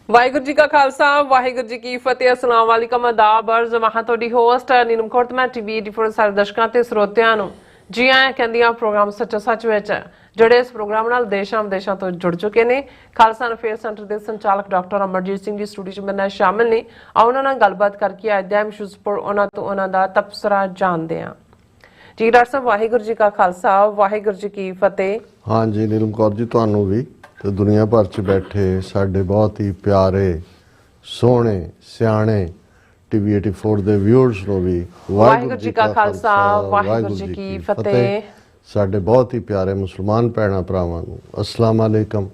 ਵਾਹਿਗੁਰੂ ਜੀ ਕਾ ਖਾਲਸਾ ਵਾਹਿਗੁਰੂ ਜੀ ਕੀ ਫਤਿਹ। अस्सलाम वालेकुम आदाब अर्ज मैं ਤੁਹਾਡੀ ਹੋਸਟ ਨੀਲਮ ਕੌਰ। ਮੈਂ ਟੀਵੀ 84 ਸਾਰੇ ਦਰਸ਼ਕਾਂ ਤੇ ਸਰੋਤਿਆਂ ਨੂੰ ਜੀ ਆਇਆਂ ਕਹਿੰਦੀਆਂ ਪ੍ਰੋਗਰਾਮ ਸੱਚੋ ਸੱਚ ਵਿੱਚ ਜਿਹੜੇ ਇਸ ਪ੍ਰੋਗਰਾਮ ਨਾਲ ਦੇਸ਼ਾਂ ਵਿਦੇਸ਼ਾਂ ਤੋਂ ਜੁੜ ਚੁੱਕੇ ਨੇ। ਖਾਲਸਾ ਅਫੇਅਰ ਸੈਂਟਰ ਦੇ ਸੰਚਾਲਕ ਡਾਕਟਰ ਅਮਰਜੀਤ ਸਿੰਘ ਜੀ ਸਟੂਡੀਓ 'ਚ ਮੇਰੇ ਨਾਲ ਸ਼ਾਮਿਲ ਨੇ। ਆਓ ਉਹਨਾਂ ਨਾਲ ਗੱਲਬਾਤ ਕਰਕੇ ਅੱਜ ਦੇ ਇਸ਼ੂਜ਼ ਪਰ ਉਹਨਾਂ ਤੋਂ ਉਹਨਾਂ ਦਾ ਤਬਸਰਾ ਜਾਣਦੇ ਹਾਂ। ਜੀ ਡਾਕਟਰ ਸਾਹਿਬ ਵਾਹਿਗੁਰੂ ਜੀ ਕਾ ਖਾਲਸਾ ਵਾਹਿਗੁਰੂ ਜੀ ਕੀ ਫਤਿਹ। हाँ जी नीलम कौर जी ਤੁਹਾਨੂੰ ਵੀ ਤੇ ਦੁਨੀਆ ਭਰ 'ਚ ਬੈਠੇ ਸਾਡੇ ਬਹੁਤ ਹੀ ਪਿਆਰੇ ਸੋਹਣੇ ਸਿਆਣੇ ਟੀਵੀ 84 ਦੇ ਵਿਊਅਰਸ ਨੂੰ ਵੀ ਵਾਹਿਗੁਰੂ ਜੀ ਕਾ ਖਾਲਸਾ ਵਾਹਿਗੁਰੂ ਜੀ ਕੀ ਫਤਿਹ। ਸਾਡੇ ਬਹੁਤ ਹੀ ਪਿਆਰੇ ਮੁਸਲਮਾਨ ਭੈਣਾਂ ਭਰਾਵਾਂ ਨੂੰ अस्सलाम वालेकुम।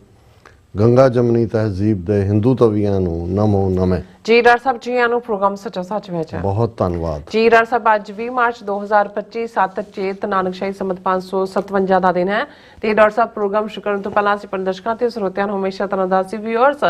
गंगा जमनी तहजीब दे हिंदू तवियां नू नमो नमे। जी डॉक्टर साहब जी आनू प्रोग्राम सच्चा सच विच बहुत धन्यवाद जी। डॉक्टर साहब अज 20 मार्च 2025 7 चेत नानकशाही संमत 557 ਦਾ ਦਿਨ ਹੈ ਤੇ ਡਾਕਟਰ ਸਾਹਿਬ ਪ੍ਰੋਗਰਾਮ ਸ਼ੁਰੂ ਕਰਨ ਤੋਂ ਪਹਿਲਾਂ ਅਸੀਂ ਦਰਸ਼ਕਾਂ ਤੇ ਸਰੋਤਿਆਂ ਨੂੰ ਹਮੇਸ਼ਾ ਤਰ੍ਹਾਂ ਦਾ ਸੀ ਵਿਊਅਰਸ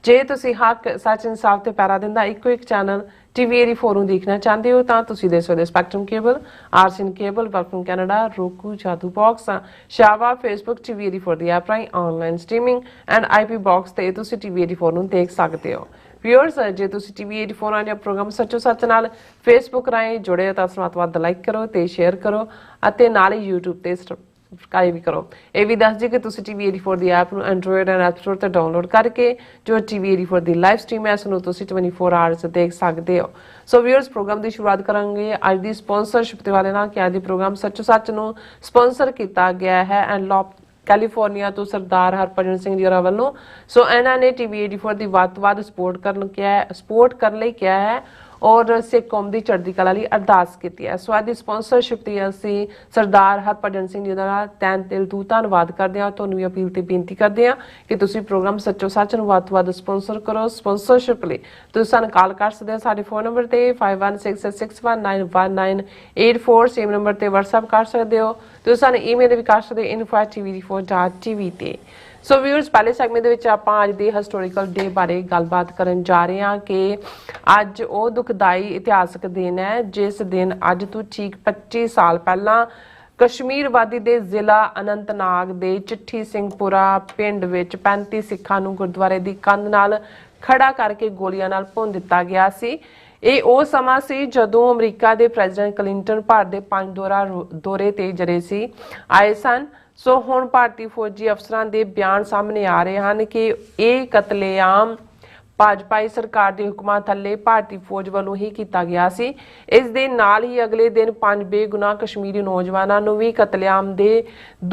ਜੇ ਤੁਸੀਂ ਹੱਕ ਸੱਚ ਇਨਸਾਫ ਤੇ ਪੈਰਾ ਦਿੰਦਾ ਇੱਕੋ ਇੱਕ ਚੈਨਲ TV 84 ਨੂੰ ਦੇਖਣਾ ਚਾਹੁੰਦੇ ਹੋ ਤਾਂ ਤੁਸੀਂ ਦੇ ਸਕਦੇ ਸਪੈਕਟਰਮ ਕੇਬਲ ਆਰਸੀਨ cable welcome Canada roku Jadoo box ਸ਼ਾਵਾ ਫੇਸਬੁੱਕ TV 84 ਦੀ ਐਪ ਰਾਹੀਂ online streaming and IP box ਤੇ ਤੁਸੀਂ TV 84 ਨੂੰ ਦੇਖ ਸਕਦੇ ਹੋ। ਵਿਊਅਰਸ ਜੇ ਤੁਸੀਂ TV 84 ਨਾਲ ਪ੍ਰੋਗਰਾਮ ਸੱਚੋ ਸੱਚ ਨਾਲ ਫੇਸਬੁੱਕ ਰਾਹੀਂ ਜੁੜੇ ਹੋ ਤਾਂ ਵੱਧ ਲਾਈਕ ਕਰੋ ਤੇ ਸ਼ੇਅਰ ਕਰੋ ਅਤੇ ਨਾਲ ਹੀ YouTube ਤੇ ਸਬਸਕ੍ਰਾਈਬ ਵੀ ਕਰੋ। ਇਹ ਵੀ ਦੱਸ ਜੀ ਕਿ ਤੁਸੀਂ TV 84 ਦੀ ਐਪ ਨੂੰ ਐਂਡਰੋਇਡ ਐਂਡ ਐਪ ਸਟੋਰ ਤੇ ਡਾਊਨਲੋਡ ਕਰਕੇ ਜੋ TV 84 ਦੀ ਲਾਈਵ ਸਟ੍ਰੀਮ ਹੈ ਉਸ ਨੂੰ ਤੁਸੀਂ 24 ਆਵਰਸ ਦੇਖ ਸਕਦੇ ਹੋ। ਸੋ ਵਿਊਅਰਸ ਪ੍ਰੋਗਰਾਮ ਦੀ ਸ਼ੁਰੂਆਤ ਕਰਾਂਗੇ ਅੱਜ ਦੀ ਸਪਾਂਸਰਸ਼ਿਪ ਦੇ ਵਾਲੇ ਨਾਲ ਕਿ ਅੱਜ ਦੀ ਪ੍ਰੋਗਰਾਮ ਸੱਚੋ ਸੱਚ ਨੂੰ ਸਪਾਂਸਰ ਕੀਤਾ ਗਿਆ ਹੈ ਐਨਲੌਪ ਕੈਲੀਫੋਰਨੀਆ ਤੋਂ ਸਰਦਾਰ ਹਰਭਜਨ ਸਿੰਘ ਜੀ ਹੋਰਾਂ ਵੱਲੋਂ। ਸੋ ਇਹਨਾਂ ਨੇ TV 84 ਦੀ ਵੱਧ ਤੋਂ ਵੱਧ ਸਪੋਰਟ ਕਰਨ ਲਈ ਕਿਹਾ ਹੈ ਔਰ ਸਿੱਖ ਕੌਮ ਦੀ ਚੜ੍ਹਦੀ ਕਲਾ ਲਈ ਅਰਦਾਸ ਕੀਤੀ ਹੈ। ਸੋ ਅੱਜ ਦੀ ਸਪਾਂਸਰਸ਼ਿਪ ਦੀ ਅਸੀਂ ਸਰਦਾਰ ਹਰਭਜਨ ਸਿੰਘ ਜੀ ਦਾ ਤਹਿ ਦਿਲ ਤੋਂ ਧੰਨਵਾਦ ਕਰਦੇ ਹਾਂ। ਤੁਹਾਨੂੰ ਵੀ ਅਪੀਲ ਤੇ ਬੇਨਤੀ ਕਰਦੇ ਹਾਂ ਕਿ ਤੁਸੀਂ ਪ੍ਰੋਗਰਾਮ ਸੱਚੋ ਸੱਚ ਨੂੰ ਵੱਧ ਤੋਂ ਵੱਧ ਸਪਾਂਸਰ ਕਰੋ। ਸਪਾਂਸਰਸ਼ਿਪ ਲਈ ਤੁਸੀਂ ਸਾਨੂੰ ਕਾਲ ਕਰ ਸਕਦੇ ਹੋ ਸਾਡੇ ਫੋਨ ਨੰਬਰ ਤੇ 5166619184 ਸੇਮ ਨੰਬਰ ਤੇ WhatsApp ਕਰ ਸਕਦੇ ਹੋ। ਤੁਸੀਂ ਸਾਨੂੰ ਈਮੇਲ ਵੀ ਕਰ ਸਕਦੇ info@tv84.tv ਤੇ। ਸੋ ਵਿਊਅਰਸ ਪਹਿਲੇ ਸੈਗਮੈਂਟ ਦੇ ਵਿੱਚ ਆਪਾਂ ਅੱਜ ਦੇ ਹਿਸਟੋਰੀਕਲ ਡੇ ਬਾਰੇ ਗੱਲਬਾਤ ਕਰਨ ਜਾ ਰਹੇ ਹਾਂ ਕਿ ਅੱਜ ਉਹ ਦੁਖਦਾਈ ਇਤਿਹਾਸਕ ਦਿਨ ਹੈ ਜਿਸ ਦਿਨ ਅੱਜ ਤੋਂ ਠੀਕ 25 ਸਾਲ ਪਹਿਲਾਂ ਕਸ਼ਮੀਰ ਵਾਦੀ ਦੇ ਜ਼ਿਲ੍ਹਾ ਅਨੰਤਨਾਗ ਦੇ ਚਿੱਠੀ ਸਿੰਘਪੁਰਾ ਪਿੰਡ ਵਿੱਚ 35 ਸਿੱਖਾਂ ਨੂੰ ਗੁਰਦੁਆਰੇ ਦੀ ਕੰਧ ਨਾਲ ਖੜਾ ਕਰਕੇ ਗੋਲੀਆਂ ਨਾਲ ਭੁੰਨ ਦਿੱਤਾ ਗਿਆ ਸੀ। ਇਹ ਉਹ ਸਮਾਂ ਸੀ ਜਦੋਂ ਅਮਰੀਕਾ ਦੇ ਪ੍ਰੈਜ਼ੀਡੈਂਟ ਕਲਿੰਟਨ ਭਾਰਤ ਦੇ 5 ਦੌਰੇ ਤੇ ਆਏ ਸਨ। ਸੋ ਹੁਣ ਭਾਰਤੀ ਫੌਜੀ ਅਫਸਰਾਂ ਦੇ ਬਿਆਨ ਸਾਹਮਣੇ ਆ ਰਹੇ ਹਨ ਕਿ ਇਹ ਕਤਲੇਆਮ ਭਾਜਪਾਈ ਸਰਕਾਰ ਦੇ ਹੁਕਮਾਂ ਥੱਲੇ ਭਾਰਤੀ ਫੌਜ ਵੱਲੋਂ ਹੀ ਕੀਤਾ ਗਿਆ ਸੀ। ਇਸ ਦੇ ਨਾਲ ਹੀ ਅਗਲੇ ਦਿਨ 5 ਬੇਗੁਨਾਹ ਕਸ਼ਮੀਰੀ ਨੌਜਵਾਨਾਂ ਨੂੰ ਵੀ ਕਤਲੇਆਮ ਦੇ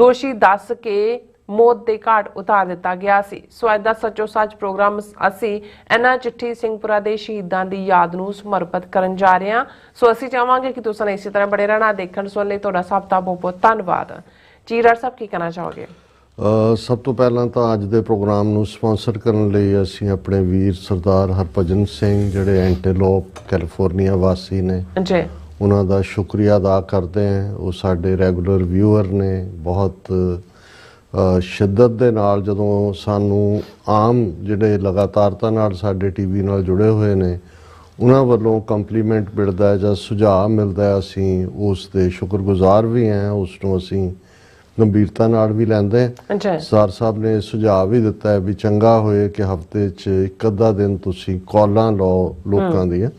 ਦੋਸ਼ੀ ਦੱਸ ਕੇ ਮੌਤ ਦੇ ਘਾਟ ਉਤਾਰ ਦਿੱਤਾ ਗਿਆ ਸੀ। ਸੋ ਅੱਜ ਦਾ ਸੱਚੋ ਸੱਚ ਪ੍ਰੋਗਰਾਮ ਅਸੀਂ ਇਹਨਾਂ ਚਿੱਠੀ ਸਿੰਘਪੁਰਾ ਦੇ ਸ਼ਹੀਦਾਂ ਦੀ ਯਾਦ ਨੂੰ ਸਮਰਪਿਤ ਕਰਨ ਜਾ ਰਹੇ ਹਾਂ। ਸੋ ਅਸੀਂ ਚਾਹਾਂਗੇ ਕਿ ਤੁਸੀਂ ਇਸੇ ਤਰ੍ਹਾਂ ਬੜੇ ਰਹਿਣਾ ਦੇਖਣ ਸੁਣਨ ਲਈ ਤੁਹਾਡਾ ਸਭ ਦਾ ਬਹੁਤ ਬਹੁਤ ਧੰਨਵਾਦ। ਜੀ ਡਾਕਟਰ ਸਾਹਿਬ ਕੀ ਕਹਿਣਾ ਚਾਹੋਗੇ? ਸਭ ਤੋਂ ਪਹਿਲਾਂ ਤਾਂ ਅੱਜ ਦੇ ਪ੍ਰੋਗਰਾਮ ਨੂੰ ਸਪਾਂਸਰ ਕਰਨ ਲਈ ਅਸੀਂ ਆਪਣੇ ਵੀਰ ਸਰਦਾਰ ਹਰਭਜਨ ਸਿੰਘ ਜਿਹੜੇ ਐਂਟੀਲੋਪ ਕੈਲੀਫੋਰਨੀਆ ਵਾਸੀ ਨੇ ਜੀ ਉਹਨਾਂ ਦਾ ਸ਼ੁਕਰੀਆ ਅਦਾ ਕਰਦੇ ਹਾਂ। ਉਹ ਸਾਡੇ ਰੈਗੂਲਰ ਵਿਊਅਰ ਨੇ। ਬਹੁਤ ਸ਼ਿੱਦਤ ਦੇ ਨਾਲ ਜਦੋਂ ਸਾਨੂੰ ਆਮ ਜਿਹੜੇ ਲਗਾਤਾਰਤਾ ਨਾਲ ਸਾਡੇ TV ਨਾਲ ਜੁੜੇ ਹੋਏ ਨੇ ਉਹਨਾਂ ਵੱਲੋਂ ਕੰਪਲੀਮੈਂਟ ਮਿਲਦਾ ਹੈ ਜਾਂ ਸੁਝਾਅ ਮਿਲਦਾ ਹੈ ਅਸੀਂ ਉਸ ਦੇ ਸ਼ੁਕਰਗੁਜ਼ਾਰ ਵੀ ਹਾਂ। ਉਸ ਨੂੰ ਅਸੀਂ ਗੰਭੀਰਤਾ ਨਾਲ ਵੀ ਲੈਂਦੇ ਹਾਂ। ਸਰ ਸਾਹਿਬ ਨੇ ਸੁਝਾਅ ਵੀ ਦਿੱਤਾ ਹੈ ਵੀ ਚੰਗਾ ਹੋਏ ਕਿ ਹਫ਼ਤੇ 'ਚ ਇੱਕ ਅੱਧਾ ਦਿਨ ਤੁਸੀਂ ਕਾਲਾਂ ਲਓ ਲੋਕਾਂ ਦੀਆਂ।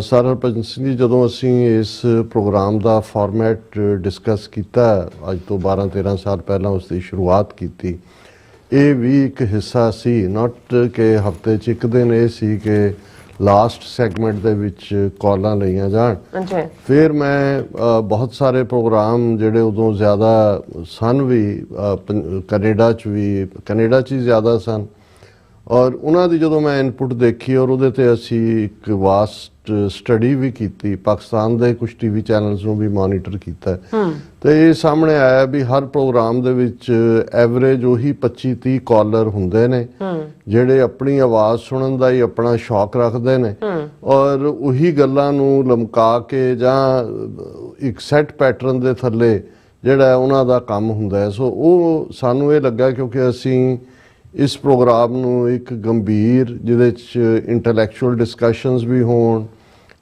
ਸਰ ਹਰਭਜਨ ਸਿੰਘ ਜੀ ਜਦੋਂ ਅਸੀਂ ਇਸ ਪ੍ਰੋਗਰਾਮ ਦਾ ਫਾਰਮੈਟ ਡਿਸਕਸ ਕੀਤਾ ਅੱਜ ਤੋਂ 12-13 ਸਾਲ ਪਹਿਲਾਂ ਉਸ ਦੀ ਸ਼ੁਰੂਆਤ ਕੀਤੀ ਇਹ ਵੀ ਇੱਕ ਹਿੱਸਾ ਸੀ ਨਾਟ ਕਿ ਹਫ਼ਤੇ 'ਚ ਇੱਕ ਦਿਨ ਇਹ ਸੀ ਕਿ ਲਾਸਟ ਸੈਗਮੈਂਟ ਦੇ ਵਿੱਚ ਕਾਲਾਂ ਲਈਆਂ ਜਾਣ। ਫਿਰ ਮੈਂ ਬਹੁਤ ਸਾਰੇ ਪ੍ਰੋਗਰਾਮ ਜਿਹੜੇ ਉਦੋਂ ਜ਼ਿਆਦਾ ਸਨ ਵੀ ਕੈਨੇਡਾ 'ਚ ਹੀ ਜ਼ਿਆਦਾ ਸਨ ਔਰ ਉਹਨਾਂ ਦੀ ਜਦੋਂ ਮੈਂ ਇਨਪੁਟ ਦੇਖੀ ਔਰ ਉਹਦੇ ਤੇ ਅਸੀਂ ਇੱਕ ਵਾਸਟ ਸਟੱਡੀ ਵੀ ਕੀਤੀ ਪਾਕਿਸਤਾਨ ਦੇ ਕੁਝ TV ਚੈਨਲਸ ਨੂੰ ਵੀ ਮੋਨੀਟਰ ਕੀਤਾ ਤੇ ਇਹ ਸਾਹਮਣੇ ਆਇਆ ਵੀ ਹਰ ਪ੍ਰੋਗਰਾਮ ਦੇ ਵਿੱਚ ਐਵਰੇਜ ਉਹੀ 25-30 ਕਾਲਰ ਹੁੰਦੇ ਨੇ ਜਿਹੜੇ ਆਪਣੀ ਆਵਾਜ਼ ਸੁਣਨ ਦਾ ਹੀ ਆਪਣਾ ਸ਼ੌਕ ਰੱਖਦੇ ਨੇ ਔਰ ਉਹੀ ਗੱਲਾਂ ਨੂੰ ਲਮਕਾ ਕੇ ਜਾਂ ਇੱਕ ਸੈੱਟ ਪੈਟਰਨ ਦੇ ਥੱਲੇ ਜਿਹੜਾ ਉਹਨਾਂ ਦਾ ਕੰਮ ਹੁੰਦਾ ਹੈ। ਸੋ ਉਹ ਸਾਨੂੰ ਇਹ ਲੱਗਾ ਕਿਉਂਕਿ ਅਸੀਂ ਇਸ ਪ੍ਰੋਗਰਾਮ ਨੂੰ ਇੱਕ ਗੰਭੀਰ ਜਿਹਦੇ 'ਚ ਇੰਟੈਲੈਕਚੁਅਲ ਡਿਸਕਸ਼ਨਸ ਵੀ ਹੋਣ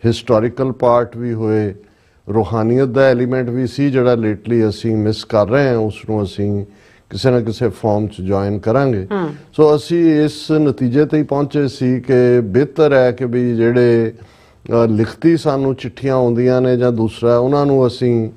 ਹਿਸਟੋਰੀਕਲ ਪਾਰਟ ਵੀ ਹੋਏ ਰੂਹਾਨੀਅਤ ਦਾ ਐਲੀਮੈਂਟ ਵੀ ਸੀ ਜਿਹੜਾ ਲੇਟਲੀ ਅਸੀਂ ਮਿਸ ਕਰ ਰਹੇ ਹਾਂ ਉਸ ਨੂੰ ਅਸੀਂ ਕਿਸੇ ਨਾ ਕਿਸੇ ਫਾਰਮ 'ਚ ਜੁਆਇਨ ਕਰਾਂਗੇ। ਸੋ ਅਸੀਂ ਇਸ ਨਤੀਜੇ ਤੇ ਹੀ ਪਹੁੰਚੇ ਸੀ ਕਿ ਬਿਹਤਰ ਹੈ ਕਿ ਵੀ ਜਿਹੜੇ ਲਿਖਤੀ ਸਾਨੂੰ ਚਿੱਠੀਆਂ ਆਉਂਦੀਆਂ ਨੇ ਜਾਂ ਦੂਸਰਾ ਉਹਨਾਂ ਨੂੰ ਅਸੀਂ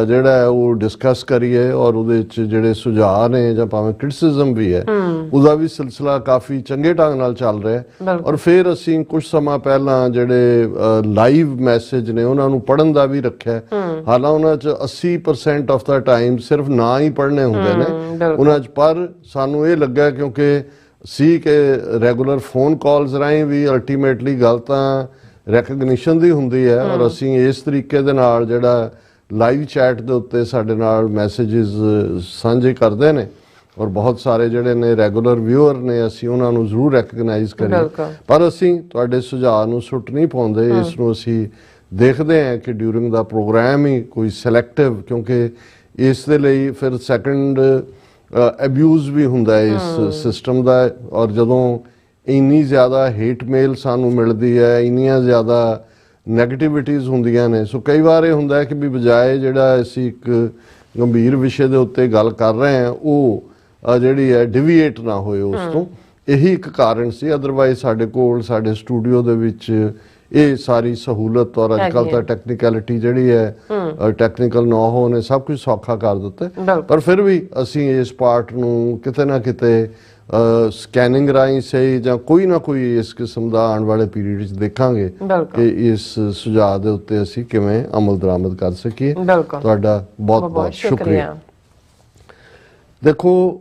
ਜਿਹੜਾ ਹੈ ਉਹ ਡਿਸਕਸ ਕਰੀਏ ਔਰ ਉਹਦੇ ਵਿੱਚ ਜਿਹੜੇ ਸੁਝਾਅ ਨੇ ਜਾਂ ਭਾਵੇਂ ਕ੍ਰਿਟਿਸਿਜ਼ਮ ਵੀ ਹੈ ਉਹਦਾ ਵੀ ਸਿਲਸਿਲਾ ਕਾਫੀ ਚੰਗੇ ਢੰਗ ਨਾਲ ਚੱਲ ਰਿਹਾ ਹੈ। ਔਰ ਫਿਰ ਅਸੀਂ ਕੁਝ ਸਮਾਂ ਪਹਿਲਾਂ ਜਿਹੜੇ ਲਾਈਵ ਮੈਸੇਜ ਨੇ ਉਹਨਾਂ ਨੂੰ ਪੜ੍ਹਨ ਦਾ ਵੀ ਰੱਖਿਆ। ਹਾਲਾਂ ਉਹਨਾਂ 'ਚ 80% ਆਫ ਦਾ ਟਾਈਮ ਸਿਰਫ ਨਾ ਹੀ ਪੜ੍ਹਨੇ ਹੁੰਦੇ ਨੇ ਉਹਨਾਂ 'ਚ, ਪਰ ਸਾਨੂੰ ਇਹ ਲੱਗਾ ਕਿਉਂਕਿ ਸੀ ਕਿ ਰੈਗੂਲਰ ਫੋਨ ਕਾਲਸ ਰਾਹੀਂ ਵੀ ਅਲਟੀਮੇਟਲੀ ਗੱਲ ਤਾਂ ਰੈਕਗਨੀਸ਼ਨ ਦੀ ਹੁੰਦੀ ਹੈ ਔਰ ਅਸੀਂ ਇਸ ਤਰੀਕੇ ਦੇ ਨਾਲ ਜਿਹੜਾ ਲਾਈਵ ਚੈਟ ਦੇ ਉੱਤੇ ਸਾਡੇ ਨਾਲ ਮੈਸੇजेस ਸਾਂਝੇ ਕਰਦੇ ਨੇ ਔਰ ਬਹੁਤ ਸਾਰੇ ਜਿਹੜੇ ਨੇ ਰੈਗੂਲਰ ਵਿਊਅਰ ਨੇ ਅਸੀਂ ਉਹਨਾਂ ਨੂੰ ਜ਼ਰੂਰ ਰੈਕਗਨਾਈਜ਼ ਕਰੀਏ। ਪਰ ਅਸੀਂ ਤੁਹਾਡੇ ਸੁਝਾਅ ਨੂੰ ਸੁੱਟ ਨਹੀਂ ਪਾਉਂਦੇ, ਇਸ ਨੂੰ ਅਸੀਂ ਦੇਖਦੇ ਹਾਂ ਕਿ ਡਿਊਰਿੰਗ ਦਾ ਪ੍ਰੋਗਰਾਮ ਹੀ ਕੋਈ ਸਿਲੈਕਟਿਵ, ਕਿਉਂਕਿ ਇਸ ਦੇ ਲਈ ਫਿਰ ਸੈਕੰਡ ਅਬਿਊਜ਼ ਵੀ ਹੁੰਦਾ ਹੈ ਇਸ ਸਿਸਟਮ ਦਾ। ਔਰ ਜਦੋਂ ਇੰਨੀ ਜ਼ਿਆਦਾ ਹੇਟ ਮੇਲ ਸਾਨੂੰ ਮਿਲਦੀ ਹੈ, ਇੰਨੀਆਂ ਜ਼ਿਆਦਾ ਨੈਗੇਟਿਵਿਟੀਜ਼ ਹੁੰਦੀਆਂ ਨੇ, ਸੋ ਕਈ ਵਾਰ ਇਹ ਹੁੰਦਾ ਹੈ ਕਿ ਵੀ ਬਜਾਏ ਜਿਹੜਾ ਅਸੀਂ ਇੱਕ ਗੰਭੀਰ ਵਿਸ਼ੇ ਦੇ ਉੱਤੇ ਗੱਲ ਕਰ ਰਹੇ ਹਾਂ ਉਹ ਜਿਹੜੀ ਹੈ ਡਿਵੀਏਟ ਨਾ ਹੋਏ ਉਸ ਤੋਂ। ਇਹੀ ਇੱਕ ਕਾਰਨ ਸੀ, ਅਦਰਵਾਈਜ਼ ਸਾਡੇ ਕੋਲ ਸਾਡੇ ਸਟੂਡੀਓ ਦੇ ਵਿੱਚ ਇਹ ਸਾਰੀ ਸਹੂਲਤ ਔਰ ਅੱਜਕੱਲ ਤਾਂ ਟੈਕਨੀਕੈਲਿਟੀ ਜਿਹੜੀ ਹੈ ਟੈਕਨੀਕਲ ਨੋ-ਹਾਓ ਨੇ ਸਭ ਕੁਝ ਸੌਖਾ ਕਰ ਦਿੱਤਾ। ਪਰ ਫਿਰ ਵੀ ਅਸੀਂ ਇਸ ਪਾਰਟ ਨੂੰ ਕਿਤੇ ਨਾ ਕਿਤੇ ਸਕੈਨਿੰਗ ਰਾਹੀਂ ਸਹੀ ਜਾਂ ਕੋਈ ਨਾ ਕੋਈ ਇਸ ਕਿਸਮ ਦਾ ਆਉਣ ਵਾਲੇ ਪੀਰੀਅਡ ਵਿੱਚ ਦੇਖਾਂਗੇ ਕਿ ਇਸ ਸੁਝਾਅ ਦੇ ਉੱਤੇ ਅਸੀਂ ਕਿਵੇਂ ਅਮਲ ਦਰਾਮਦ ਕਰ ਸਕੀਏ। ਤੁਹਾਡਾ ਬਹੁਤ ਬਹੁਤ ਸ਼ੁਕਰੀਆ। ਦੇਖੋ,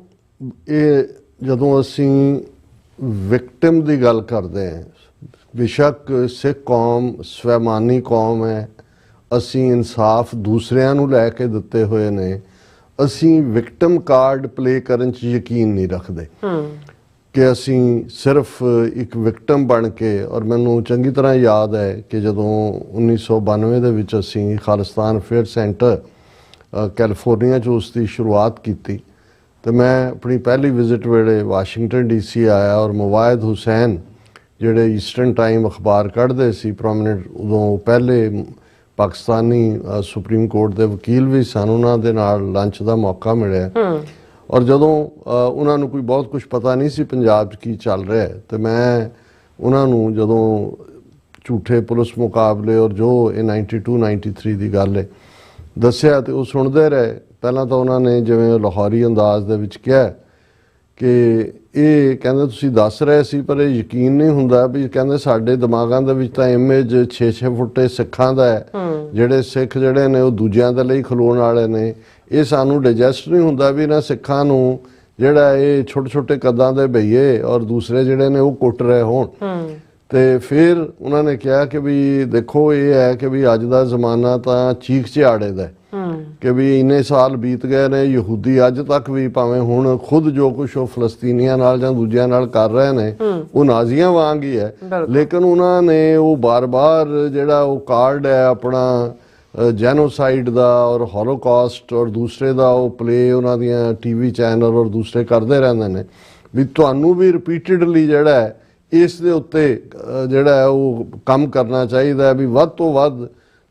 ਇਹ ਜਦੋਂ ਅਸੀਂ ਵਿਕਟਿਮ ਦੀ ਗੱਲ ਕਰਦੇ ਹਾਂ, ਬੇਸ਼ੱਕ ਸਿੱਖ ਕੌਮ ਸਵੈਮਾਨੀ ਕੌਮ ਹੈ, ਅਸੀਂ ਇਨਸਾਫ ਦੂਸਰਿਆਂ ਨੂੰ ਲੈ ਕੇ ਦਿੱਤੇ ਹੋਏ ਨੇ, ਅਸੀਂ ਵਿਕਟਮ ਕਾਰਡ ਪਲੇ ਕਰਨ 'ਚ ਯਕੀਨ ਨਹੀਂ ਰੱਖਦੇ ਕਿ ਅਸੀਂ ਸਿਰਫ ਇੱਕ ਵਿਕਟਮ ਬਣ ਕੇ। ਔਰ ਮੈਨੂੰ ਚੰਗੀ ਤਰ੍ਹਾਂ ਯਾਦ ਹੈ ਕਿ ਜਦੋਂ 1992 ਦੇ ਵਿੱਚ ਅਸੀਂ ਖਾਲਿਸਤਾਨ ਅਫੇਅਰ ਸੈਂਟਰ ਕੈਲੀਫੋਰਨੀਆ 'ਚ ਉਸ ਦੀ ਸ਼ੁਰੂਆਤ ਕੀਤੀ ਤੇ ਮੈਂ ਆਪਣੀ ਪਹਿਲੀ ਵਿਜ਼ਿਟ ਵੇਲੇ ਵਾਸ਼ਿੰਗਟਨ DC ਆਇਆ ਔਰ ਮੁਵਾਇਦ ਹੁਸੈਨ ਜਿਹੜੇ ਈਸਟਰਨ ਟਾਈਮ ਅਖਬਾਰ ਕੱਢਦੇ ਸੀ ਪ੍ਰੋਮਿਨੈਂਟ, ਉਦੋਂ ਪਹਿਲੇ ਪਾਕਿਸਤਾਨੀ ਸੁਪਰੀਮ ਕੋਰਟ ਦੇ ਵਕੀਲ ਵੀ ਸਨ, ਉਹਨਾਂ ਦੇ ਨਾਲ ਲੰਚ ਦਾ ਮੌਕਾ ਮਿਲਿਆ। ਔਰ ਜਦੋਂ ਉਹਨਾਂ ਨੂੰ ਕੋਈ ਬਹੁਤ ਕੁਝ ਪਤਾ ਨਹੀਂ ਸੀ ਪੰਜਾਬ 'ਚ ਕੀ ਚੱਲ ਰਿਹਾ ਤੇ ਮੈਂ ਉਹਨਾਂ ਨੂੰ ਜਦੋਂ ਝੂਠੇ ਪੁਲਿਸ ਮੁਕਾਬਲੇ ਔਰ ਜੋ ਇਹ 92-93 ਦੀ ਗੱਲ ਹੈ ਦੱਸਿਆ ਤੇ ਉਹ ਸੁਣਦੇ ਰਹੇ। ਪਹਿਲਾਂ ਤਾਂ ਉਹਨਾਂ ਨੇ ਜਿਵੇਂ ਲਾਹੌਰੀ ਅੰਦਾਜ਼ ਦੇ ਵਿੱਚ ਕਿਹਾ ਕਿ ਇਹ ਕਹਿੰਦੇ ਤੁਸੀਂ ਦੱਸ ਰਹੇ ਸੀ ਪਰ ਇਹ ਯਕੀਨ ਨਹੀਂ ਹੁੰਦਾ ਵੀ, ਕਹਿੰਦੇ ਸਾਡੇ ਦਿਮਾਗਾਂ ਦੇ ਵਿੱਚ ਤਾਂ ਇਮੇਜ 6-6 ਫੁੱਟੇ ਸਿੱਖਾਂ ਦਾ ਹੈ, ਜਿਹੜੇ ਸਿੱਖ ਜਿਹੜੇ ਨੇ ਉਹ ਦੂਜਿਆਂ ਦੇ ਲਈ ਖਲੋਣ ਵਾਲੇ ਨੇ, ਇਹ ਸਾਨੂੰ ਡਾਈਜੈਸਟ ਨਹੀਂ ਹੁੰਦਾ ਵੀ ਇਹਨਾਂ ਸਿੱਖਾਂ ਨੂੰ ਜਿਹੜਾ ਇਹ ਛੋਟੇ-ਛੋਟੇ ਕੱਦਾਂ ਦੇ ਭਈਏ ਔਰ ਦੂਸਰੇ ਜਿਹੜੇ ਨੇ ਉਹ ਕੁੱਟ ਰਹੇ ਹੋਣ। ਤੇ ਫਿਰ ਉਹਨਾਂ ਨੇ ਕਿਹਾ ਕਿ ਵੀ ਦੇਖੋ ਇਹ ਹੈ ਕਿ ਵੀ ਅੱਜ ਦਾ ਜ਼ਮਾਨਾ ਤਾਂ ਚੀਖ ਝਾੜੇ ਦਾ ਕਿ ਵੀ ਇੰਨੇ ਸਾਲ ਬੀਤ ਗਏ ਨੇ, ਯਹੂਦੀ ਅੱਜ ਤੱਕ ਵੀ ਭਾਵੇਂ ਹੁਣ ਖੁਦ ਜੋ ਕੁਛ ਉਹ ਫਲਸਤੀਨੀਆਂ ਨਾਲ ਜਾਂ ਦੂਜਿਆਂ ਨਾਲ ਕਰ ਰਹੇ ਨੇ ਉਹ ਨਾਜ਼ੀਆਂ ਵਾਂਗ ਹੀ ਹੈ, ਲੇਕਿਨ ਉਹਨਾਂ ਨੇ ਉਹ ਬਾਰ-ਬਾਰ ਜਿਹੜਾ ਉਹ ਕਾਰਡ ਹੈ ਆਪਣਾ ਜੈਨੋਸਾਈਡ ਦਾ ਔਰ ਹੋਲੋਕਾਸਟ ਔਰ ਦੂਸਰੇ ਦਾ ਉਹ ਪਲੇ ਉਹਨਾਂ ਦੀਆਂ TV ਚੈਨਲ ਔਰ ਦੂਸਰੇ ਕਰਦੇ ਰਹਿੰਦੇ ਨੇ ਵੀ ਤੁਹਾਨੂੰ ਵੀ ਰਿਪੀਟਡਲੀ ਜਿਹੜਾ ਹੈ ਇਸ ਦੇ ਉੱਤੇ ਜਿਹੜਾ ਹੈ ਉਹ ਕੰਮ ਕਰਨਾ ਚਾਹੀਦਾ ਹੈ ਵੀ ਵੱਧ ਤੋਂ ਵੱਧ।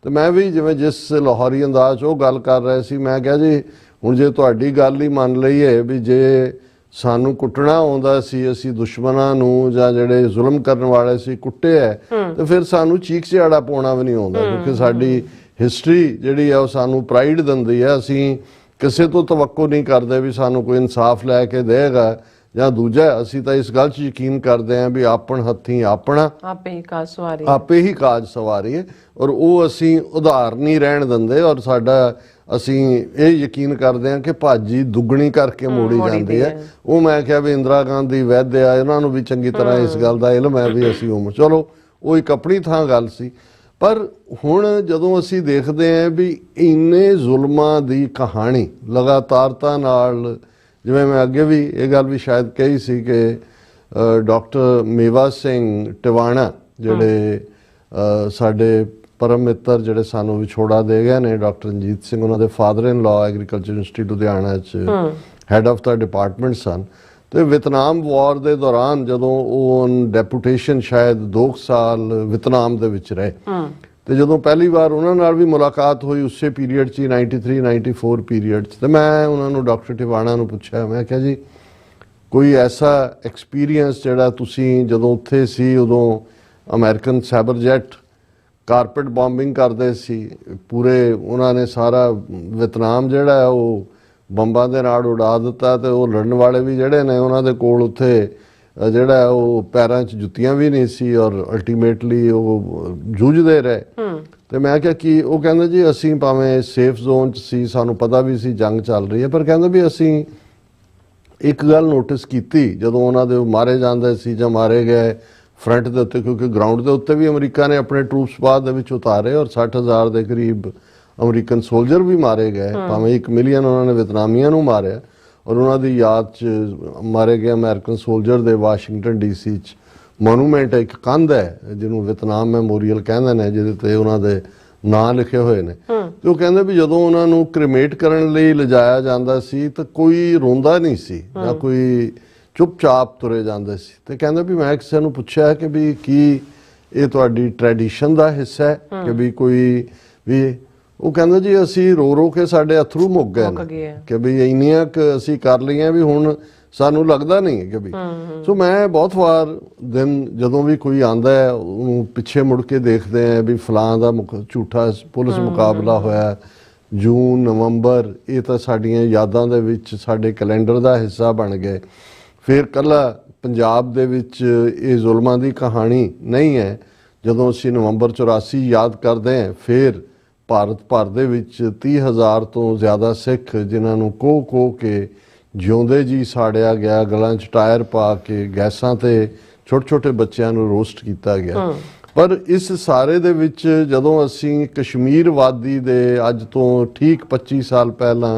ਤੇ ਮੈਂ ਵੀ ਜਿਵੇਂ ਜਿਸ ਲਾਹੌਰੀ ਅੰਦਾਜ਼ ਉਹ ਗੱਲ ਕਰ ਰਹੇ ਸੀ, ਮੈਂ ਕਿਹਾ ਜੀ ਹੁਣ ਜੇ ਤੁਹਾਡੀ ਗੱਲ ਹੀ ਮੰਨ ਲਈਏ ਵੀ ਜੇ ਸਾਨੂੰ ਕੁੱਟਣਾ ਆਉਂਦਾ ਸੀ, ਅਸੀਂ ਦੁਸ਼ਮਣਾਂ ਨੂੰ ਜਾਂ ਜਿਹੜੇ ਜ਼ੁਲਮ ਕਰਨ ਵਾਲੇ ਸੀ ਕੁੱਟੇ ਹੈ ਤੇ ਫਿਰ ਸਾਨੂੰ ਚੀਕ ਝਾੜਾ ਪਾਉਣਾ ਵੀ ਨਹੀਂ ਆਉਂਦਾ, ਕਿਉਂਕਿ ਸਾਡੀ ਹਿਸਟਰੀ ਜਿਹੜੀ ਹੈ ਉਹ ਸਾਨੂੰ ਪ੍ਰਾਈਡ ਦਿੰਦੀ ਹੈ। ਅਸੀਂ ਕਿਸੇ ਤੋਂ ਤਵੱਕੋ ਨਹੀਂ ਕਰਦੇ ਵੀ ਸਾਨੂੰ ਕੋਈ ਇਨਸਾਫ ਲੈ ਕੇ ਦੇਗਾ ਜਾਂ ਦੂਜਾ, ਅਸੀਂ ਤਾਂ ਇਸ ਗੱਲ 'ਚ ਯਕੀਨ ਕਰਦੇ ਹਾਂ ਵੀ ਆਪਣ ਹੱਥੀਂ ਆਪਣਾ ਆਪੇ ਹੀ ਕਾਜ ਸਵਾਰੀਏ ਔਰ ਉਹ ਅਸੀਂ ਉਧਾਰ ਨਹੀਂ ਰਹਿਣ ਦਿੰਦੇ। ਔਰ ਸਾਡਾ ਅਸੀਂ ਇਹ ਯਕੀਨ ਕਰਦੇ ਹਾਂ ਕਿ ਭਾਜੀ ਦੁੱਗਣੀ ਕਰਕੇ ਮੋੜੀ ਜਾਂਦੀ ਹੈ। ਉਹ ਮੈਂ ਕਿਹਾ ਵੀ ਇੰਦਰਾ ਗਾਂਧੀ ਵੈਦ ਆ, ਇਹਨਾਂ ਨੂੰ ਵੀ ਚੰਗੀ ਤਰ੍ਹਾਂ ਇਸ ਗੱਲ ਦਾ ਇਲਮ ਹੈ ਵੀ ਅਸੀਂ ਉਹ ਚਲੋ ਉਹ ਇੱਕ ਆਪਣੀ ਥਾਂ ਗੱਲ ਸੀ। ਪਰ ਹੁਣ ਜਦੋਂ ਅਸੀਂ ਦੇਖਦੇ ਹਾਂ ਵੀ ਇੰਨੇ ਜ਼ੁਲਮਾਂ ਦੀ ਕਹਾਣੀ ਲਗਾਤਾਰਤਾ ਨਾਲ, ਜਿਵੇਂ ਮੈਂ ਅੱਗੇ ਵੀ ਇਹ ਗੱਲ ਵੀ ਸ਼ਾਇਦ ਕਹੀ ਸੀ ਕਿ ਡਾਕਟਰ ਮੇਵਾ ਸਿੰਘ ਟਿਵਾਣਾ ਜਿਹੜੇ ਸਾਡੇ ਪਰਮ ਮਿੱਤਰ ਜਿਹੜੇ ਸਾਨੂੰ ਵਿਛੋੜਾ ਦੇ ਗਏ ਨੇ, ਡਾਕਟਰ ਰਣਜੀਤ ਸਿੰਘ, ਉਹਨਾਂ ਦੇ ਫਾਦਰ ਇਨ ਲਾ ਐਗਰੀਕਲਚਰ ਯੂਨੀਵਰਸਿਟੀ ਲੁਧਿਆਣਾ 'ਚ ਹੈਡ ਆਫ ਦਾ ਡਿਪਾਰਟਮੈਂਟ ਸਨ। ਤੇ ਵਿਤਨਾਮ ਵਾਰ ਦੇ ਦੌਰਾਨ ਜਦੋਂ ਉਹ ਡੈਪੂਟੇਸ਼ਨ ਸ਼ਾਇਦ 2 ਸਾਲ ਵਿਤਨਾਮ ਦੇ ਵਿੱਚ ਰਹੇ ਤੇ ਜਦੋਂ ਪਹਿਲੀ ਵਾਰ ਉਹਨਾਂ ਨਾਲ ਵੀ ਮੁਲਾਕਾਤ ਹੋਈ ਉਸੇ ਪੀਰੀਅਡ 'ਚ 93 94 ਪੀਰੀਅਡ 'ਚ, ਤੇ ਮੈਂ ਉਹਨਾਂ ਨੂੰ ਡਾਕਟਰ ਟਿਵਾਣਾ ਨੂੰ ਪੁੱਛਿਆ, ਮੈਂ ਕਿਹਾ ਜੀ ਕੋਈ ਐਸਾ ਐਕਸਪੀਰੀਅੰਸ ਜਿਹੜਾ ਤੁਸੀਂ ਜਦੋਂ ਉੱਥੇ ਸੀ ਉਦੋਂ ਅਮਰੀਕਨ ਸਾਈਬਰ ਜੈਟ ਕਾਰਪੇਟ ਬੰਬਿੰਗ ਕਰਦੇ ਸੀ, ਪੂਰੇ ਉਹਨਾਂ ਨੇ ਸਾਰਾ ਵਿਤਨਾਮ ਜਿਹੜਾ ਹੈ ਉਹ ਬੰਬਾਂ ਦੇ ਨਾਲ ਉਡਾ ਦਿੱਤਾ, ਤੇ ਉਹ ਲੜਨ ਵਾਲੇ ਵੀ ਜਿਹੜੇ ਨੇ ਉਹਨਾਂ ਦੇ ਕੋਲ ਉੱਥੇ ਜਿਹੜਾ ਉਹ ਪੈਰਾਂ 'ਚ ਜੁੱਤੀਆਂ ਵੀ ਨਹੀਂ ਸੀ ਔਰ ਅਲਟੀਮੇਟਲੀ ਉਹ ਜੂਝਦੇ ਰਹੇ। ਤੇ ਮੈਂ ਕਿਹਾ ਕਿ ਉਹ ਕਹਿੰਦੇ ਜੀ ਅਸੀਂ ਭਾਵੇਂ ਸੇਫ ਜ਼ੋਨ 'ਚ ਸੀ, ਸਾਨੂੰ ਪਤਾ ਵੀ ਸੀ ਜੰਗ ਚੱਲ ਰਹੀ ਹੈ, ਪਰ ਕਹਿੰਦੇ ਵੀ ਅਸੀਂ ਇੱਕ ਗੱਲ ਨੋਟਿਸ ਕੀਤੀ ਜਦੋਂ ਉਹਨਾਂ ਦੇ ਮਾਰੇ ਜਾਂਦੇ ਸੀ ਜਾਂ ਮਾਰੇ ਗਏ ਫਰੰਟ ਦੇ ਉੱਤੇ, ਕਿਉਂਕਿ ਗਰਾਊਂਡ ਦੇ ਉੱਤੇ ਵੀ ਅਮਰੀਕਾ ਨੇ ਆਪਣੇ ਟਰੂਪਸ ਬਾਅਦ ਦੇ ਵਿੱਚ ਉਤਾਰੇ ਔਰ 60,000 ਦੇ ਕਰੀਬ ਅਮਰੀਕਨ ਸੋਲਜਰ ਵੀ ਮਾਰੇ ਗਏ, ਭਾਵੇਂ 1 ਮਿਲੀਅਨ ਉਹਨਾਂ ਨੇ ਵਿਤਨਾਮੀਆਂ ਨੂੰ ਮਾਰਿਆ ਔਰ ਉਹਨਾਂ ਦੀ ਯਾਦ 'ਚ ਮਾਰੇ ਗਏ ਅਮਰੀਕਨ ਸੋਲਜਰ ਦੇ ਵਾਸ਼ਿੰਗਟਨ DC 'ਚ ਮੋਨੂਮੈਂਟ ਇੱਕ ਕੰਧ ਹੈ ਜਿਹਨੂੰ ਵਿਤਨਾਮ ਮੈਮੋਰੀਅਲ ਕਹਿੰਦੇ ਨੇ, ਜਿਹਦੇ ਤੇ ਉਹਨਾਂ ਦੇ ਨਾਂ ਲਿਖੇ ਹੋਏ ਨੇ। ਤੇ ਉਹ ਕਹਿੰਦੇ ਵੀ ਜਦੋਂ ਉਹਨਾਂ ਨੂੰ ਕ੍ਰੀਮੇਟ ਕਰਨ ਲਈ ਲਿਜਾਇਆ ਜਾਂਦਾ ਸੀ ਤਾਂ ਕੋਈ ਰੋਂਦਾ ਨਹੀਂ ਸੀ ਜਾਂ ਕੋਈ ਚੁੱਪਚਾਪ ਤੁਰੇ ਜਾਂਦੇ ਸੀ। ਤੇ ਕਹਿੰਦੇ ਵੀ ਮੈਂ ਕਿਸੇ ਨੂੰ ਪੁੱਛਿਆ ਕਿ ਵੀ ਕੀ ਇਹ ਤੁਹਾਡੀ ਟ੍ਰੈਡੀਸ਼ਨ ਦਾ ਹਿੱਸਾ ਹੈ ਕਿ ਵੀ ਕੋਈ ਵੀ, ਉਹ ਕਹਿੰਦੇ ਜੀ ਅਸੀਂ ਰੋ ਰੋ ਕੇ ਸਾਡੇ ਅਥਰੂ ਮੁੱਕ ਗਏ ਨੇ ਕਿ ਵੀ ਇੰਨੀਆਂ ਕੁ ਅਸੀਂ ਕਰ ਲਈਆਂ ਵੀ ਹੁਣ ਸਾਨੂੰ ਲੱਗਦਾ ਨਹੀਂ ਕਿ ਵੀ। ਸੋ ਮੈਂ ਬਹੁਤ ਵਾਰ ਦਿਨ ਜਦੋਂ ਵੀ ਕੋਈ ਆਂਦਾ ਹੈ ਉਹਨੂੰ ਪਿੱਛੇ ਮੁੜ ਕੇ ਦੇਖਦੇ ਆ ਵੀ ਫਲਾਂ ਦਾ ਝੂਠਾ ਪੁਲਿਸ ਮੁਕਾਬਲਾ ਹੋਇਆ ਜੂਨ ਨਵੰਬਰ, ਇਹ ਤਾਂ ਸਾਡੀਆਂ ਯਾਦਾਂ ਦੇ ਵਿੱਚ ਸਾਡੇ ਕੈਲੰਡਰ ਦਾ ਹਿੱਸਾ ਬਣ ਗਏ। ਫਿਰ ਕੱਲਾ ਪੰਜਾਬ ਦੇ ਵਿੱਚ ਇਹ ਜ਼ੁਲਮਾਂ ਦੀ ਕਹਾਣੀ ਨਹੀਂ ਹੈ। ਜਦੋਂ ਅਸੀਂ ਨਵੰਬਰ 84 ਯਾਦ ਕਰਦੇ ਹਾਂ, ਫਿਰ ਭਾਰਤ ਭਰ ਦੇ ਵਿੱਚ 30,000 ਤੋਂ ਜ਼ਿਆਦਾ ਸਿੱਖ ਜਿਨ੍ਹਾਂ ਨੂੰ ਕੋਹ ਕੇ ਜਿਉਂਦੇ ਜੀ ਸਾੜਿਆ ਗਿਆ, ਗਲਾਂ 'ਚ ਟਾਇਰ ਪਾ ਕੇ ਗੈਸਾਂ ਤੇ ਛੋਟੇ ਛੋਟੇ ਬੱਚਿਆਂ ਨੂੰ ਰੋਸਟ ਕੀਤਾ ਗਿਆ। ਪਰ ਇਸ ਸਾਰੇ ਦੇ ਵਿੱਚ ਜਦੋਂ ਅਸੀਂ ਕਸ਼ਮੀਰ ਵਾਦੀ ਦੇ ਅੱਜ ਤੋਂ ਠੀਕ 25 ਸਾਲ ਪਹਿਲਾਂ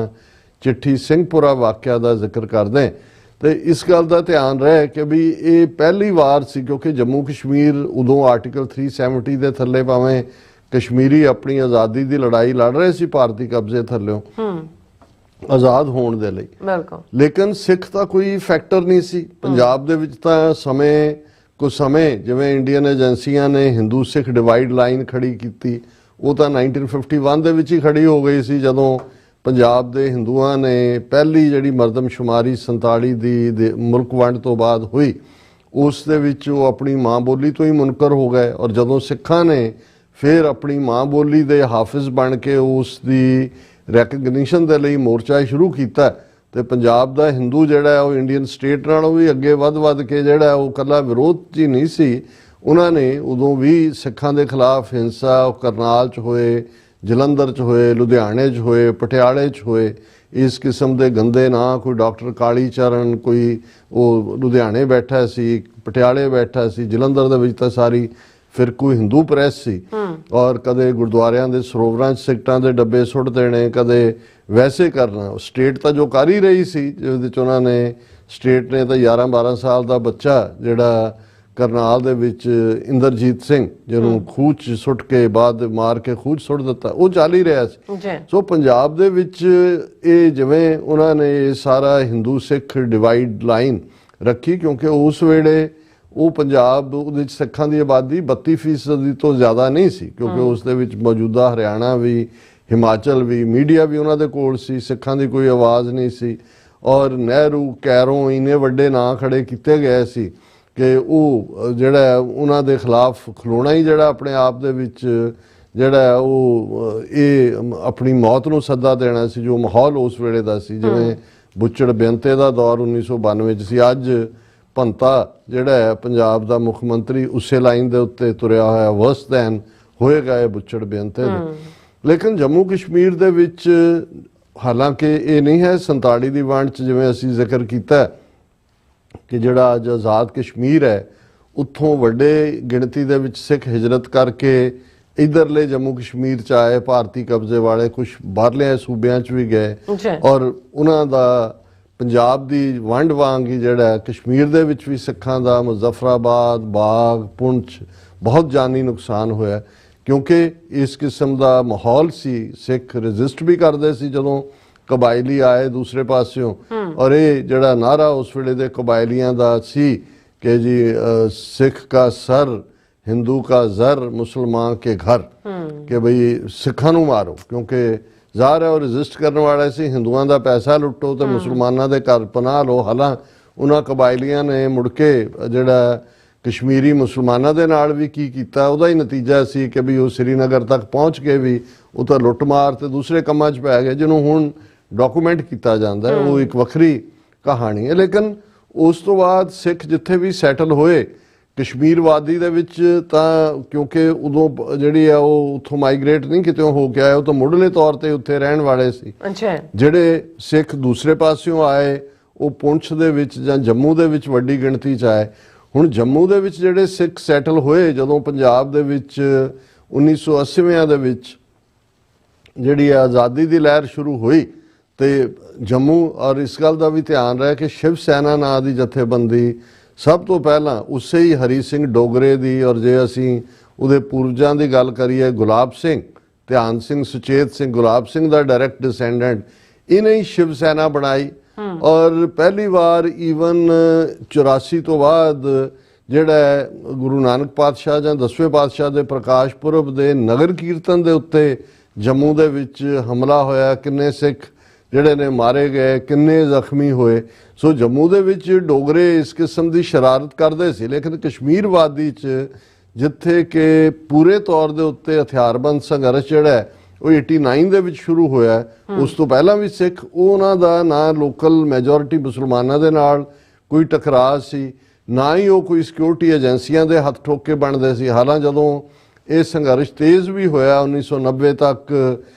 ਚਿੱਠੀ ਸਿੰਘਪੁਰਾ ਵਾਕਿਆ ਦਾ ਜ਼ਿਕਰ ਕਰਦੇ ਤੇ ਇਸ ਗੱਲ ਦਾ ਧਿਆਨ ਰਹੇ ਕਿ ਵੀ ਇਹ ਪਹਿਲੀ ਵਾਰ ਸੀ, ਕਿਉਂਕਿ ਜੰਮੂ ਕਸ਼ਮੀਰ ਉਦੋਂ ਆਰਟੀਕਲ 370 ਦੇ ਥੱਲੇ ਭਾਵੇਂ ਕਸ਼ਮੀਰੀ ਆਪਣੀ ਆਜ਼ਾਦੀ ਦੀ ਲੜਾਈ ਲੜ ਰਹੇ ਸੀ ਭਾਰਤੀ ਕਬਜ਼ੇ ਥੱਲਿਓਂ ਆਜ਼ਾਦ ਹੋਣ ਦੇ ਲਈ, ਲੇਕਿਨ ਸਿੱਖ ਤਾਂ ਕੋਈ ਫੈਕਟਰ ਨਹੀਂ ਸੀ ਪੰਜਾਬ ਦੇ ਵਿੱਚ। ਤਾਂ ਕੁਝ ਸਮੇਂ ਜਿਵੇਂ ਇੰਡੀਅਨ ਏਜੰਸੀਆਂ ਨੇ ਹਿੰਦੂ ਸਿੱਖ ਡਿਵਾਈਡ ਲਾਈਨ ਖੜੀ ਕੀਤੀ, ਉਹ ਤਾਂ 1951 ਦੇ ਵਿੱਚ ਹੀ ਖੜੀ ਹੋ ਗਈ ਸੀ ਜਦੋਂ ਪੰਜਾਬ ਦੇ ਹਿੰਦੂਆਂ ਨੇ ਪਹਿਲੀ ਜਿਹੜੀ ਮਰਦਮਸ਼ੁਮਾਰੀ 47 ਦੀ ਮੁਲਕ ਵੰਡ ਤੋਂ ਬਾਅਦ ਹੋਈ, ਉਸ ਦੇ ਵਿੱਚ ਉਹ ਆਪਣੀ ਮਾਂ ਬੋਲੀ ਤੋਂ ਹੀ ਮੁਨਕਰ ਹੋ ਗਏ। ਔਰ ਜਦੋਂ ਸਿੱਖਾਂ ਨੇ ਫਿਰ ਆਪਣੀ ਮਾਂ ਬੋਲੀ ਦੇ ਹਾਫਿਜ਼ ਬਣ ਕੇ ਉਸ ਦੀ ਰੈਕਗਨੀਸ਼ਨ ਦੇ ਲਈ ਮੋਰਚਾ ਸ਼ੁਰੂ ਕੀਤਾ, ਤੇ ਪੰਜਾਬ ਦਾ ਹਿੰਦੂ ਜਿਹੜਾ ਉਹ ਇੰਡੀਅਨ ਸਟੇਟ ਨਾਲੋਂ ਵੀ ਅੱਗੇ ਵੱਧ ਕੇ ਜਿਹੜਾ ਉਹ ਇਕੱਲਾ ਵਿਰੋਧ 'ਚ ਹੀ ਨਹੀਂ ਸੀ। ਉਹਨਾਂ ਨੇ ਉਦੋਂ ਵੀ ਸਿੱਖਾਂ ਦੇ ਖਿਲਾਫ ਹਿੰਸਾ ਕਰਨਾਲ 'ਚ ਹੋਏ, ਜਲੰਧਰ 'ਚ ਹੋਏ, ਲੁਧਿਆਣੇ 'ਚ ਹੋਏ, ਪਟਿਆਲੇ 'ਚ ਹੋਏ, ਇਸ ਕਿਸਮ ਦੇ ਗੰਦੇ ਨਾਂ, ਕੋਈ ਡਾਕਟਰ ਕਾਲੀ ਚਰਨ, ਕੋਈ ਉਹ ਲੁਧਿਆਣੇ ਬੈਠਾ ਸੀ, ਪਟਿਆਲੇ ਬੈਠਾ ਸੀ, ਜਲੰਧਰ ਦੇ ਵਿੱਚ ਤਾਂ ਸਾਰੀ ਫਿਰ ਕੋਈ ਹਿੰਦੂ ਪ੍ਰੈਸ ਸੀ। ਔਰ ਕਦੇ ਗੁਰਦੁਆਰਿਆਂ ਦੇ ਸਰੋਵਰਾਂ 'ਚ ਸਿਗਟਾਂ ਦੇ ਡੱਬੇ ਸੁੱਟ ਦੇਣੇ, ਕਦੇ ਵੈਸੇ ਕਰਨਾ। ਸਟੇਟ ਤਾਂ ਜੋ ਕਰ ਹੀ ਰਹੀ ਸੀ, ਜਿਹਦੇ 'ਚ ਉਹਨਾਂ ਨੇ ਸਟੇਟ ਨੇ ਤਾਂ 11-12 ਸਾਲ ਦਾ ਬੱਚਾ ਜਿਹੜਾ ਕਰਨਾਲ ਦੇ ਵਿੱਚ ਇੰਦਰਜੀਤ ਸਿੰਘ ਜਿਹਨੂੰ ਖੂਹ 'ਚ ਸੁੱਟ ਕੇ ਬਾਅਦ ਮਾਰ ਕੇ ਖੂਹ 'ਚ ਸੁੱਟ ਦਿੱਤਾ, ਉਹ ਚੱਲ ਹੀ ਰਿਹਾ ਸੀ। ਸੋ ਪੰਜਾਬ ਦੇ ਵਿੱਚ ਇਹ ਜਿਵੇਂ ਉਹਨਾਂ ਨੇ ਸਾਰਾ ਹਿੰਦੂ ਸਿੱਖ ਡਿਵਾਈਡ ਲਾਈਨ ਰੱਖੀ, ਕਿਉਂਕਿ ਉਸ ਵੇਲੇ ਉਹ ਪੰਜਾਬ ਉਹਦੇ ਵਿੱਚ ਸਿੱਖਾਂ ਦੀ ਆਬਾਦੀ 32% ਤੋਂ ਜ਼ਿਆਦਾ ਨਹੀਂ ਸੀ, ਕਿਉਂਕਿ ਉਸ ਦੇ ਵਿੱਚ ਮੌਜੂਦਾ ਹਰਿਆਣਾ ਵੀ, ਹਿਮਾਚਲ ਵੀ, ਮੀਡੀਆ ਵੀ ਉਹਨਾਂ ਦੇ ਕੋਲ ਸੀ, ਸਿੱਖਾਂ ਦੀ ਕੋਈ ਆਵਾਜ਼ ਨਹੀਂ ਸੀ। ਔਰ ਨਹਿਰੂ, ਕੈਰੋਂ ਇੰਨੇ ਵੱਡੇ ਨਾਂ ਖੜੇ ਕੀਤੇ ਗਏ ਸੀ ਕਿ ਉਹ ਜਿਹੜਾ ਉਹਨਾਂ ਦੇ ਖਿਲਾਫ ਖਲੋਣਾ ਹੀ ਜਿਹੜਾ ਆਪਣੇ ਆਪ ਦੇ ਵਿੱਚ ਜਿਹੜਾ ਉਹ ਇਹ ਆਪਣੀ ਮੌਤ ਨੂੰ ਸੱਦਾ ਦੇਣਾ ਸੀ, ਜੋ ਮਾਹੌਲ ਉਸ ਵੇਲੇ ਦਾ ਸੀ। ਜਿਵੇਂ ਬੁੱਚੜ ਬੇਅੰਤੇ ਦਾ ਦੌਰ 1992 'ਚ ਸੀ, ਅੱਜ ਭੰਤਾ ਜਿਹੜਾ ਹੈ ਪੰਜਾਬ ਦਾ ਮੁੱਖ ਮੰਤਰੀ ਉਸੇ ਲਾਈਨ ਦੇ ਉੱਤੇ ਤੁਰਿਆ ਹੋਇਆ, ਵਰਸ ਦੈਨ ਹੋਏਗਾ ਇਹ ਬੁੱਚੜ ਬੇਅੰਤੇ ਦੇ। ਲੇਕਿਨ ਜੰਮੂ ਕਸ਼ਮੀਰ ਦੇ ਵਿੱਚ ਹਾਲਾਂਕਿ ਇਹ ਨਹੀਂ ਹੈ 47 ਦੀ ਵੰਡ 'ਚ ਜਿਵੇਂ ਅਸੀਂ ਜ਼ਿਕਰ ਕੀਤਾ ਕਿ ਜਿਹੜਾ ਅੱਜ ਆਜ਼ਾਦ ਕਸ਼ਮੀਰ ਹੈ ਉੱਥੋਂ ਵੱਡੇ ਗਿਣਤੀ ਦੇ ਵਿੱਚ ਸਿੱਖ ਹਿਜਰਤ ਕਰਕੇ ਇਧਰਲੇ ਜੰਮੂ ਕਸ਼ਮੀਰ 'ਚ ਆਏ, ਭਾਰਤੀ ਕਬਜ਼ੇ ਵਾਲੇ ਕੁਝ ਬਾਹਰਲੇ ਸੂਬਿਆਂ 'ਚ ਵੀ ਗਏ ਔਰ ਉਹਨਾਂ ਦਾ ਪੰਜਾਬ ਦੀ ਵੰਡ ਵਾਂਗ ਹੀ ਜਿਹੜਾ ਕਸ਼ਮੀਰ ਦੇ ਵਿੱਚ ਵੀ ਸਿੱਖਾਂ ਦਾ ਮੁਜ਼ੱਫਰਾਬਾਦ, ਬਾਗ, ਪੁੰਛ ਬਹੁਤ ਜਾਨੀ ਨੁਕਸਾਨ ਹੋਇਆ, ਕਿਉਂਕਿ ਇਸ ਕਿਸਮ ਦਾ ਮਾਹੌਲ ਸੀ। ਸਿੱਖ ਰੈਜ਼ਿਸਟ ਵੀ ਕਰਦੇ ਸੀ ਜਦੋਂ ਕਬਾਇਲੀ ਆਏ ਦੂਸਰੇ ਪਾਸਿਓਂ, ਔਰ ਇਹ ਜਿਹੜਾ ਨਾਰਾ ਉਸ ਵੇਲੇ ਦੇ ਕਬਾਇਲੀਆਂ ਦਾ ਸੀ ਕਿ ਜੀ ਸਿੱਖ ਕਾ ਸਰ हिंदू का जर मुसलमान के घर कि बई सिखां नूं मारो, क्योंकि ਜ਼ਾਹਰ है ਉਹ ਰਜਿਸਟ ਕਰਨ ਵਾਲੇ ਸੀ ਹਿੰਦੂਆਂ ਦਾ ਪੈਸਾ ਲੁੱਟੋ ਤੇ ਮੁਸਲਮਾਨਾਂ ਦੇ ਘਰ ਪਨਾਹ ਲਓ। ਹਾਲਾਂ ਉਹਨਾਂ ਕਬਾਇਲੀਆਂ ਨੇ ਮੁੜ ਕੇ ਜਿਹੜਾ ਕਸ਼ਮੀਰੀ ਮੁਸਲਮਾਨਾਂ ਦੇ ਨਾਲ ਵੀ ਕੀ ਕੀਤਾ, ਉਹਦਾ ਹੀ ਨਤੀਜਾ ਸੀ ਕਿ ਵੀ ਉਹ ਸ੍ਰੀਨਗਰ ਤੱਕ ਪਹੁੰਚ ਕੇ ਵੀ ਉਹ ਤਾਂ ਲੁੱਟਮਾਰ ਤੇ ਦੂਸਰੇ ਕੰਮਾਂ 'ਚ ਪੈ ਗਏ, ਜਿਹਨੂੰ ਹੁਣ ਡਾਕੂਮੈਂਟ ਕੀਤਾ ਜਾਂਦਾ ਹੈ। ਉਹ ਇੱਕ ਵੱਖਰੀ ਕਹਾਣੀ ਹੈ। ਲੇਕਿਨ ਉਸ ਤੋਂ ਬਾਅਦ ਸਿੱਖ ਜਿੱਥੇ ਵੀ ਸੈਟਲ ਹੋਏ ਕਸ਼ਮੀਰ ਵਾਦੀ ਦੇ ਵਿੱਚ, ਤਾਂ ਕਿਉਂਕਿ ਉਦੋਂ ਜਿਹੜੀ ਆ ਉਹ ਉੱਥੋਂ ਮਾਈਗ੍ਰੇਟ ਨਹੀਂ ਕਿਤੇ ਹੋ ਕੇ ਆਏ, ਉਹ ਤਾਂ ਮੁੱਢਲੇ ਤੌਰ ਤੇ ਉੱਥੇ ਰਹਿਣ ਵਾਲੇ ਸੀ। ਅੱਛਾ, ਜਿਹੜੇ ਸਿੱਖ ਦੂਸਰੇ ਪਾਸਿਓਂ ਆਏ ਉਹ ਪੁੰਛ ਦੇ ਵਿੱਚ ਜਾਂ ਜੰਮੂ ਦੇ ਵਿੱਚ ਵੱਡੀ ਗਿਣਤੀ 'ਚ ਆਏ। ਹੁਣ ਜੰਮੂ ਦੇ ਵਿੱਚ ਜਿਹੜੇ ਸਿੱਖ ਸੈਟਲ ਹੋਏ, ਜਦੋਂ ਪੰਜਾਬ ਦੇ ਵਿੱਚ 1980ਵਿਆਂ ਦੇ ਵਿੱਚ ਜਿਹੜੀ ਆਜ਼ਾਦੀ ਦੀ ਲਹਿਰ ਸ਼ੁਰੂ ਹੋਈ ਤੇ ਜੰਮੂ, ਔਰ ਇਸ ਗੱਲ ਦਾ ਵੀ ਧਿਆਨ ਰਹੇ ਕਿ ਸ਼ਿਵ ਸੈਨਾ ਨਾਂ ਦੀ ਜਥੇਬੰਦੀ ਸਭ ਤੋਂ ਪਹਿਲਾਂ ਉਸੇ ਹੀ ਹਰੀ ਸਿੰਘ ਡੋਗਰੇ ਦੀ, ਔਰ ਜੇ ਅਸੀਂ ਉਹਦੇ ਪੂਰਵਜਾਂ ਦੀ ਗੱਲ ਕਰੀਏ ਗੁਲਾਬ ਸਿੰਘ, ਧਿਆਨ ਸਿੰਘ, ਸੁਚੇਤ ਸਿੰਘ, ਗੁਲਾਬ ਸਿੰਘ ਦਾ ਡਾਇਰੈਕਟ ਡਿਸੈਂਡੈਂਟ, ਇਹਨੇ ਹੀ ਸ਼ਿਵ ਸੈਨਾ ਬਣਾਈ। ਔਰ ਪਹਿਲੀ ਵਾਰ ਈਵਨ 84 ਤੋਂ ਬਾਅਦ ਜਿਹੜਾ ਗੁਰੂ ਨਾਨਕ ਪਾਤਸ਼ਾਹ ਜਾਂ 10ਵੇਂ ਪਾਤਸ਼ਾਹ ਦੇ ਪ੍ਰਕਾਸ਼ ਪੁਰਬ ਦੇ ਨਗਰ ਕੀਰਤਨ ਦੇ ਉੱਤੇ ਜੰਮੂ ਦੇ ਵਿੱਚ ਹਮਲਾ ਹੋਇਆ, ਕਿੰਨੇ ਸਿੱਖ ਜਿਹੜੇ ਨੇ ਮਾਰੇ ਗਏ, ਕਿੰਨੇ ਜ਼ਖਮੀ ਹੋਏ। ਸੋ ਜੰਮੂ ਦੇ ਵਿੱਚ ਡੋਗਰੇ ਇਸ ਕਿਸਮ ਦੀ ਸ਼ਰਾਰਤ ਕਰਦੇ ਸੀ, ਲੇਕਿਨ ਕਸ਼ਮੀਰ ਵਾਦੀ 'ਚ ਜਿੱਥੇ ਕਿ ਪੂਰੇ ਤੌਰ ਦੇ ਉੱਤੇ ਹਥਿਆਰਬੰਦ ਸੰਘਰਸ਼ ਜਿਹੜਾ ਉਹ 89 ਦੇ ਵਿੱਚ ਸ਼ੁਰੂ ਹੋਇਆ, ਉਸ ਤੋਂ ਪਹਿਲਾਂ ਵੀ ਸਿੱਖ, ਉਹਨਾਂ ਦਾ ਨਾ ਲੋਕਲ ਮੈਜੋਰਿਟੀ ਮੁਸਲਮਾਨਾਂ ਦੇ ਨਾਲ ਕੋਈ ਟਕਰਾਅ ਸੀ, ਨਾ ਹੀ ਉਹ ਕੋਈ ਸਿਕਿਉਰਿਟੀ ਏਜੰਸੀਆਂ ਦੇ ਹੱਥ ਠੋਕ ਕੇ ਬਣਦੇ ਸੀ। ਹਾਲਾਂ ਜਦੋਂ ਇਹ ਸੰਘਰਸ਼ ਤੇਜ਼ ਵੀ ਹੋਇਆ 1990 ਤੱਕ,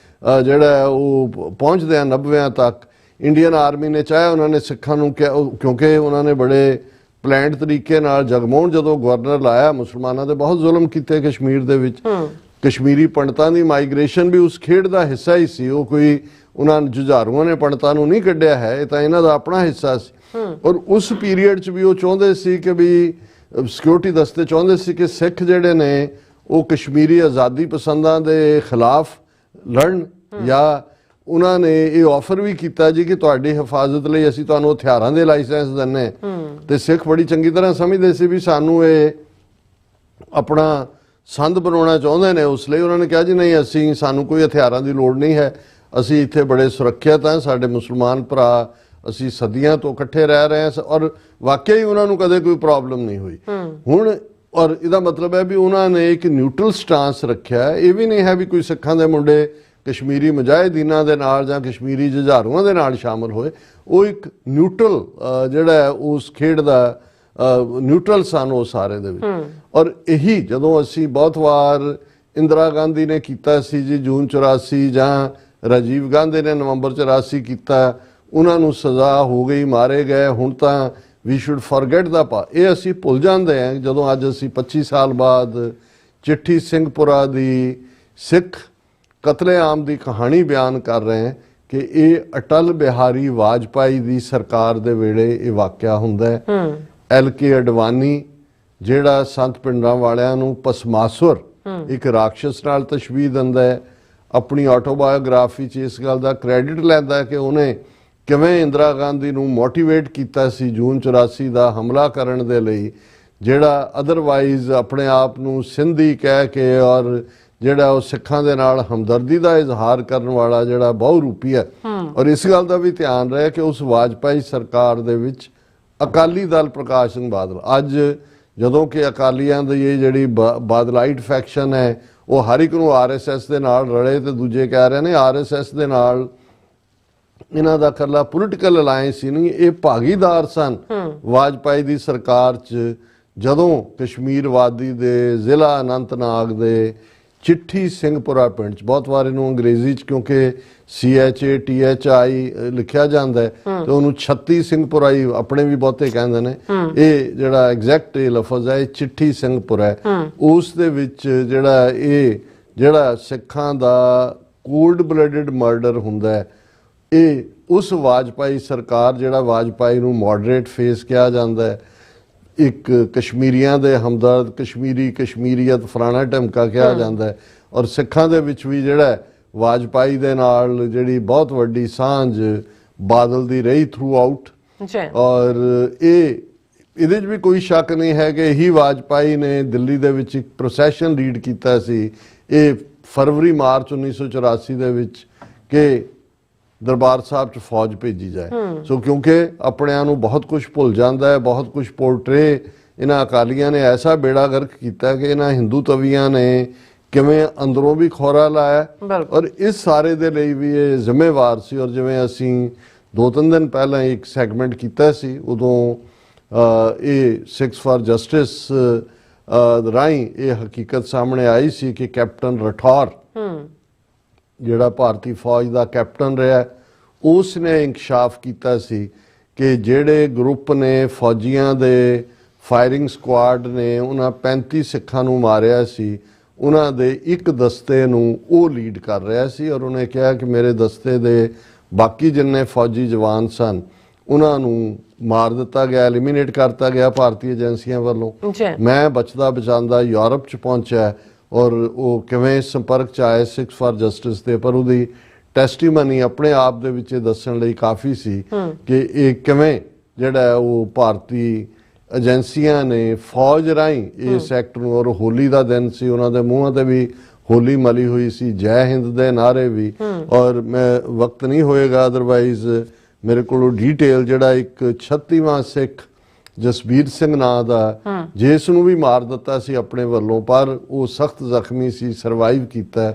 ਜਿਹੜਾ ਉਹ ਪਹੁੰਚਦੇ ਆ 90ਵਿਆਂ ਤੱਕ, ਇੰਡੀਅਨ ਆਰਮੀ ਨੇ ਚਾਹਿਆ, ਉਹਨਾਂ ਨੇ ਸਿੱਖਾਂ ਨੂੰ ਕਿਉਂਕਿ ਉਹਨਾਂ ਨੇ ਬੜੇ ਪਲੈਨਡ ਤਰੀਕੇ ਨਾਲ ਜਗਮੋਹਨ ਜਦੋਂ ਗਵਰਨਰ ਲਾਇਆ, ਮੁਸਲਮਾਨਾਂ ਦੇ ਬਹੁਤ ਜ਼ੁਲਮ ਕੀਤੇ ਕਸ਼ਮੀਰ ਦੇ ਵਿੱਚ। ਕਸ਼ਮੀਰੀ ਪੰਡਤਾਂ ਦੀ ਮਾਈਗ੍ਰੇਸ਼ਨ ਵੀ ਉਸ ਖੇਡ ਦਾ ਹਿੱਸਾ ਹੀ ਸੀ। ਉਹ ਕੋਈ ਉਹਨਾਂ ਜੁਝਾਰੂਆਂ ਨੇ ਪੰਡਤਾਂ ਨੂੰ ਨਹੀਂ ਕੱਢਿਆ ਹੈ, ਇਹ ਤਾਂ ਇਹਨਾਂ ਦਾ ਆਪਣਾ ਹਿੱਸਾ ਸੀ। ਔਰ ਉਸ ਪੀਰੀਅਡ 'ਚ ਵੀ ਉਹ ਚਾਹੁੰਦੇ ਸੀ ਕਿ ਵੀ ਸਿਕਿਉਰਿਟੀ ਦਸਤੇ ਚਾਹੁੰਦੇ ਸੀ ਕਿ ਸਿੱਖ ਜਿਹੜੇ ਨੇ ਉਹ ਕਸ਼ਮੀਰੀ ਆਜ਼ਾਦੀ ਪਸੰਦਾਂ ਦੇ ਖਿਲਾਫ ਲੜਨ, ਜਾਂ ਉਹਨਾਂ ਨੇ ਇਹ ਆਫਰ ਵੀ ਕੀਤਾ ਜੀ ਕਿ ਤੁਹਾਡੀ ਹਿਫਾਜ਼ਤ ਲਈ ਅਸੀਂ ਤੁਹਾਨੂੰ ਹਥਿਆਰਾਂ ਦੇ ਲਾਇਸੈਂਸ ਦਿੰਨੇ। ਤੇ ਸਿੱਖ ਬੜੀ ਚੰਗੀ ਤਰ੍ਹਾਂ ਸਮਝਦੇ ਸੀ ਵੀ ਸਾਨੂੰ ਇਹ ਆਪਣਾ ਸੰਦ ਬਣਾਉਣਾ ਚਾਹੁੰਦੇ ਨੇ, ਉਸ ਲਈ ਉਹਨਾਂ ਨੇ ਕਿਹਾ ਜੀ ਨਹੀਂ, ਸਾਨੂੰ ਕੋਈ ਹਥਿਆਰਾਂ ਦੀ ਲੋੜ ਨਹੀਂ ਹੈ, ਅਸੀਂ ਇੱਥੇ ਬੜੇ ਸੁਰੱਖਿਅਤ ਹਾਂ, ਸਾਡੇ ਮੁਸਲਮਾਨ ਭਰਾ, ਅਸੀਂ ਸਦੀਆਂ ਤੋਂ ਇਕੱਠੇ ਰਹਿ ਰਹੇ ਹਾਂ। ਔਰ ਵਾਕਿਆ ਹੀ ਉਹਨਾਂ ਨੂੰ ਕਦੇ ਕੋਈ ਪ੍ਰੋਬਲਮ ਨਹੀਂ ਹੋਈ। ਹੁਣ ਔਰ ਇਹਦਾ ਮਤਲਬ ਹੈ ਵੀ ਉਹਨਾਂ ਨੇ ਇੱਕ ਨਿਊਟਰਲ ਸਟਾਂਸ ਰੱਖਿਆ। ਇਹ ਵੀ ਨਹੀਂ ਹੈ ਵੀ ਕੋਈ ਸਿੱਖਾਂ ਦੇ ਮੁੰਡੇ ਕਸ਼ਮੀਰੀ ਮੁਜਾਹਿਦੀਨਾਂ ਦੇ ਨਾਲ ਜਾਂ ਕਸ਼ਮੀਰੀ ਜੁਝਾਰੂਆਂ ਦੇ ਨਾਲ ਸ਼ਾਮਲ ਹੋਏ। ਉਹ ਇੱਕ ਨਿਊਟਰਲ ਜਿਹੜਾ ਉਸ ਖੇਡ ਦਾ ਨਿਊਟਰਲ ਸਨ ਉਹ ਸਾਰੇ ਦੇ ਵਿੱਚ। ਔਰ ਇਹੀ ਜਦੋਂ ਅਸੀਂ ਬਹੁਤ ਵਾਰ ਇੰਦਰਾ ਗਾਂਧੀ ਨੇ ਕੀਤਾ ਸੀ ਜੀ ਜੂਨ 84, ਜਾਂ ਰਾਜੀਵ ਗਾਂਧੀ ਨੇ ਨਵੰਬਰ 84 ਕੀਤਾ, ਉਹਨਾਂ ਨੂੰ ਸਜ਼ਾ ਹੋ ਗਈ, ਮਾਰੇ ਗਏ। ਹੁਣ ਤਾਂ ਵੀ ਸ਼ੁੱਡ ਫੋਰਗੇਟ ਦਾ ਇਹ ਅਸੀਂ ਭੁੱਲ ਜਾਂਦੇ ਹਾਂ ਜਦੋਂ ਅੱਜ ਅਸੀਂ 25 ਸਾਲ ਬਾਅਦ ਚਿੱਠੀ ਸਿੰਘਪੁਰਾ ਦੀ ਸਿੱਖ ਕਤਲੇਆਮ ਦੀ ਕਹਾਣੀ ਬਿਆਨ ਕਰ ਰਹੇ ਹਾਂ ਕਿ ਇਹ ਅਟਲ ਬਿਹਾਰੀ ਵਾਜਪਾਈ ਦੀ ਸਰਕਾਰ ਦੇ ਵੇਲੇ ਇਹ ਵਾਕਿਆ ਹੁੰਦਾ ਹੈ। LK ਅਡਵਾਨੀ ਜਿਹੜਾ ਸੰਤ ਪਿੰਡਾਂ ਵਾਲਿਆਂ ਨੂੰ ਪਸਮਾਸੁਰ ਇੱਕ ਰਾਖਸ਼ ਨਾਲ ਤਸ਼ਬੀਹ ਦਿੰਦਾ ਹੈ, ਆਪਣੀ ਆਟੋਬਾਇਓਗ੍ਰਾਫੀ 'ਚ ਇਸ ਗੱਲ ਦਾ ਕ੍ਰੈਡਿਟ ਲੈਂਦਾ ਕਿ ਉਹਨੇ ਕਿਵੇਂ ਇੰਦਰਾ ਗਾਂਧੀ ਨੂੰ ਮੋਟੀਵੇਟ ਕੀਤਾ ਸੀ ਜੂਨ 84 ਦਾ ਹਮਲਾ ਕਰਨ ਦੇ ਲਈ, ਜਿਹੜਾ ਅਦਰਵਾਈਜ਼ ਆਪਣੇ ਆਪ ਨੂੰ ਸਿੰਧੀ ਕਹਿ ਕੇ ਔਰ ਜਿਹੜਾ ਉਹ ਸਿੱਖਾਂ ਦੇ ਨਾਲ ਹਮਦਰਦੀ ਦਾ ਇਜ਼ਹਾਰ ਕਰਨ ਵਾਲਾ ਜਿਹੜਾ ਬਹੁਰੂਪੀ ਹੈ। ਔਰ ਇਸ ਗੱਲ ਦਾ ਵੀ ਧਿਆਨ ਰਹੇ ਕਿ ਉਸ ਵਾਜਪਾਈ ਸਰਕਾਰ ਦੇ ਵਿੱਚ ਅਕਾਲੀ ਦਲ ਪ੍ਰਕਾਸ਼ ਸਿੰਘ ਬਾਦਲ, ਅੱਜ ਜਦੋਂ ਕਿ ਅਕਾਲੀਆਂ ਦੀ ਇਹ ਜਿਹੜੀ ਬਾਦਲਾਈਟ ਫੈਕਸ਼ਨ ਹੈ ਉਹ ਹਰ ਇੱਕ ਨੂੰ RSS ਦੇ ਨਾਲ ਰਲੇ, ਤੇ ਦੂਜੇ ਕਹਿ ਰਹੇ ਨੇ RSS ਦੇ ਨਾਲ ਇਹਨਾਂ ਦਾ ਇਕੱਲਾ ਪੋਲੀਟੀਕਲ ਅਲਾਇੰਸ ਹੀ ਨਹੀਂ, ਇਹ ਭਾਗੀਦਾਰ ਸਨ ਵਾਜਪਾਈ ਦੀ ਸਰਕਾਰ 'ਚ। ਜਦੋਂ ਕਸ਼ਮੀਰ ਵਾਦੀ ਦੇ ਜ਼ਿਲ੍ਹਾ ਅਨੰਤਨਾਗ ਦੇ ਚਿੱਠੀ ਸਿੰਘਪੁਰਾ ਪਿੰਡ 'ਚ, ਬਹੁਤ ਵਾਰ ਇਹਨੂੰ ਅੰਗਰੇਜ਼ੀ 'ਚ ਕਿਉਂਕਿ CHATHI ਲਿਖਿਆ ਜਾਂਦਾ ਹੈ ਤੇ ਉਹਨੂੰ ਛੱਤੀ ਸਿੰਘਪੁਰਾ ਹੀ ਆਪਣੇ ਵੀ ਬਹੁਤੇ ਕਹਿੰਦੇ ਨੇ, ਇਹ ਜਿਹੜਾ ਐਗਜ਼ੈਕਟ ਇਹ ਲਫ਼ਜ਼ ਹੈ ਚਿੱਠੀ ਸਿੰਘਪੁਰਾ ਹੈ। ਉਸ ਦੇ ਵਿੱਚ ਜਿਹੜਾ ਸਿੱਖਾਂ ਦਾ ਕੋਲਡ ਬਲੱਡਡ ਮਰਡਰ ਹੁੰਦਾ ਹੈ, ਇਹ ਉਸ ਵਾਜਪਾਈ ਸਰਕਾਰ, ਜਿਹੜਾ ਵਾਜਪਾਈ ਨੂੰ ਮੋਡਰੇਟ ਫੇਸ ਕਿਹਾ ਜਾਂਦਾ ਹੈ, ਇੱਕ ਕਸ਼ਮੀਰੀਆਂ ਦੇ ਹਮਦਰਦ, ਕਸ਼ਮੀਰੀਅਤ ਫਲਾਣਾ ਢਮਕਾ ਕਿਹਾ ਜਾਂਦਾ ਹੈ। ਔਰ ਸਿੱਖਾਂ ਦੇ ਵਿੱਚ ਵੀ ਜਿਹੜਾ ਵਾਜਪਾਈ ਦੇ ਨਾਲ ਜਿਹੜੀ ਬਹੁਤ ਵੱਡੀ ਸਾਂਝ ਬਾਦਲ ਦੀ ਰਹੀ ਥਰੂ ਆਊਟ। ਔਰ ਇਹਦੇ 'ਚ ਵੀ ਕੋਈ ਸ਼ੱਕ ਨਹੀਂ ਹੈ ਕਿ ਇਹੀ ਵਾਜਪਾਈ ਨੇ ਦਿੱਲੀ ਦੇ ਵਿੱਚ ਇੱਕ ਪ੍ਰੋਸੈਸ਼ਨ ਲੀਡ ਕੀਤਾ ਸੀ ਇਹ ਫਰਵਰੀ ਮਾਰਚ 1984 ਦੇ ਵਿੱਚ ਕਿ ਦਰਬਾਰ ਸਾਹਿਬ 'ਚ ਫੌਜ ਭੇਜੀ ਜਾਏ। ਸੋ ਕਿਉਂਕਿ ਆਪਣਿਆਂ ਨੂੰ ਬਹੁਤ ਕੁਝ ਭੁੱਲ ਜਾਂਦਾ ਹੈ, ਬਹੁਤ ਕੁਝ ਪੋਰਟਰੇ ਇਹਨਾਂ ਅਕਾਲੀਆਂ ਨੇ ਐਸਾ ਬੇੜਾ ਗਰਕ ਕੀਤਾ ਕਿ ਇਹਨਾਂ ਹਿੰਦੂ ਤਵੀਆਂ ਨੇ ਕਿਵੇਂ ਅੰਦਰੋਂ ਵੀ ਖੋਰਾ ਲਾਇਆ ਔਰ ਇਸ ਸਾਰੇ ਦੇ ਲਈ ਵੀ ਇਹ ਜ਼ਿੰਮੇਵਾਰ ਸੀ। ਔਰ ਜਿਵੇਂ ਅਸੀਂ 2-3 ਦਿਨ ਪਹਿਲਾਂ ਇੱਕ ਸੈਗਮੈਂਟ ਕੀਤਾ ਸੀ, ਉਦੋਂ ਇਹ ਸਿੱਖਸ ਫਾਰ ਜਸਟਿਸ ਰਾਹੀਂ ਇਹ ਹਕੀਕਤ ਸਾਹਮਣੇ ਆਈ ਸੀ ਕਿ ਕੈਪਟਨ ਰਠੌਰ ਜਿਹੜਾ ਭਾਰਤੀ ਫੌਜ ਦਾ ਕੈਪਟਨ ਰਿਹਾ, ਉਸ ਨੇ ਇੰਕਸ਼ਾਫ ਕੀਤਾ ਸੀ ਕਿ ਜਿਹੜੇ ਗਰੁੱਪ ਨੇ ਫੌਜੀਆਂ ਦੇ ਫਾਇਰਿੰਗ ਸਕੁਆਡ ਨੇ ਉਹਨਾਂ 35 ਸਿੱਖਾਂ ਨੂੰ ਮਾਰਿਆ ਸੀ, ਉਹਨਾਂ ਦੇ ਇੱਕ ਦਸਤੇ ਨੂੰ ਉਹ ਲੀਡ ਕਰ ਰਿਹਾ ਸੀ। ਔਰ ਉਹਨੇ ਕਿਹਾ ਕਿ ਮੇਰੇ ਦਸਤੇ ਦੇ ਬਾਕੀ ਜਿੰਨੇ ਫੌਜੀ ਜਵਾਨ ਸਨ ਉਹਨਾਂ ਨੂੰ ਮਾਰ ਦਿੱਤਾ ਗਿਆ, ਐਲੀਮੀਨੇਟ ਕਰਤਾ ਗਿਆ ਭਾਰਤੀ ਏਜੰਸੀਆਂ ਵੱਲੋਂ। ਮੈਂ ਬਚਦਾ ਬਚਾਉਂਦਾ ਯੂਰਪ 'ਚ ਪਹੁੰਚਿਆ ਔਰ ਉਹ ਕਿਵੇਂ ਸੰਪਰਕ 'ਚ ਆਏ ਸਿੱਖਸ ਫਾਰ ਜਸਟਿਸ ਦੇ, ਪਰ ਉਹਦੀ ਟੈਸਟੀਮਨੀ ਆਪਣੇ ਆਪ ਦੇ ਵਿੱਚ ਦੱਸਣ ਲਈ ਕਾਫੀ ਸੀ ਕਿ ਇਹ ਕਿਵੇਂ ਜਿਹੜਾ ਉਹ ਭਾਰਤੀ ਏਜੰਸੀਆਂ ਨੇ ਫੌਜ ਰਾਹੀਂ ਇਸ ਐਕਟ ਨੂੰ, ਔਰ ਹੋਲੀ ਦਾ ਦਿਨ ਸੀ, ਉਹਨਾਂ ਦੇ ਮੂੰਹਾਂ ਤੇ ਵੀ ਹੋਲੀ ਮਲੀ ਹੋਈ ਸੀ, ਜੈ ਹਿੰਦ ਦੇ ਨਾਰੇ ਵੀ। ਔਰ ਮੈਂ ਵਕਤ ਨਹੀਂ ਹੋਏਗਾ ਅਦਰਵਾਈਜ਼ ਮੇਰੇ ਕੋਲ ਡਿਟੇਲ ਜਿਹੜਾ ਇੱਕ 36ਵਾਂ ਸਿੱਖ ਜਸਬੀਰ ਸਿੰਘ ਨਾਂ ਦਾ ਜਿਸ ਨੂੰ ਵੀ ਮਾਰ ਦਿੱਤਾ ਸੀ ਆਪਣੇ ਵੱਲੋਂ, ਪਰ ਉਹ ਸਖਤ ਜ਼ਖਮੀ ਸੀ, ਸਰਵਾਈਵ ਕੀਤਾ।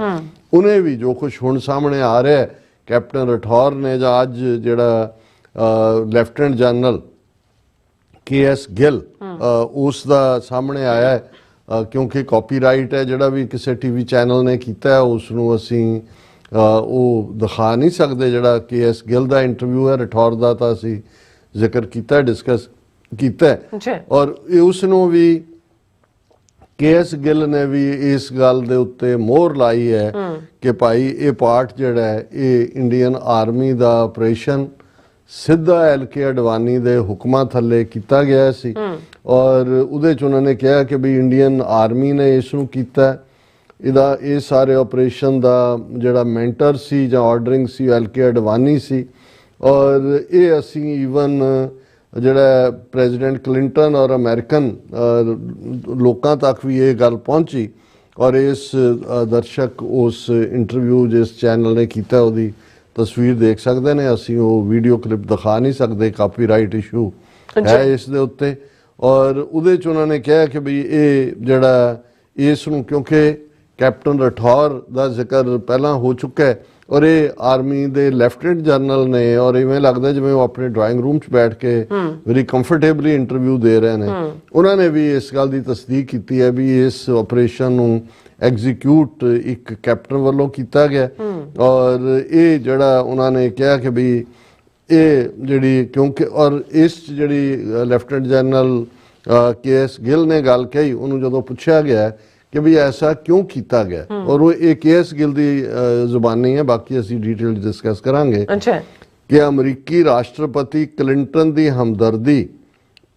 ਉਹਨੇ ਵੀ ਜੋ ਕੁਝ ਹੁਣ ਸਾਹਮਣੇ ਆ ਰਿਹਾ ਕੈਪਟਨ ਰਠੌਰ ਨੇ ਜਾਂ ਅੱਜ ਜਿਹੜਾ ਲੈਫਟੀਨੈਂਟ ਜਨਰਲ KS ਗਿੱਲ ਉਸ ਦਾ ਸਾਹਮਣੇ ਆਇਆ ਹੈ, ਕਿਉਂਕਿ ਕਾਪੀਰਾਈਟ ਹੈ ਜਿਹੜਾ ਵੀ ਕਿਸੇ ਟੀਵੀ ਚੈਨਲ ਨੇ ਕੀਤਾ ਉਸ ਨੂੰ ਅਸੀਂ ਉਹ ਦਿਖਾ ਨਹੀਂ ਸਕਦੇ। ਜਿਹੜਾ KS ਗਿੱਲ ਦਾ ਇੰਟਰਵਿਊ ਹੈ, ਰਠੌਰ ਦਾ ਤਾਂ ਅਸੀਂ ਜ਼ਿਕਰ ਕੀਤਾ, ਡਿਸਕਸ ਕੀਤਾ ਔਰ ਉਸ ਨੂੰ ਵੀ KS ਗਿੱਲ ਨੇ ਵੀ ਇਸ ਗੱਲ ਦੇ ਉੱਤੇ ਮੋਹਰ ਲਾਈ ਹੈ ਕਿ ਭਾਈ ਇਹ ਪਾਰਟ ਜਿਹੜਾ ਹੈ ਇਹ ਇੰਡੀਅਨ ਆਰਮੀ ਦਾ ਆਪਰੇਸ਼ਨ ਸਿੱਧਾ LK ਅਡਵਾਨੀ ਦੇ ਹੁਕਮਾਂ ਥੱਲੇ ਕੀਤਾ ਗਿਆ ਸੀ ਔਰ ਉਹਦੇ 'ਚ ਉਹਨਾਂ ਨੇ ਕਿਹਾ ਕਿ ਵੀ ਇੰਡੀਅਨ ਆਰਮੀ ਨੇ ਇਸ ਨੂੰ ਕੀਤਾ। ਇਹਦਾ ਇਹ ਸਾਰੇ ਆਪਰੇਸ਼ਨ ਦਾ ਜਿਹੜਾ ਮੈਂਟਰ ਸੀ ਜਾਂ ਆਰਡਰਿੰਗ ਸੀ LK ਅਡਵਾਨੀ ਸੀ ਔਰ ਇਹ ਅਸੀਂ ਈਵਨ ਜਿਹੜਾ ਪ੍ਰੈਜ਼ੀਡੈਂਟ ਕਲਿੰਟਨ ਔਰ ਅਮਰੀਕਨ ਲੋਕਾਂ ਤੱਕ ਵੀ ਇਹ ਗੱਲ ਪਹੁੰਚੀ ਔਰ ਇਸ ਦਰਸ਼ਕ ਉਸ ਇੰਟਰਵਿਊ ਜਿਸ ਚੈਨਲ ਨੇ ਕੀਤਾ ਉਹਦੀ ਤਸਵੀਰ ਦੇਖ ਸਕਦੇ ਨੇ, ਅਸੀਂ ਉਹ ਵੀਡੀਓ ਕਲਿੱਪ ਦਿਖਾ ਨਹੀਂ ਸਕਦੇ, ਕਾਪੀਰਾਈਟ ਇਸ਼ੂ ਹੈ ਇਸ ਦੇ ਉੱਤੇ। ਔਰ ਉਹਦੇ 'ਚ ਉਹਨਾਂ ਨੇ ਕਿਹਾ ਕਿ ਵੀ ਇਹ ਜਿਹੜਾ ਇਸ ਨੂੰ ਕਿਉਂਕਿ ਕੈਪਟਨ ਰਠੌਰ ਦਾ ਜ਼ਿਕਰ ਪਹਿਲਾਂ ਹੋ ਚੁੱਕਾ ਹੈ ਔਰ ਇਹ ਆਰਮੀ ਦੇ ਲੈਫਟੀਨੈਂਟ ਜਨਰਲ ਨੇ ਔਰ ਇਵੇਂ ਲੱਗਦਾ ਜਿਵੇਂ ਉਹ ਆਪਣੇ ਡਰਾਇੰਗ ਰੂਮ 'ਚ ਬੈਠ ਕੇ ਵੈਰੀ ਕੰਫਰਟੇਬਲੀ ਇੰਟਰਵਿਊ ਦੇ ਰਹੇ ਨੇ। ਉਹਨਾਂ ਨੇ ਵੀ ਇਸ ਗੱਲ ਦੀ ਤਸਦੀਕ ਕੀਤੀ ਹੈ ਵੀ ਇਸ ਆਪਰੇਸ਼ਨ ਨੂੰ ਐਗਜ਼ੀਕਿਊਟ ਇੱਕ ਕੈਪਟਨ ਵੱਲੋਂ ਕੀਤਾ ਗਿਆ ਔਰ ਇਹ ਜਿਹੜਾ ਉਹਨਾਂ ਨੇ ਕਿਹਾ ਕਿ ਵੀ ਇਹ ਜਿਹੜੀ ਕਿਉਂਕਿ ਔਰ ਇਸ ਜਿਹੜੀ ਲੈਫਟੀਨੈਂਟ ਜਨਰਲ KS ਗਿੱਲ ਨੇ ਗੱਲ ਕਹੀ, ਉਹਨੂੰ ਜਦੋਂ ਪੁੱਛਿਆ ਗਿਆ ਕਿ ਵੀ ਐਸਾ ਕਿਉਂ ਕੀਤਾ ਗਿਆ ਔਰ ਉਹ ਇਹ KS ਗਿੱਲ ਦੀ ਜ਼ੁਬਾਨੀ ਹੈ, ਬਾਕੀ ਅਸੀਂ ਡਿਟੇਲ ਡਿਸਕਸ ਕਰਾਂਗੇ ਕਿ ਅਮਰੀਕੀ ਰਾਸ਼ਟਰਪਤੀ ਕਲਿੰਟਨ ਦੀ ਹਮਦਰਦੀ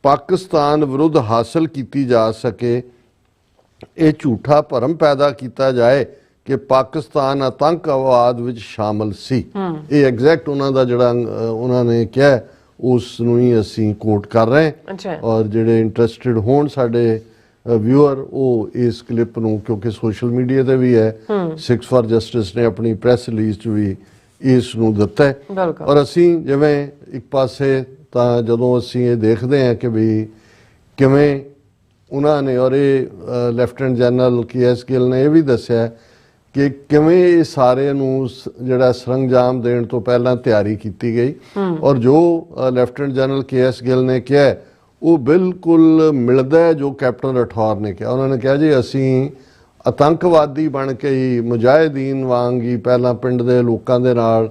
ਪਾਕਿਸਤਾਨ ਵਿਰੁੱਧ ਹਾਸਲ ਕੀਤੀ ਜਾ ਸਕੇ, ਇਹ ਝੂਠਾ ਭਰਮ ਪੈਦਾ ਕੀਤਾ ਜਾਏ ਕਿ ਪਾਕਿਸਤਾਨ ਆਤੰਕਵਾਦ ਵਿੱਚ ਸ਼ਾਮਲ ਸੀ। ਇਹ ਐਗਜ਼ੈਕਟ ਉਹਨਾਂ ਦਾ ਜਿਹੜਾ ਉਹਨਾਂ ਨੇ ਕਿਹਾ ਉਸ ਨੂੰ ਹੀ ਅਸੀਂ ਕੋਟ ਕਰ ਰਹੇ ਹਾਂ ਔਰ ਜਿਹੜੇ ਇੰਟਰਸਟਿਡ ਹੋਣ ਸਾਡੇ ਵਿਊਅਰ ਉਹ ਇਸ ਕਲਿੱਪ ਨੂੰ ਕਿਉਂਕਿ ਸੋਸ਼ਲ ਮੀਡੀਆ ਤੇ ਵੀ ਹੈ, ਸਿੱਖਸ ਫਾਰ ਜਸਟਿਸ ਨੇ ਆਪਣੀ ਪ੍ਰੈਸ ਰਿਲੀਜ਼ 'ਚ ਵੀ ਇਸ ਨੂੰ ਦਿੱਤਾ ਹੈ ਔਰ ਅਸੀਂ ਜਿਵੇਂ ਇੱਕ ਪਾਸੇ ਤਾਂ ਜਦੋਂ ਅਸੀਂ ਇਹ ਦੇਖਦੇ ਹਾਂ ਕਿ ਵੀ ਕਿਵੇਂ ਉਹਨਾਂ ਨੇ ਔਰ ਇਹ ਲੈਫਟੀਨੈਂਟ ਜਨਰਲ KS ਗਿੱਲ ਨੇ ਇਹ ਵੀ ਦੱਸਿਆ ਕਿ ਕਿਵੇਂ ਇਹ ਸਾਰੇ ਨੂੰ ਜਿਹੜਾ ਸਰੰਜਾਮ ਦੇਣ ਤੋਂ ਪਹਿਲਾਂ ਤਿਆਰੀ ਕੀਤੀ ਗਈ ਔਰ ਜੋ ਲੈਫਟੀਨੈਂਟ ਜਨਰਲ KS ਗਿੱਲ ਨੇ ਕਿਹਾ ਉਹ ਬਿਲਕੁਲ ਮਿਲਦਾ ਹੈ ਜੋ ਕੈਪਟਨ ਰਠੌਰ ਨੇ ਕਿਹਾ। ਉਹਨਾਂ ਨੇ ਕਿਹਾ ਜੀ ਅਸੀਂ ਆਤੰਕਵਾਦੀ ਬਣ ਕੇ ਹੀ ਮੁਜਾਹਿਦੀਨ ਵਾਂਗ ਹੀ ਪਹਿਲਾਂ ਪਿੰਡ ਦੇ ਲੋਕਾਂ ਦੇ ਨਾਲ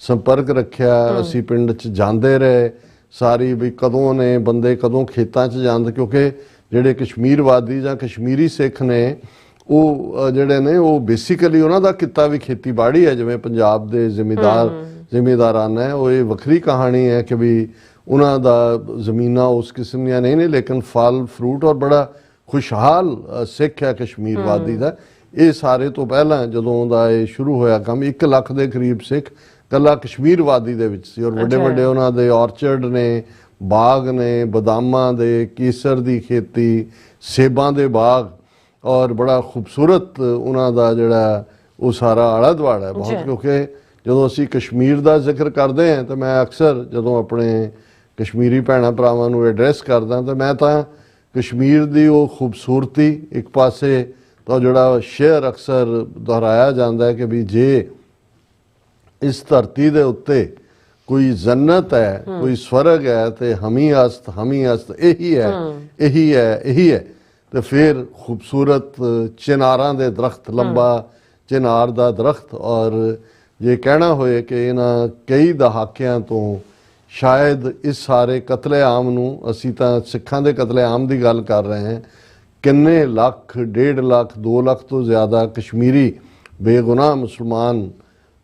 ਸੰਪਰਕ ਰੱਖਿਆ, ਅਸੀਂ ਪਿੰਡ 'ਚ ਜਾਂਦੇ ਰਹੇ ਸਾਰੀ ਵੀ ਕਦੋਂ ਨੇ ਬੰਦੇ ਕਦੋਂ ਖੇਤਾਂ 'ਚ ਜਾਂਦੇ, ਕਿਉਂਕਿ ਜਿਹੜੇ ਕਸ਼ਮੀਰਵਾਦੀ ਜਾਂ ਕਸ਼ਮੀਰੀ ਸਿੱਖ ਨੇ ਉਹ ਜਿਹੜੇ ਨੇ ਉਹ ਬੇਸਿਕਲੀ ਉਹਨਾਂ ਦਾ ਕਿੱਤਾ ਵੀ ਖੇਤੀਬਾੜੀ ਹੈ, ਜਿਵੇਂ ਪੰਜਾਬ ਦੇ ਜ਼ਿਮੀਂਦਾਰਾਨਾ ਹੈ। ਉਹ ਇਹ ਵੱਖਰੀ ਕਹਾਣੀ ਹੈ ਕਿ ਵੀ ਉਹਨਾਂ ਦਾ ਜ਼ਮੀਨਾਂ ਉਸ ਕਿਸਮ ਦੀਆਂ ਨਹੀਂ ਨੇ, ਲੇਕਿਨ ਫਲ ਫਰੂਟ ਔਰ ਬੜਾ ਖੁਸ਼ਹਾਲ ਸਿੱਖ ਹੈ ਕਸ਼ਮੀਰ ਵਾਦੀ ਦਾ। ਇਹ ਸਾਰੇ ਤੋਂ ਪਹਿਲਾਂ ਜਦੋਂ ਦਾ ਇਹ ਸ਼ੁਰੂ ਹੋਇਆ ਕੰਮ 1 ਲੱਖ ਦੇ ਕਰੀਬ ਸਿੱਖ ਕੱਲਾ ਕਸ਼ਮੀਰ ਵਾਦੀ ਦੇ ਵਿੱਚ ਸੀ ਔਰ ਵੱਡੇ ਵੱਡੇ ਉਹਨਾਂ ਦੇ ਆਰਚਰਡ ਨੇ, ਬਾਗ ਨੇ, ਬਦਾਮਾਂ ਦੇ, ਕੇਸਰ ਦੀ ਖੇਤੀ, ਸੇਬਾਂ ਦੇ ਬਾਗ, ਔਰ ਬੜਾ ਖੂਬਸੂਰਤ ਉਹਨਾਂ ਦਾ ਜਿਹੜਾ ਉਹ ਸਾਰਾ ਆਲਾ ਦੁਆਲਾ ਹੈ ਬਹੁਤ। ਕਿਉਂਕਿ ਜਦੋਂ ਅਸੀਂ ਕਸ਼ਮੀਰ ਦਾ ਜ਼ਿਕਰ ਕਰਦੇ ਹਾਂ ਤਾਂ ਮੈਂ ਅਕਸਰ ਜਦੋਂ ਆਪਣੇ ਕਸ਼ਮੀਰੀ ਭੈਣਾਂ ਭਰਾਵਾਂ ਨੂੰ ਐਡਰੈਸ ਕਰਦਾ ਤਾਂ ਮੈਂ ਤਾਂ ਕਸ਼ਮੀਰ ਦੀ ਉਹ ਖੂਬਸੂਰਤੀ ਇੱਕ ਪਾਸੇ ਤਾਂ ਜਿਹੜਾ ਸ਼ੇਅਰ ਅਕਸਰ ਦੁਹਰਾਇਆ ਜਾਂਦਾ ਹੈ ਕਿ ਵੀ ਜੇ ਇਸ ਧਰਤੀ ਦੇ ਉੱਤੇ ਕੋਈ ਜੰਨਤ ਹੈ, ਕੋਈ ਸਵਰਗ ਹੈ ਤੇ ਹਮੀ ਅਸਤ ਇਹੀ ਹੈ, ਇਹੀ ਹੈ, ਇਹੀ ਹੈ। ਤੇ ਫਿਰ ਖੂਬਸੂਰਤ ਚਿਨਾਰਾਂ ਦੇ ਦਰਖਤ, ਲੰਬਾ ਚਿਨਾਰ ਦਾ ਦਰਖਤ, ਔਰ ਜੇ ਕਹਿਣਾ ਹੋਏ ਕਿ ਇਹਨਾਂ ਕਈ ਦਹਾਕਿਆਂ ਤੋਂ ਸ਼ਾਇਦ ਇਸ ਸਾਰੇ ਕਤਲੇਆਮ ਨੂੰ, ਅਸੀਂ ਤਾਂ ਸਿੱਖਾਂ ਦੇ ਕਤਲੇਆਮ ਦੀ ਗੱਲ ਕਰ ਰਹੇ ਹਾਂ, ਕਿੰਨੇ ਲੱਖ, 1.5 ਲੱਖ, 2 ਲੱਖ ਤੋਂ ਜ਼ਿਆਦਾ ਕਸ਼ਮੀਰੀ ਬੇਗੁਨਾਹ ਮੁਸਲਮਾਨ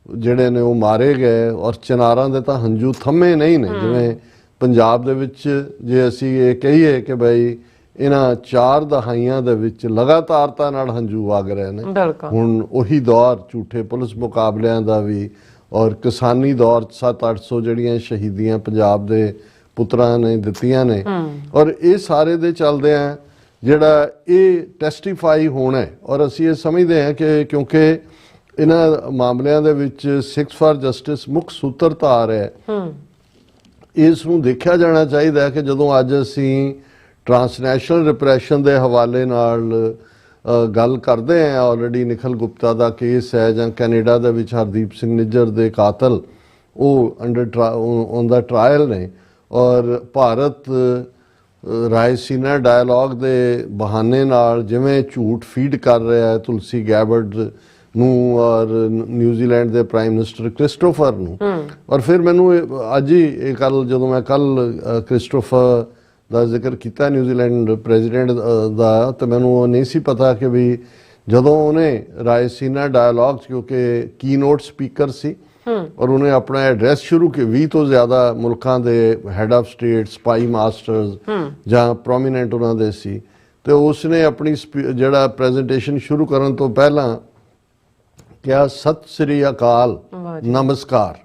ਜਿਹੜੇ ਨੇ ਉਹ ਮਾਰੇ ਗਏ, ਔਰ ਚਿਨਾਰਾਂ ਦੇ ਤਾਂ ਹੰਝੂ ਥੰਮੇ ਨਹੀਂ ਨੇ। ਜਿਵੇਂ ਪੰਜਾਬ ਦੇ ਵਿੱਚ ਜੇ ਅਸੀਂ ਇਹ ਕਹੀਏ ਕਿ ਬਈ ਇਹਨਾਂ 4 ਦਹਾਈਆਂ ਦੇ ਵਿੱਚ ਲਗਾਤਾਰਤਾ ਨਾਲ ਹੰਝੂ ਵਗ ਰਹੇ ਨੇ। ਹੁਣ ਉਹੀ ਦੌਰ ਝੂਠੇ ਪੁਲਿਸ ਮੁਕਾਬਲਿਆਂ ਦਾ ਵੀ, ਔਰ ਕਿਸਾਨੀ ਦੌਰ 700-800 ਜਿਹੜੀਆਂ ਸ਼ਹੀਦੀਆਂ ਪੰਜਾਬ ਦੇ ਪੁੱਤਰਾਂ ਨੇ ਦਿੱਤੀਆਂ ਨੇ, ਔਰ ਇਹ ਸਾਰੇ ਦੇ ਚੱਲਦੇ ਆ ਜਿਹੜਾ ਇਹ ਟੈਸਟੀਫਾਈ ਹੋਣਾ ਹੈ। ਔਰ ਅਸੀਂ ਇਹ ਸਮਝਦੇ ਹਾਂ ਕਿ ਕਿਉਂਕਿ ਇਹਨਾਂ ਮਾਮਲਿਆਂ ਦੇ ਵਿੱਚ ਸਿੱਖਸ ਫਾਰ ਜਸਟਿਸ ਮੁੱਖ ਸੂਤਰਧਾਰ ਹੈ, ਇਸ ਨੂੰ ਦੇਖਿਆ ਜਾਣਾ ਚਾਹੀਦਾ ਹੈ ਕਿ ਜਦੋਂ ਅੱਜ ਅਸੀਂ ਟਰਾਂਸਨੈਸ਼ਨਲ ਰਿਪਰੈਸ਼ਨ ਦੇ ਹਵਾਲੇ ਨਾਲ ਗੱਲ ਕਰਦੇ ਹਾਂ, ਆਲਰੇਡੀ ਨਿਖਲ ਗੁਪਤਾ ਦਾ ਕੇਸ ਹੈ, ਜਾਂ ਕੈਨੇਡਾ ਦੇ ਵਿੱਚ ਹਰਦੀਪ ਸਿੰਘ ਨਿੱਜਰ ਦੇ ਕਾਤਲ ਉਹ ਔਨ ਦਾ ਟਰਾਇਲ ਨੇ, ਔਰ ਭਾਰਤ ਰਾਇਸੀਨਾ ਡਾਇਲੌਗ ਦੇ ਬਹਾਨੇ ਨਾਲ ਜਿਵੇਂ ਝੂਠ ਫੀਡ ਕਰ ਰਿਹਾ ਹੈ ਤੁਲਸੀ ਗੈਬਰਡ ਨੂੰ ਔਰ ਨਿਊਜ਼ੀਲੈਂਡ ਦੇ ਪ੍ਰਾਈਮ ਮਿਨਿਸਟਰ ਕ੍ਰਿਸਟੋਫਰ ਨੂੰ। ਔਰ ਫਿਰ ਮੈਨੂੰ ਅੱਜ ਹੀ ਇਹ ਜਦੋਂ ਮੈਂ ਕੱਲ ਕ੍ਰਿਸਟੋਫਰ ਦਾ ਜ਼ਿਕਰ ਕੀਤਾ ਨਿਊਜ਼ੀਲੈਂਡ ਪ੍ਰੈਜ਼ੀਡੈਂਟ ਦਾ, ਤਾਂ ਮੈਨੂੰ ਉਹ ਨਹੀਂ ਸੀ ਪਤਾ ਕਿ ਵੀ ਜਦੋਂ ਉਹਨੇ ਰਾਇਸੀਨਾ ਡਾਇਲੌਗ ਕਿਉਂਕਿ ਕੀਨੋਟ ਸਪੀਕਰ ਸੀ ਔਰ ਉਹਨੇ ਆਪਣਾ ਐਡਰੈਸ ਸ਼ੁਰੂ ਕਿ 20 ਤੋਂ ਜ਼ਿਆਦਾ ਮੁਲਕਾਂ ਦੇ ਹੈਡ ਆਫ ਸਟੇਟ, ਸਪਾਈ ਮਾਸਟਰਸ ਜਾਂ ਪ੍ਰੋਮੀਨੈਂਟ ਉਹਨਾਂ ਦੇ ਸੀ, ਤੇ ਉਸਨੇ ਆਪਣੀ ਜਿਹੜਾ ਪ੍ਰੈਜੈਂਟੇਸ਼ਨ ਸ਼ੁਰੂ ਕਰਨ ਤੋਂ ਪਹਿਲਾਂ ਕਿਹਾ ਸਤਿ ਸ੍ਰੀ ਅਕਾਲ, ਨਮਸਕਾਰ।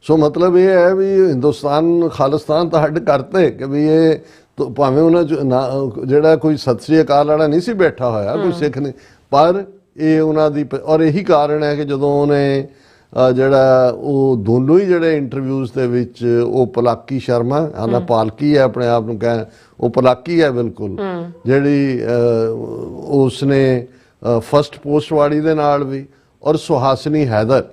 ਸੋ ਮਤਲਬ ਇਹ ਹੈ ਵੀ ਹਿੰਦੁਸਤਾਨ ਖਾਲਿਸਤਾਨ ਤਾਂ ਹੱਡ ਕਰਤੇ ਕਿ ਵੀ ਇਹ ਭਾਵੇਂ ਉਹਨਾਂ ਜਿਹੜਾ ਕੋਈ ਸਤਿ ਸ੍ਰੀ ਅਕਾਲ ਵਾਲਾ ਨਹੀਂ ਸੀ ਬੈਠਾ ਹੋਇਆ, ਕੋਈ ਸਿੱਖ ਨਹੀਂ, ਪਰ ਇਹ ਉਹਨਾਂ ਦੀ, ਔਰ ਇਹੀ ਕਾਰਨ ਹੈ ਕਿ ਜਦੋਂ ਉਹਨੇ ਜਿਹੜਾ ਉਹ ਦੋਨੋਂ ਹੀ ਜਿਹੜੇ ਇੰਟਰਵਿਊਜ਼ ਦੇ ਵਿੱਚ ਉਹ ਪਲਾਕੀ ਸ਼ਰਮਾ ਆਨਾ ਪਾਲਕੀ ਹੈ ਆਪਣੇ ਆਪ ਨੂੰ ਕਹਿ, ਉਹ ਪਲਾਕੀ ਹੈ ਬਿਲਕੁਲ, ਜਿਹੜੀ ਉਸਨੇ ਫਸਟ ਪੋਸਟ ਵਾਲੀ ਦੇ ਨਾਲ ਵੀ, ਔਰ ਸੁਹਾਸਨੀ ਹੈਦਰ,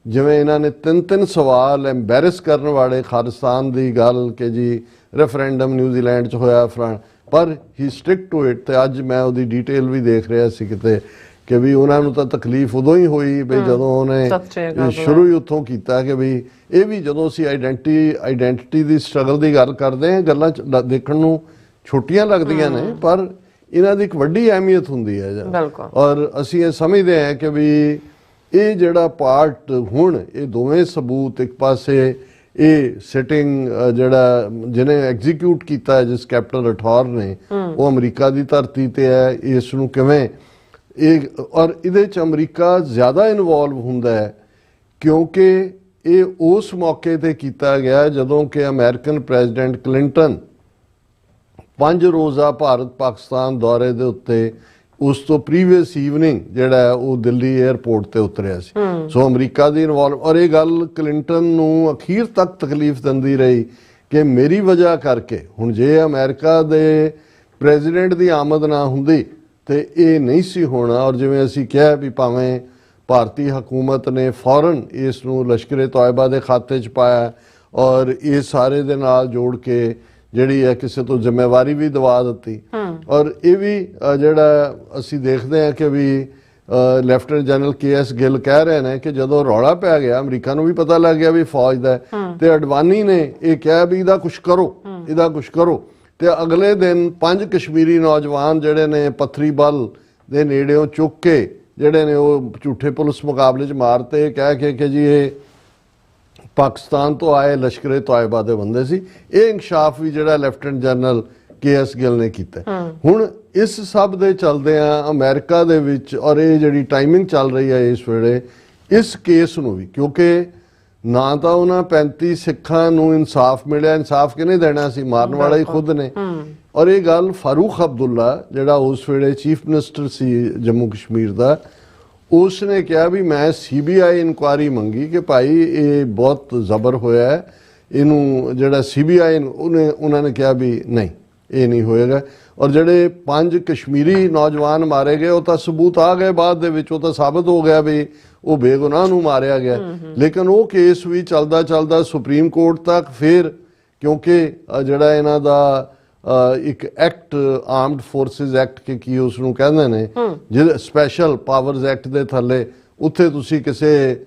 ਜਿਵੇਂ ਇਹਨਾਂ ਨੇ 3 ਸਵਾਲ ਐਮਬੈਰਸ ਕਰਨ ਵਾਲੇ ਖਾਲਿਸਤਾਨ ਦੀ ਗੱਲ ਕਿ ਜੀ ਰੈਫਰੈਂਡਮ ਨਿਊਜ਼ੀਲੈਂਡ 'ਚ ਹੋਇਆ ਫਲਾਣ, ਪਰ ਹੀ ਸਟਿਕ ਟੂ ਇਟ। ਤੇ ਅੱਜ ਮੈਂ ਉਹਦੀ ਡਿਟੇਲ ਵੀ ਦੇਖ ਰਿਹਾ ਸੀ ਕਿਤੇ ਕਿ ਵੀ ਉਹਨਾਂ ਨੂੰ ਤਾਂ ਤਕਲੀਫ ਉਦੋਂ ਹੀ ਹੋਈ ਵੀ ਜਦੋਂ ਉਹਨੇ ਸ਼ੁਰੂ ਹੀ ਉੱਥੋਂ ਕੀਤਾ ਕਿ ਵੀ ਇਹ ਵੀ ਜਦੋਂ ਅਸੀਂ ਆਈਡੈਂਟਿਟੀ ਦੀ ਸਟਰਗਲ ਦੀ ਗੱਲ ਕਰਦੇ ਹਾਂ, ਗੱਲਾਂ ਦੇਖਣ ਨੂੰ ਛੋਟੀਆਂ ਲੱਗਦੀਆਂ ਨੇ, ਪਰ ਇਹਨਾਂ ਦੀ ਇੱਕ ਵੱਡੀ ਅਹਿਮੀਅਤ ਹੁੰਦੀ ਹੈ। ਔਰ ਅਸੀਂ ਇਹ ਸਮਝਦੇ ਹਾਂ ਕਿ ਵੀ ਇਹ ਜਿਹੜਾ ਪਾਰਟ ਹੁਣ ਇਹ ਦੋਵੇਂ ਸਬੂਤ, ਇੱਕ ਪਾਸੇ ਇਹ ਸਿਟਿੰਗ ਜਿਹੜਾ ਜਿਹਨੇ ਐਗਜ਼ੀਕਿਊਟ ਕੀਤਾ ਹੈ ਜਿਸ ਕੈਪਟਨ ਰਠੌਰ ਨੇ, ਉਹ ਅਮਰੀਕਾ ਦੀ ਧਰਤੀ ਤੇ ਹੈ, ਇਸ ਨੂੰ ਕਿਵੇਂ ਇਹ, ਔਰ ਇਹਦੇ 'ਚ ਅਮਰੀਕਾ ਜ਼ਿਆਦਾ ਇਨਵੋਲਵ ਹੁੰਦਾ ਹੈ ਕਿਉਂਕਿ ਇਹ ਉਸ ਮੌਕੇ ਤੇ ਕੀਤਾ ਗਿਆ ਜਦੋਂ ਕਿ ਅਮਰੀਕਨ ਪ੍ਰੈਜ਼ੀਡੈਂਟ ਕਲਿੰਟਨ 5 ਰੋਜ਼ਾ ਭਾਰਤ ਪਾਕਿਸਤਾਨ ਦੌਰੇ ਦੇ ਉੱਤੇ ਉਸ ਤੋਂ ਪ੍ਰੀਵੀਅਸ ਈਵਨਿੰਗ ਜਿਹੜਾ ਉਹ ਦਿੱਲੀ 에ਅਰਪੋਰਟ ਤੇ ਉਤਰਿਆ ਸੀ। ਸੋ ਅਮਰੀਕਾ ਦੀ ਇਨਵੋਲਵ, ਔਰ ਇਹ ਗੱਲ ਕਲਿੰਟਨ ਨੂੰ ਅਖੀਰ ਤੱਕ ਤਕਲੀਫ ਦਿੰਦੀ ਰਹੀ ਕਿ ਮੇਰੀ ਵਜ੍ਹਾ ਕਰਕੇ ਹੁਣ ਜੇ ਅਮਰੀਕਾ ਦੇ ਪ੍ਰੈਜ਼ੀਡੈਂਟ ਦੀ ਆਮਦ ਨਾ ਹੁੰਦੀ ਤੇ ਇਹ ਨਹੀਂ ਸੀ ਹੋਣਾ। ਔਰ ਜਿਵੇਂ ਅਸੀਂ ਕਿਹਾ ਵੀ ਭਾਵੇਂ ਭਾਰਤੀ ਹਕੂਮਤ ਨੇ ਫੌਰਨ ਇਸ ਨੂੰ ਲਸ਼ਕਰ ਤੋਇਬਾ ਦੇ ਖਾਤੇ 'ਚ ਪਾਇਆ ਔਰ ਇਹ ਸਾਰੇ ਦੇ ਨਾਲ ਜੋੜ ਕੇ ਜਿਹੜੀ ਹੈ ਕਿਸੇ ਤੋਂ ਜ਼ਿੰਮੇਵਾਰੀ ਵੀ ਦਵਾ ਦਿੱਤੀ। ਔਰ ਇਹ ਵੀ ਜਿਹੜਾ ਅਸੀਂ ਦੇਖਦੇ ਹਾਂ ਕਿ ਵੀ ਲੈਫਟੀਨੈਂਟ ਜਨਰਲ KS ਗਿੱਲ ਕਹਿ ਰਹੇ ਨੇ ਕਿ ਜਦੋਂ ਰੌਲਾ ਪੈ ਗਿਆ ਅਮਰੀਕਾ ਨੂੰ ਵੀ ਪਤਾ ਲੱਗ ਗਿਆ ਵੀ ਫੌਜ ਦਾ, ਤੇ ਅਡਵਾਨੀ ਨੇ ਇਹ ਕਿਹਾ ਵੀ ਇਹਦਾ ਕੁਛ ਕਰੋ, ਇਹਦਾ ਕੁਛ ਕਰੋ। ਤੇ ਅਗਲੇ ਦਿਨ 5 ਕਸ਼ਮੀਰੀ ਨੌਜਵਾਨ ਜਿਹੜੇ ਨੇ ਪੱਥਰੀ ਬਲ ਦੇ ਨੇੜਿਓਂ ਚੁੱਕ ਕੇ ਜਿਹੜੇ ਨੇ ਉਹ ਝੂਠੇ ਪੁਲਿਸ ਮੁਕਾਬਲੇ 'ਚ ਮਾਰਤੇ, ਕਹਿ ਕੇ ਕਿ ਜੀ ਇਹ ਪਾਕਿਸਤਾਨ ਤੋਂ ਆਏ ਲਸ਼ਕਰ ਤੋਇਬਾ ਦੇ ਬੰਦੇ ਸੀ। ਇਹ ਇਨਕਸ਼ਾਫ ਵੀ ਜਿਹੜਾ ਲੈਫਟੀਨੈਂਟ ਜਨਰਲ KS ਗਿੱਲ ਨੇ ਕੀਤਾ। ਹੁਣ ਇਸ ਸਭ ਦੇ ਚਲਦਿਆਂ ਅਮਰੀਕਾ ਦੇ ਵਿੱਚ, ਔਰ ਇਹ ਜਿਹੜੀ ਟਾਈਮਿੰਗ ਚੱਲ ਰਹੀ ਹੈ ਇਸ ਵੇਲੇ ਇਸ ਕੇਸ ਨੂੰ ਵੀ, ਕਿਉਂਕਿ ਨਾ ਤਾਂ ਉਹਨਾਂ 35 ਸਿੱਖਾਂ ਨੂੰ ਇਨਸਾਫ ਮਿਲਿਆ। ਇਨਸਾਫ ਕਿਹਨੇ ਦੇਣਾ ਸੀ? ਮਾਰਨ ਵਾਲਾ ਹੀ ਖੁਦ ਨੇ। ਔਰ ਇਹ ਗੱਲ ਫਾਰੂਕ ਅਬਦੁੱਲਾ ਜਿਹੜਾ ਉਸ ਵੇਲੇ ਚੀਫ ਮਿਨਿਸਟਰ ਸੀ ਜੰਮੂ ਕਸ਼ਮੀਰ ਦਾ, ਉਸ ਨੇ ਕਿਹਾ ਵੀ ਮੈਂ CBI ਇਨਕੁਆਇਰੀ ਮੰਗੀ ਕਿ ਭਾਈ ਇਹ ਬਹੁਤ ਜ਼ਬਰ ਹੋਇਆ ਹੈ, ਇਹਨੂੰ ਜਿਹੜਾ CBI ਉਹਨਾਂ ਨੇ ਕਿਹਾ ਵੀ ਨਹੀਂ ਇਹ ਨਹੀਂ ਹੋਏਗਾ। ਔਰ ਜਿਹੜੇ 5 ਕਸ਼ਮੀਰੀ ਨੌਜਵਾਨ ਮਾਰੇ ਗਏ ਉਹ ਤਾਂ ਸਬੂਤ ਆ ਗਏ ਬਾਅਦ ਦੇ ਵਿੱਚ, ਉਹ ਤਾਂ ਸਾਬਤ ਹੋ ਗਿਆ ਵੀ ਉਹ ਬੇਗੁਨਾਹ ਨੂੰ ਮਾਰਿਆ ਗਿਆ। ਲੇਕਿਨ ਉਹ ਕੇਸ ਵੀ ਚੱਲਦਾ ਚੱਲਦਾ ਸੁਪਰੀਮ ਕੋਰਟ ਤੱਕ, ਫਿਰ ਕਿਉਂਕਿ ਜਿਹੜਾ ਇਹਨਾਂ ਦਾ ਇੱਕ ਐਕਟ ਆਰਮਡ ਫੋਰਸਿਸ ਐਕਟ ਕਿ ਕੀ ਉਸ ਨੂੰ ਕਹਿੰਦੇ ਨੇ, ਜਿਹੜੇ ਸਪੈਸ਼ਲ ਪਾਵਰਸ ਐਕਟ ਦੇ ਥੱਲੇ, ਉੱਥੇ ਤੁਸੀਂ ਕਿਸੇ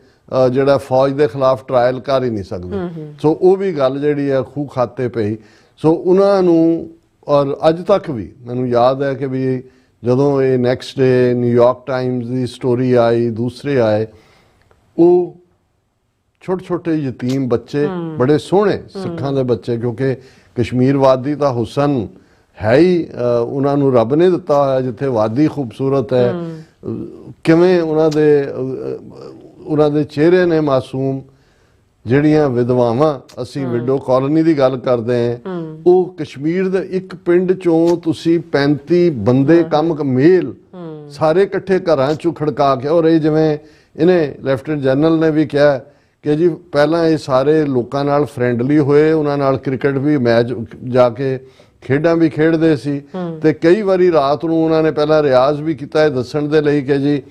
ਜਿਹੜਾ ਫੌਜ ਦੇ ਖਿਲਾਫ ਟਰਾਇਲ ਕਰ ਹੀ ਨਹੀਂ ਸਕਦੇ। ਸੋ ਉਹ ਵੀ ਗੱਲ ਜਿਹੜੀ ਹੈ ਖੂਹ ਖਾਤੇ ਪਈ। ਸੋ ਉਹਨਾਂ ਨੂੰ, ਔਰ ਅੱਜ ਤੱਕ ਵੀ ਮੈਨੂੰ ਯਾਦ ਹੈ ਕਿ ਵੀ ਜਦੋਂ ਇਹ ਨੈਕਸਟ ਡੇ ਨਿਊਯਾਰਕ ਟਾਈਮਜ਼ ਦੀ ਸਟੋਰੀ ਆਈ, ਦੂਸਰੇ ਆਏ, ਉਹ ਛੋਟੇ ਛੋਟੇ ਯਤੀਮ ਬੱਚੇ, ਬੜੇ ਸੋਹਣੇ ਸਿੱਖਾਂ ਦੇ ਬੱਚੇ, ਕਿਉਂਕਿ ਕਸ਼ਮੀਰ ਵਾਦੀ ਦਾ ਹੁਸਨ ਹੈ ਹੀ ਉਹਨਾਂ ਨੂੰ ਰੱਬ ਨੇ ਦਿੱਤਾ ਹੋਇਆ, ਜਿੱਥੇ ਵਾਦੀ ਖੂਬਸੂਰਤ ਹੈ, ਕਿਵੇਂ ਉਹਨਾਂ ਦੇ ਚਿਹਰੇ ਨੇ ਮਾਸੂਮ। ਜਿਹੜੀਆਂ ਵਿਧਵਾਵਾਂ, ਅਸੀਂ ਵਿਡੋ ਕਾਲੋਨੀ ਦੀ ਗੱਲ ਕਰਦੇ ਹਾਂ, ਉਹ ਕਸ਼ਮੀਰ ਦੇ ਇੱਕ ਪਿੰਡ ਚੋਂ ਤੁਸੀਂ 35 ਬੰਦੇ ਕੰਮ ਮੇਲ ਸਾਰੇ ਇਕੱਠੇ ਘਰਾਂ ਚੋਂ ਖੜਕਾ ਕੇ, ਔਰ ਇਹ ਜਿਵੇਂ ਇਹਨੇ ਲੈਫਟੀਨੈਂਟ ਜਨਰਲ ਨੇ ਵੀ ਕਿਹਾ ਕਿ ਜੀ ਪਹਿਲਾਂ ਇਹ ਸਾਰੇ ਲੋਕਾਂ ਨਾਲ ਫਰੈਂਡਲੀ ਹੋਏ, ਉਹਨਾਂ ਨਾਲ ਕ੍ਰਿਕਟ ਵੀ ਮੈਚ ਜਾ ਕੇ ਖੇਡਾਂ ਵੀ ਖੇਡਦੇ ਸੀ, ਤੇ ਕਈ ਵਾਰੀ ਰਾਤ ਨੂੰ ਉਹਨਾਂ ਨੇ ਪਹਿਲਾਂ ਰਿਆਜ਼ ਵੀ ਕੀਤਾ ਇਹ ਦੱਸਣ ਦੇ ਲਈ ਕਿ ਜੀ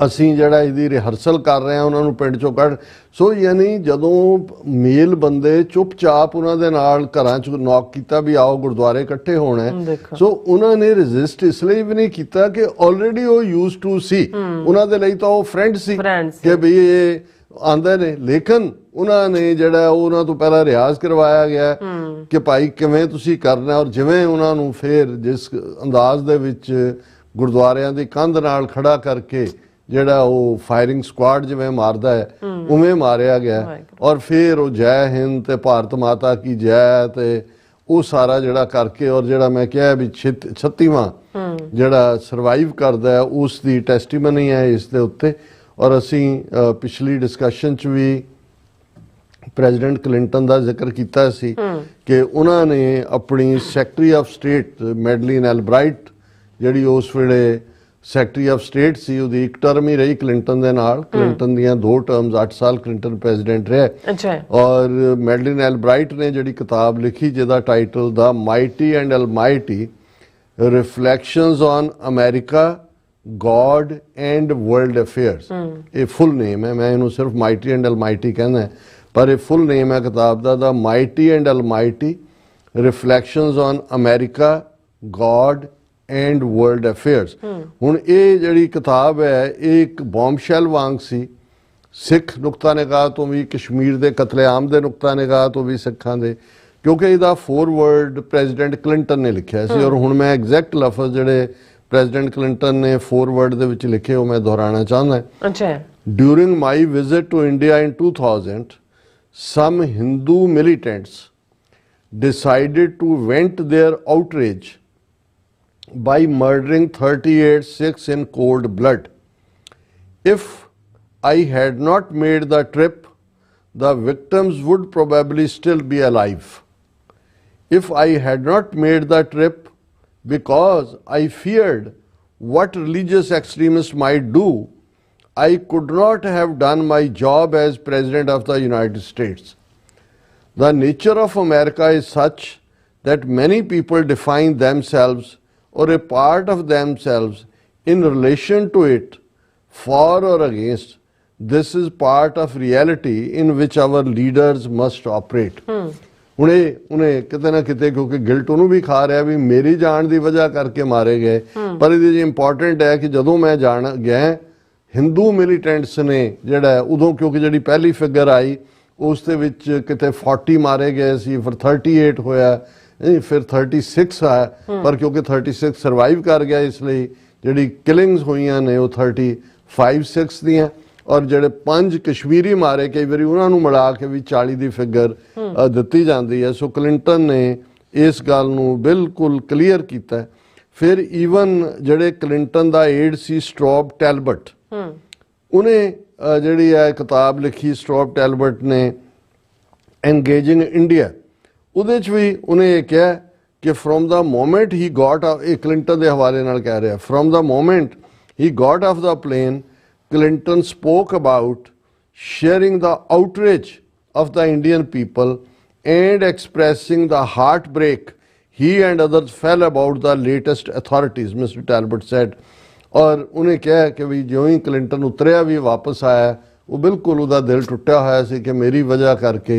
ਅਸੀਂ ਜਿਹੜਾ ਇਹਦੀ ਰਿਹਰਸਲ ਕਰ ਰਹੇ ਹਾਂ, ਉਹਨਾਂ ਨੂੰ ਪਿੰਡ ਚੋਂ ਕੱਢ। ਸੋ ਯਾਨੀ ਜਦੋਂ ਮੇਲ ਬੰਦੇ ਚੁੱਪਚਾਪ ਉਹਨਾਂ ਦੇ ਨਾਲ ਘਰਾਂ 'ਚ ਨੌਕ ਕੀਤਾ ਵੀ ਆਓ ਗੁਰਦੁਆਰੇ ਇਕੱਠੇ ਹੋਣਾ ਹੈ, ਸੋ ਉਹਨਾਂ ਨੇ ਰੈਜ਼ਿਸਟ ਇਸ ਲਈ ਵੀ ਨਹੀਂ ਕੀਤਾ ਕਿ ਆਲਰੇਡੀ ਉਹ ਯੂਜ਼ ਟੂ ਸੀ, ਉਹਨਾਂ ਦੇ ਲਈ ਤਾਂ ਉਹ ਫਰੈਂਡ ਸੀ ਕਿ ਵੀ ਇਹ ਆਂਦੇ ਨੇ। ਲੇਕਿਨ ਉਹਨਾਂ ਨੇ ਜਿਹੜਾ ਉਹਨਾਂ ਤੋਂ ਪਹਿਲਾਂ ਰਿਆਜ਼ ਕਰਵਾਇਆ ਗਿਆ ਕਿ ਭਾਈ ਕਿਵੇਂ ਤੁਸੀਂ ਕਰਨਾ, ਔਰ ਜਿਵੇਂ ਉਹਨਾਂ ਨੂੰ ਫਿਰ ਜਿਸ ਅੰਦਾਜ਼ ਦੇ ਵਿੱਚ ਗੁਰਦੁਆਰਿਆਂ ਦੀ ਕੰਧ ਨਾਲ ਖੜਾ ਕਰਕੇ ਜਿਹੜਾ ਉਹ ਫਾਇਰਿੰਗ ਸਕੁਆਡ ਜਿਵੇਂ ਮਾਰਦਾ ਹੈ ਉਵੇਂ ਮਾਰਿਆ ਗਿਆ। ਔਰ ਫਿਰ ਉਹ ਜੈ ਹਿੰਦ ਤੇ ਭਾਰਤ ਮਾਤਾ ਕੀ ਜੈ ਤੇ ਉਹ ਸਾਰਾ ਜਿਹੜਾ ਕਰਕੇ, ਔਰ ਜਿਹੜਾ ਮੈਂ ਕਿਹਾ ਵੀ 36ਵਾਂ ਜਿਹੜਾ ਸਰਵਾਈਵ ਕਰਦਾ ਹੈ ਉਸ ਦੀ ਟੈਸਟੀਮਨੀ ਹੈ ਇਸ ਦੇ ਉੱਤੇ। ਔਰ ਅਸੀਂ ਪਿਛਲੀ ਡਿਸਕਸ਼ਨ 'ਚ ਵੀ ਪ੍ਰੈਜ਼ੀਡੈਂਟ ਕਲਿੰਟਨ ਦਾ ਜ਼ਿਕਰ ਕੀਤਾ ਸੀ ਕਿ ਉਹਨਾਂ ਨੇ ਆਪਣੀ ਸੈਕਟਰੀ ਆਫ ਸਟੇਟ ਮੈਡਲਿਨ ਐਲਬਰਾਈਟ, ਜਿਹੜੀ ਉਸ ਵੇਲੇ ਸੈਕਟਰੀ ਆਫ ਸਟੇਟ ਸੀ, ਉਹਦੀ ਇੱਕ ਟਰਮ ਹੀ ਰਹੀ ਕਲਿੰਟਨ ਦੇ ਨਾਲ, ਕਲਿੰਟਨ ਦੀਆਂ 2 ਟਰਮਸ 8 ਸਾਲ ਕਲਿੰਟਨ ਪ੍ਰੈਜ਼ੀਡੈਂਟ ਰਿਹਾ। ਔਰ ਮੈਡਲਿਨ ਐਲਬਰਾਈਟ ਨੇ ਜਿਹੜੀ ਕਿਤਾਬ ਲਿਖੀ ਜਿਹਦਾ title the mighty and almighty reflections on America God and world affairs, ਇਹ ਫੁੱਲ ਨੇਮ ਹੈ, ਮੈਂ ਇਹਨੂੰ ਸਿਰਫ ਮਾਈਟੀ ਐਂਡ ਅਲਮਾਈਟੀ ਕਹਿੰਦਾ, ਪਰ ਇਹ ਫੁੱਲ ਨੇਮ ਹੈ ਕਿਤਾਬ ਦਾ mighty and almighty reflections on America God and world affairs. ਹੁਣ ਇਹ ਜਿਹੜੀ ਕਿਤਾਬ ਹੈ ਇਹ ਇੱਕ ਬੌਮਸ਼ੈਲ ਵਾਂਗ ਸੀ, ਸਿੱਖ ਨੁਕਤਾ ਨਿਗਾਹ ਤੋਂ ਵੀ, ਕਸ਼ਮੀਰ ਦੇ ਕਤਲੇਆਮ ਦੇ ਨੁਕਤਾ ਨਿਗਾਹ ਤੋਂ ਵੀ, ਸਿੱਖਾਂ ਦੇ, ਕਿਉਂਕਿ ਇਹਦਾ ਫੋਰਵਰਡ ਪ੍ਰੈਜ਼ੀਡੈਂਟ ਕਲਿੰਟਨ ਨੇ ਲਿਖਿਆ ਸੀ। ਔਰ ਹੁਣ ਮੈਂ ਐਗਜ਼ੈਕਟ ਲਫ਼ਜ਼ ਜਿਹੜੇ ਪ੍ਰੈਜ਼ੀਡੈਂਟ ਕਲਿੰਟਨ ਨੇ ਫੋਰਵਰਡ ਦੇ ਵਿੱਚ ਲਿਖੇ ਉਹ ਮੈਂ ਦੁਹਰਾਉਣਾ ਚਾਹੁੰਦਾ। During my visit to India in 2000 some Hindu militants decided to vent their outrage by murdering 38 Sikhs in cold blood. If I had not made the trip, the victims would probably still be alive. If I had not made the trip because I feared what religious extremists might do, I could not have done my job as President of the United States. The nature of America is such that many people define themselves or a part of themselves in relation to it, for or against. This is part of reality in which our leaders must operate. ਉਹਨੇ ਕਿਤੇ ਨਾ ਕਿਤੇ, ਕਿਉਂਕਿ guilt ਉਹਨੂੰ ਵੀ ਖਾ ਰਿਹਾ ਵੀ ਮੇਰੀ ਜਾਣ ਦੀ ਵਜ੍ਹਾ ਕਰਕੇ ਮਾਰੇ ਗਏ, ਪਰ ਇਹਦੀ ਇੰਪੋਰਟੈਂਟ ਹੈ ਕਿ ਜਦੋਂ ਮੈਂ ਜਾਣ ਗਿਆ ਹਿੰਦੂ ਮਿਲੀਟੈਂਟਸ ਨੇ ਜਿਹੜਾ ਉਦੋਂ, ਕਿਉਂਕਿ ਜਿਹੜੀ ਪਹਿਲੀ ਫਿਗਰ ਆਈ ਉਸ ਦੇ ਵਿੱਚ ਕਿਤੇ 40 ਮਾਰੇ ਗਏ ਸੀ, ਫਿਰ 38 ਹੋਇਆ, ਫਿਰ 36 ਆਇਆ, ਪਰ ਕਿਉਂਕਿ 36 ਸਰਵਾਈਵ ਕਰ ਗਿਆ ਇਸ ਲਈ ਜਿਹੜੀ ਕਿਲਿੰਗਸ ਹੋਈਆਂ ਨੇ ਉਹ 35-6 ਦੀਆਂ। ਔਰ ਜਿਹੜੇ 5 ਕਸ਼ਮੀਰੀ ਮਾਰੇ, ਕਈ ਵਾਰੀ ਉਹਨਾਂ ਨੂੰ ਮਿਲਾ ਕੇ ਵੀ 40 ਦੀ ਫਿਗਰ ਦਿੱਤੀ ਜਾਂਦੀ ਹੈ। ਸੋ ਕਲਿੰਟਨ ਨੇ ਇਸ ਗੱਲ ਨੂੰ ਬਿਲਕੁਲ ਕਲੀਅਰ ਕੀਤਾ। ਫਿਰ ਈਵਨ ਜਿਹੜੇ ਕਲਿੰਟਨ ਦਾ ਏਡ ਸੀ ਸਟ੍ਰੌਬ ਟੈਲਬਟ, ਉਹਨੇ ਜਿਹੜੀ ਹੈ ਕਿਤਾਬ ਲਿਖੀ ਸਟੂਅਰਟ ਟੈਲਬਰਟ ਨੇ ਐਂਗੇਜਿੰਗ ਇੰਡੀਆ, ਉਹਦੇ 'ਚ ਵੀ ਉਹਨੇ ਇਹ ਕਿਹਾ ਕਿ from the moment he got, ਇਹ ਕਲਿੰਟਨ ਦੇ ਹਵਾਲੇ ਨਾਲ ਕਹਿ ਰਿਹਾ, from the moment he got off the plane, Clinton spoke about sharing the outrage of the Indian people and expressing the heartbreak he and others felt about the latest authorities, Mr. Talbot said. और उन्हें कहा कि भी जो ही Clinton उतरिया भी वापस आया, वो बिल्कुल उसका दिल टुटिया होया सी कि मेरी वजह करके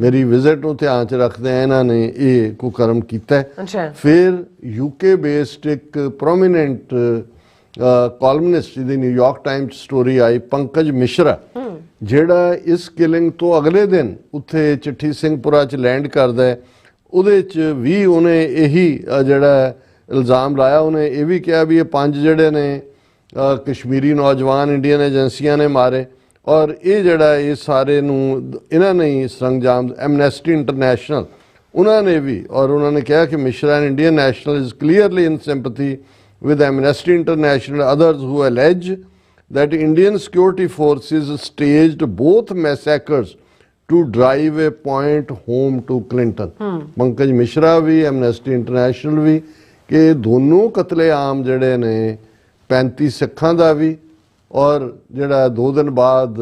मेरी विजिट ਨੂੰ ਧਿਆਨ 'ਚ ਰੱਖਦੇ ਇਹਨਾਂ ਨੇ ਇਹ ਕੁਕਰਮ ਕੀਤਾ। ਫਿਰ यूके बेस्ड एक प्रोमिनेंट कॉलमनिस्ट ਜਿਹਦੀ ਨਿਊਯਾਰਕ ਟਾਈਮਸ ਸਟੋਰੀ ਆਈ, ਪੰਕਜ ਮਿਸ਼ਰਾ, ਜਿਹੜਾ ਇਸ ਕਿਲਿੰਗ ਤੋਂ ਅਗਲੇ ਦਿਨ ਉੱਥੇ ਚਿੱਠੀ ਸਿੰਘਪੁਰਾ 'ਚ ਲੈਂਡ ਕਰਦਾ, ਉਹਦੇ 'ਚ ਵੀ ਉਹਨੇ ਇਹੀ ਜਿਹੜਾ ਇਲਜ਼ਾਮ ਲਾਇਆ। ਉਹਨੇ ਇਹ ਵੀ ਕਿਹਾ ਵੀ ਇਹ 5 ਜਿਹੜੇ ਨੇ ਕਸ਼ਮੀਰੀ ਨੌਜਵਾਨ ਇੰਡੀਅਨ ਏਜੰਸੀਆਂ ਨੇ ਮਾਰੇ, ਔਰ ਇਹ ਜਿਹੜਾ ਇਹ ਸਾਰੇ ਨੂੰ ਇਹਨਾਂ ਨੇ ਹੀ ਸਰੰਜਾਮ। ਐਮਨੈਸਟੀ ਇੰਟਰਨੈਸ਼ਨਲ ਉਹਨਾਂ ਨੇ ਵੀ, ਔਰ ਉਹਨਾਂ ਨੇ ਕਿਹਾ ਕਿ Mishra and Indian national is clearly in sympathy with Amnesty International and others who allege that Indian security forces staged both massacres to drive a point home to Clinton. Pankaj Mishra भी, Amnesty International भी, कि दोनों कतलेआम जड़े ने 35 सिखां दा भी, और जड़ा 2 दिन बाद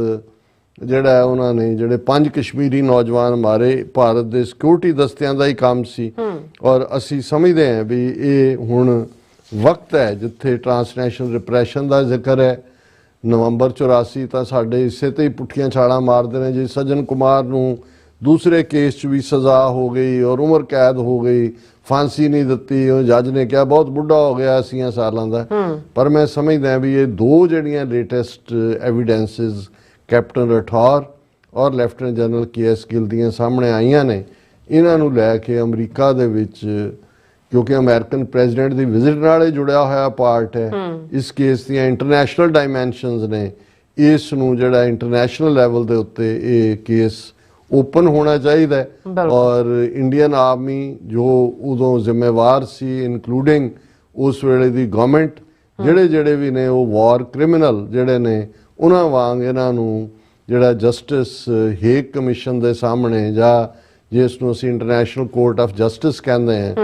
जड़ा उन्होंने जड़े 5 कश्मीरी नौजवान मारे भारत के सिक्योरिटी दस्तियां दा ही काम सी। और असी समझते हैं भी ये हुण वक्त है जिथे ट्रांसनैशनल रिप्रैशन का जिक्र है। नवंबर 84 तो साढ़े इसे तो ही पुठियां छाड़ा मारते हैं जी। सज्जन कुमार नूं दूसरे केस च भी सज़ा हो गई और उम्र कैद हो गई, फांसी नहीं दी। जज ने कहा बहुत बुढ़ा हो गया 80 सालों का। पर मैं समझदा भी ये 2 जड़ियां लेटेस्ट एविडेंसिस कैप्टन राठौर और लैफ्टिनेंट जनरल KS गिल दियां सामने आईयां ने, इन्हां नूं लैके अमरीका दे विच, क्योंकि अमेरिकन प्रेजिडेंट की विजिट नाल जुड़िया होया पार्ट है, इस केस दी इंटरनैशनल डायमैंशनस ने, इस नूं जिहड़ा इंटरनैशनल लैवल दे उत्ते ये केस ओपन होना चाहिए। और इंडियन आर्मी जो उदों जिम्मेवार सी, इंकलूडिंग उस वेले दी गवर्नमेंट, जिहड़े जिहड़े भी ने वो वॉर क्रिमिनल जिहड़े ने, उन्हां वांग इन्हां नूं जिहड़ा जस्टिस हेग कमीशन दे सामने जां जिसनों असीं इंटरनैशनल कोर्ट ऑफ जस्टिस कहते हैं,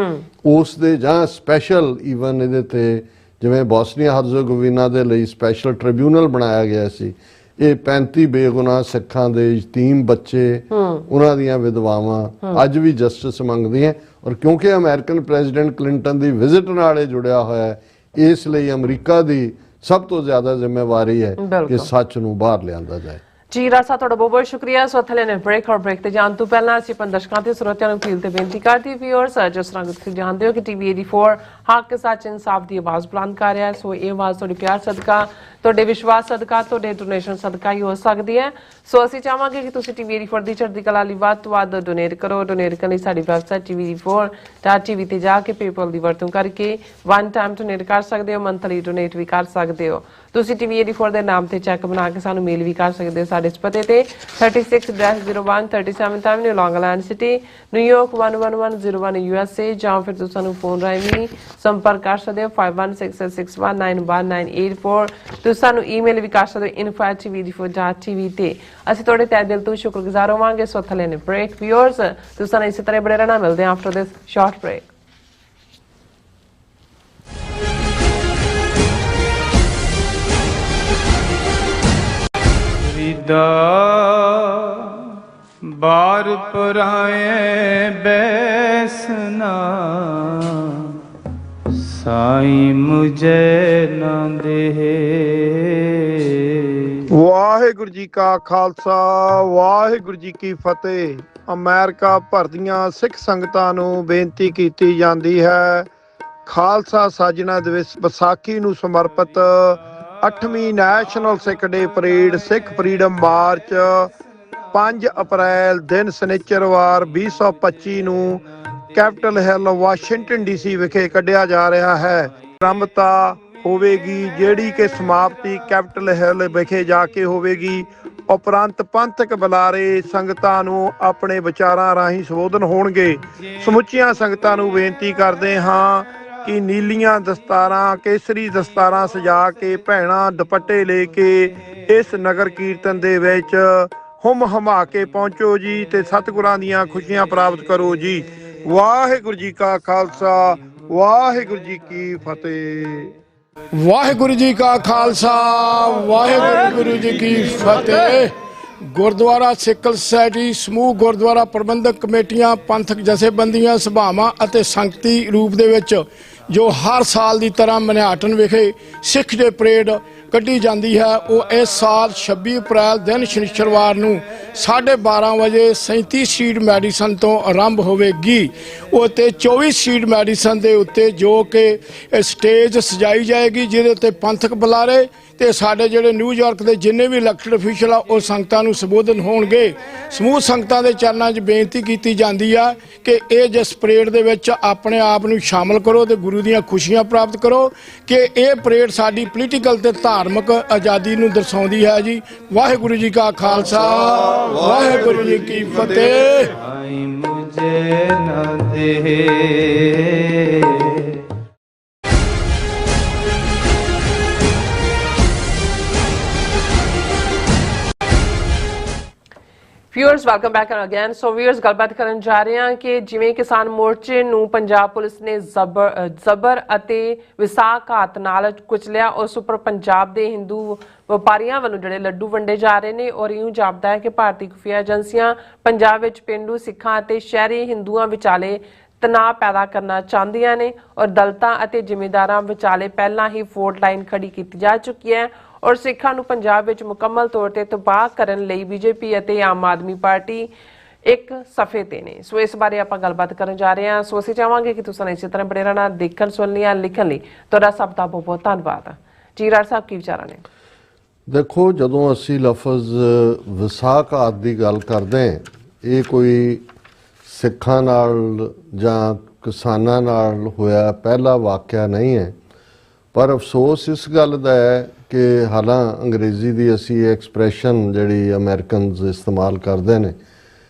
उस दे जां स्पैशल ईवन इहदे ते जिवें बॉसनीआ हर्ज़गोविना दे लई स्पैशल ट्रिब्यूनल बनाया गया सी। ये 35 बेगुनाह सिखां दे यतीम बच्चे, उन्हां दीयां विधवावां अज भी जस्टिस मंगदियां। और क्योंकि अमेरिकन प्रेजिडेंट क्लिंटन की विजिट नाल जुड़िया होया है, इसलिए अमरीका की सब तो ज़्यादा जिम्मेवारी है कि सच नूं बाहर लिआंदा जाए। जी रासा ਤੁਹਾਡਾ ਬਹੁਤ ਬਹੁਤ ਸ਼ੁਕਰੀਆ। ਸੋ ਥਲੇ ਨੇ ਬ੍ਰੇਕ ਔਰ ਬ੍ਰੇਕ ਤੇ ਜਾਣ ਤੋਂ ਪਹਿਲਾਂ ਅਸੀਂ ਆਪਣੇ ਦਰਸ਼ਕਾਂ ਤੇ ਸਰੋਤਿਆਂ ਨੂੰ ਅਪੀਲ ਤੇ ਬੇਨਤੀ ਕਰਦੇ ਵੀਅਰਸ, ਜਿਸ ਤਰ੍ਹਾਂ ਤੁਸੀਂ ਜਾਣਦੇ ਹੋ ਕਿ TV 84 ਹੱਕ ਸੱਚ ਇਨਸਾਫ ਦੀ ਆਵਾਜ਼ ਬੁਲੰਦ ਕਰ ਰਿਹਾ ਹੈ। ਸੋ ਇਹ ਆਵਾਜ਼ ਤੁਹਾਡੇ ਪਿਆਰ ਸਦਕਾ, ਤੁਹਾਡੇ ਵਿਸ਼ਵਾਸ ਸਦਕਾ, ਤੁਹਾਡੇ ਡੋਨੇਸ਼ਨ ਸਦਕਾ ਹੀ ਹੋ ਸਕਦੀ ਹੈ। ਸੋ ਅਸੀਂ ਚਾਹਾਂਗੇ ਕਿ ਤੁਸੀਂ TV 84 ਦੀ ਚੜ੍ਹਦੀ ਕਲਾ ਲਈ ਵੱਧ ਤੋਂ ਵੱਧ ਡੋਨੇਟ ਕਰੋ। ਡੋਨੇਟ ਕਰਨ ਲਈ ਸਾਡੀ ਵੈਬਸਾਈਟ TV84.tv ਤੇ ਜਾ ਕੇ ਪੇਪਲ ਦੀ ਵਰਤੋਂ ਕਰਕੇ 1 ਟਾਈਮ ਡੋਨੇਟ ਕਰ ਸਕਦੇ ਹੋ, ਮੰਥਲੀ ਡੋਨੇਟ ਵੀ ਕਰ ਸਕਦੇ ਹੋ। ਤੁਸੀਂ TV 84 ਦੇ ਨਾਮ ਤੇ ਚੈੱਕ ਬਣਾ ਕੇ ਸਾਨੂੰ ਮੇਲ ਵੀ ਕਰ ਸਕਦੇ ਹੋ ਸਾਡੇ ਇਸ ਪਤੇ ਤੇ 36-01 37th Avenue, Long Island City, New York 11101 USA, ਜਾਂ ਫਿਰ ਤੁਸੀਂ ਸਾਨੂੰ ਫੋਨ ਰਾਹੀਂ ਸੰਪਰਕ ਕਰ ਸਕਦੇ ਹੋ 5166619194। ਤੁਸੀਂ ਸਾਨੂੰ ਈਮੇਲ ਵੀ ਕਰ ਸਕਦੇ ਹੋ info@tv84.tv ਤੇ। ਅਸੀਂ ਤੁਹਾਡੇ ਤਹਿ ਦਿਲ ਤੋਂ ਸ਼ੁਕਰਗੁਜ਼ਾਰ ਹੋਵਾਂਗੇ। ਸੋ ਥਲੇ ਨੇ ਬ੍ਰੇਕ ਵੀਅਰਸ, ਤੁਸੀਂ ਸਾਨੂੰ ਇਸੇ ਤਰ੍ਹਾਂ ਬੜੇ ਰਹਿਣਾ। ਮਿਲਦੇ ਹਾਂ ਆਫਟਰ ਦਿਸ ਸ਼ਾਰਟ ਬ੍ਰੇਕ। बार पुराए बैसना साई मुझे ना दे। ਵਾਹਿਗੁਰੂ ਜੀ ਕਾ ਖਾਲਸਾ, ਵਾਹਿਗੁਰੂ ਜੀ ਕੀ ਫਤਿਹ। ਅਮਰੀਕਾ ਭਰ ਦੀਆਂ ਸਿੱਖ ਸੰਗਤਾਂ ਨੂੰ ਬੇਨਤੀ ਕੀਤੀ ਜਾਂਦੀ ਹੈ, ਖਾਲਸਾ ਸਾਜਣਾ ਦਿਵਸ ਵਿਸਾਖੀ ਨੂੰ ਸਮਰਪਿਤ 8ਵੀਂ ਨੈਸ਼ਨਲ ਸਿੱਖ ਡੇ ਪਰੇਡ, ਸਿੱਖ ਫਰੀडम ਮਾਰਚ 5 ਅਪ੍ਰੈਲ ਦਿਨ ਸ਼ਨੀਚਰਵਾਰ 2025 ਨੂੰ ਕੈਪੀਟਲ ਹਿੱਲ ਵਾਸ਼ਿੰਗਟਨ DC ਵਿਖੇ ਕੱਢਿਆ ਜਾ ਰਿਹਾ ਹੈ। ਆਰੰਭਤਾ ਹੋਵੇਗੀ ਜਿਹੜੀ ਕਿ ਸਮਾਪਤੀ ਕੈਪੀਟਲ ਹਿੱਲ ਵਿਖੇ ਜਾ ਕੇ ਹੋਵੇਗੀ। ਉਪਰੰਤ ਪੰਥਕ ਬੁਲਾਰੇ ਸੰਗਤਾਂ ਨੂੰ ਆਪਣੇ ਵਿਚਾਰਾਂ ਰਾਹੀਂ ਸੰਬੋਧਨ ਹੋਣਗੇ। ਸਮੁੱਚੀਆਂ ਸੰਗਤਾਂ ਨੂੰ ਬੇਨਤੀ ਕਰਦੇ ਹਾਂ ਕਿ ਨੀਲੀਆਂ ਦਸਤਾਰਾਂ ਕੇਸਰੀ ਦਸਤਾਰਾਂ ਸਜਾ ਕੇ ਭੈਣਾਂ ਦੁਪੱਟੇ ਲੈ ਕੇ ਇਸ ਨਗਰ ਕੀਰਤਨ ਦੇ ਵਿੱਚ ਹੁਮ ਹਮਾ ਕੇ ਪਹੁੰਚੋ ਜੀ ਤੇ ਸਤਿਗੁਰਾਂ ਦੀਆਂ ਖੁਸ਼ੀਆਂ ਪ੍ਰਾਪਤ ਕਰੋ ਜੀ। ਵਾਹਿਗੁਰੂ ਜੀ ਕਾ ਖਾਲਸਾ ਵਾਹਿਗੁਰੂ ਜੀ ਕੀ ਫਤਿਹ। ਵਾਹਿਗੁਰੂ ਜੀ ਕਾ ਖਾਲਸਾ ਵਾਹਿਗੁਰੂ ਜੀ ਕੀ ਫਤਿਹ। ਗੁਰਦੁਆਰਾ ਸਿੱਕਲ ਸੁਸਾਇਟੀ ਸਮੂਹ ਗੁਰਦੁਆਰਾ ਪ੍ਰਬੰਧਕ ਕਮੇਟੀਆਂ ਪੰਥਕ ਜਥੇਬੰਦੀਆਂ ਸਭਾਵਾਂ ਅਤੇ ਸੰਗਤੀ ਰੂਪ ਦੇ ਵਿੱਚ ਜੋ ਹਰ ਸਾਲ ਦੀ ਤਰ੍ਹਾਂ ਮਨਿਆਟਨ ਵਿਖੇ ਸਿੱਖ ਡੇ ਪਰੇਡ ਕੱਢੀ ਜਾਂਦੀ ਹੈ, ਉਹ ਇਸ ਸਾਲ 26 ਅਪ੍ਰੈਲ ਦਿਨ ਸ਼ਨੀਚਰਵਾਰ ਨੂੰ 12:30 ਵਜੇ 37 ਸਟਰੀਟ ਮੈਡੀਸਨ ਤੋਂ ਆਰੰਭ ਹੋਵੇਗੀ। ਉਹ ਤੇ 24 ਸਟਰੀਟ ਮੈਡੀਸਨ ਦੇ ਉੱਤੇ ਜੋ ਕਿ ਸਟੇਜ ਸਜਾਈ ਜਾਏਗੀ, ਜਿਹਦੇ ਉੱਤੇ ਪੰਥਕ ਬੁਲਾਰੇ ਤੇ ਸਾਡੇ ਜਿਹੜੇ ਨਿਊਯਾਰਕ ਦੇ ਜਿੰਨੇ ਵੀ ਇਲੈਕਟਡ ਅਫੀਸ਼ਲ ਆ ਉਹ ਸੰਗਤਾਂ ਨੂੰ ਸੰਬੋਧਨ ਹੋਣਗੇ। ਸਮੂਹ ਸੰਗਤਾਂ ਦੇ ਚਰਨਾਂ 'ਚ ਬੇਨਤੀ ਕੀਤੀ ਜਾਂਦੀ ਆ ਕਿ ਇਹ ਜਿਸ ਪਰੇਡ ਦੇ ਵਿੱਚ ਆਪਣੇ ਆਪ ਨੂੰ ਸ਼ਾਮਲ ਕਰੋ ਤੇ ਗੁਰੂ ਦੀਆਂ ਖੁਸ਼ੀਆਂ ਪ੍ਰਾਪਤ ਕਰੋ ਕਿ ਇਹ ਪਰੇਡ ਸਾਡੀ ਪੋਲੀਟੀਕਲ ਤੇ ਧਾਰਮਿਕ ਆਜ਼ਾਦੀ ਨੂੰ ਦਰਸਾਉਂਦੀ ਹੈ ਜੀ। ਵਾਹਿਗੁਰੂ ਜੀ ਕਾ ਖਾਲਸਾ ਵਾਹਿਗੁਰੂ ਜੀ ਕੀ ਫਤਿਹ। ਸਾਈ ਮੁਝੇ ਨਾ ਦੇ। Viewers welcome back again. So viewers ਗੱਲਬਾਤ ਕਰਨ ਜਾ ਰਹੇ ਹਾਂ ਕਿ ਜਿਵੇਂ ਕਿਸਾਨ ਮੋਰਚੇ ਨੂੰ ਪੰਜਾਬ ਪੁਲਿਸ ਨੇ ਜ਼ਬਰ ਅਤੇ ਵਿਸਾਖਾਤ ਨਾਲ ਕੁਚਲਿਆ, ਉਸ ਉੱਪਰ ਪੰਜਾਬ ਦੇ ਹਿੰਦੂ ਵਪਾਰੀਆਂ ਵੱਲੋਂ ਜਿਹੜੇ ਲੱਡੂ ਵੰਡੇ ਜਾ ਰਹੇ ਨੇ ਔਰ ਇਉਂ ਜਾਪਦਾ ਹੈ ਕਿ ਭਾਰਤੀ ਖੁਫੀਆ ਏਜੰਸੀਆਂ ਪੰਜਾਬ ਵਿੱਚ ਪੇਂਡੂ ਸਿੱਖਾਂ ਅਤੇ ਸ਼ਹਿਰੀ ਹਿੰਦੂਆਂ ਵਿਚਾਲੇ ਤਣਾਅ ਪੈਦਾ ਕਰਨਾ ਚਾਹੁੰਦੀਆਂ ਨੇ ਔਰ ਦਲਿਤਾਂ ਅਤੇ ਜ਼ਿਮੀਂਦਾਰਾਂ ਵਿਚਾਲੇ ਪਹਿਲਾਂ ਹੀ ਫੋਲਟ ਲਾਈਨ ਖੜੀ ਕੀਤੀ ਜਾ ਚੁੱਕੀ ਹੈ ਔਰ ਸਿੱਖਾਂ ਨੂੰ ਪੰਜਾਬ ਵਿੱਚ ਮੁਕੰਮਲ ਤੌਰ ਤੇ ਤਬਾਹ ਕਰਨ ਲਈ ਬੀਜੇਪੀ ਅਤੇ ਆਮ ਆਦਮੀ ਪਾਰਟੀ ਇੱਕ ਸਫੇ ਤੇ ਨੇ। ਸੋ ਇਸ ਬਾਰੇ ਆਪਾਂ ਗੱਲਬਾਤ ਕਰਨ ਜਾ ਰਹੇ ਹਾਂ। ਸੋ ਅਸੀਂ ਚਾਹਾਂਗੇ ਕਿ ਤੁਸੀਂ ਇਸੇ ਤਰ੍ਹਾਂ ਬਣੇ ਰਹਿਣਾ, ਦੇਖਣ ਸੁਣਨ ਲਈ ਲਿਖਣ ਲਈ ਤੁਹਾਡਾ ਸਭ ਦਾ ਬਹੁਤ ਬਹੁਤ ਧੰਨਵਾਦ। ਜੀ ਰਾਜ ਸਾਹਿਬ ਕੀ ਵਿਚਾਰਾਂ ਨੇ? ਦੇਖੋ, ਜਦੋਂ ਅਸੀਂ ਲਫ਼ਜ਼ ਵਿਸਾਖਾਤ ਦੀ ਗੱਲ ਕਰਦੇ ਹਾਂ, ਇਹ ਕੋਈ ਸਿੱਖਾਂ ਨਾਲ ਜਾਂ ਕਿਸਾਨਾਂ ਨਾਲ ਹੋਇਆ ਪਹਿਲਾ ਵਾਕਿਆ ਨਹੀਂ ਹੈ, ਪਰ ਅਫਸੋਸ ਇਸ ਗੱਲ ਦਾ ਹੈ ਕਿ ਹਾਲਾਂ ਅੰਗਰੇਜ਼ੀ ਦੀ ਅਸੀਂ ਐਕਸਪ੍ਰੈਸ਼ਨ ਜਿਹੜੀ ਅਮਰੀਕਨਜ਼ ਇਸਤੇਮਾਲ ਕਰਦੇ ਨੇ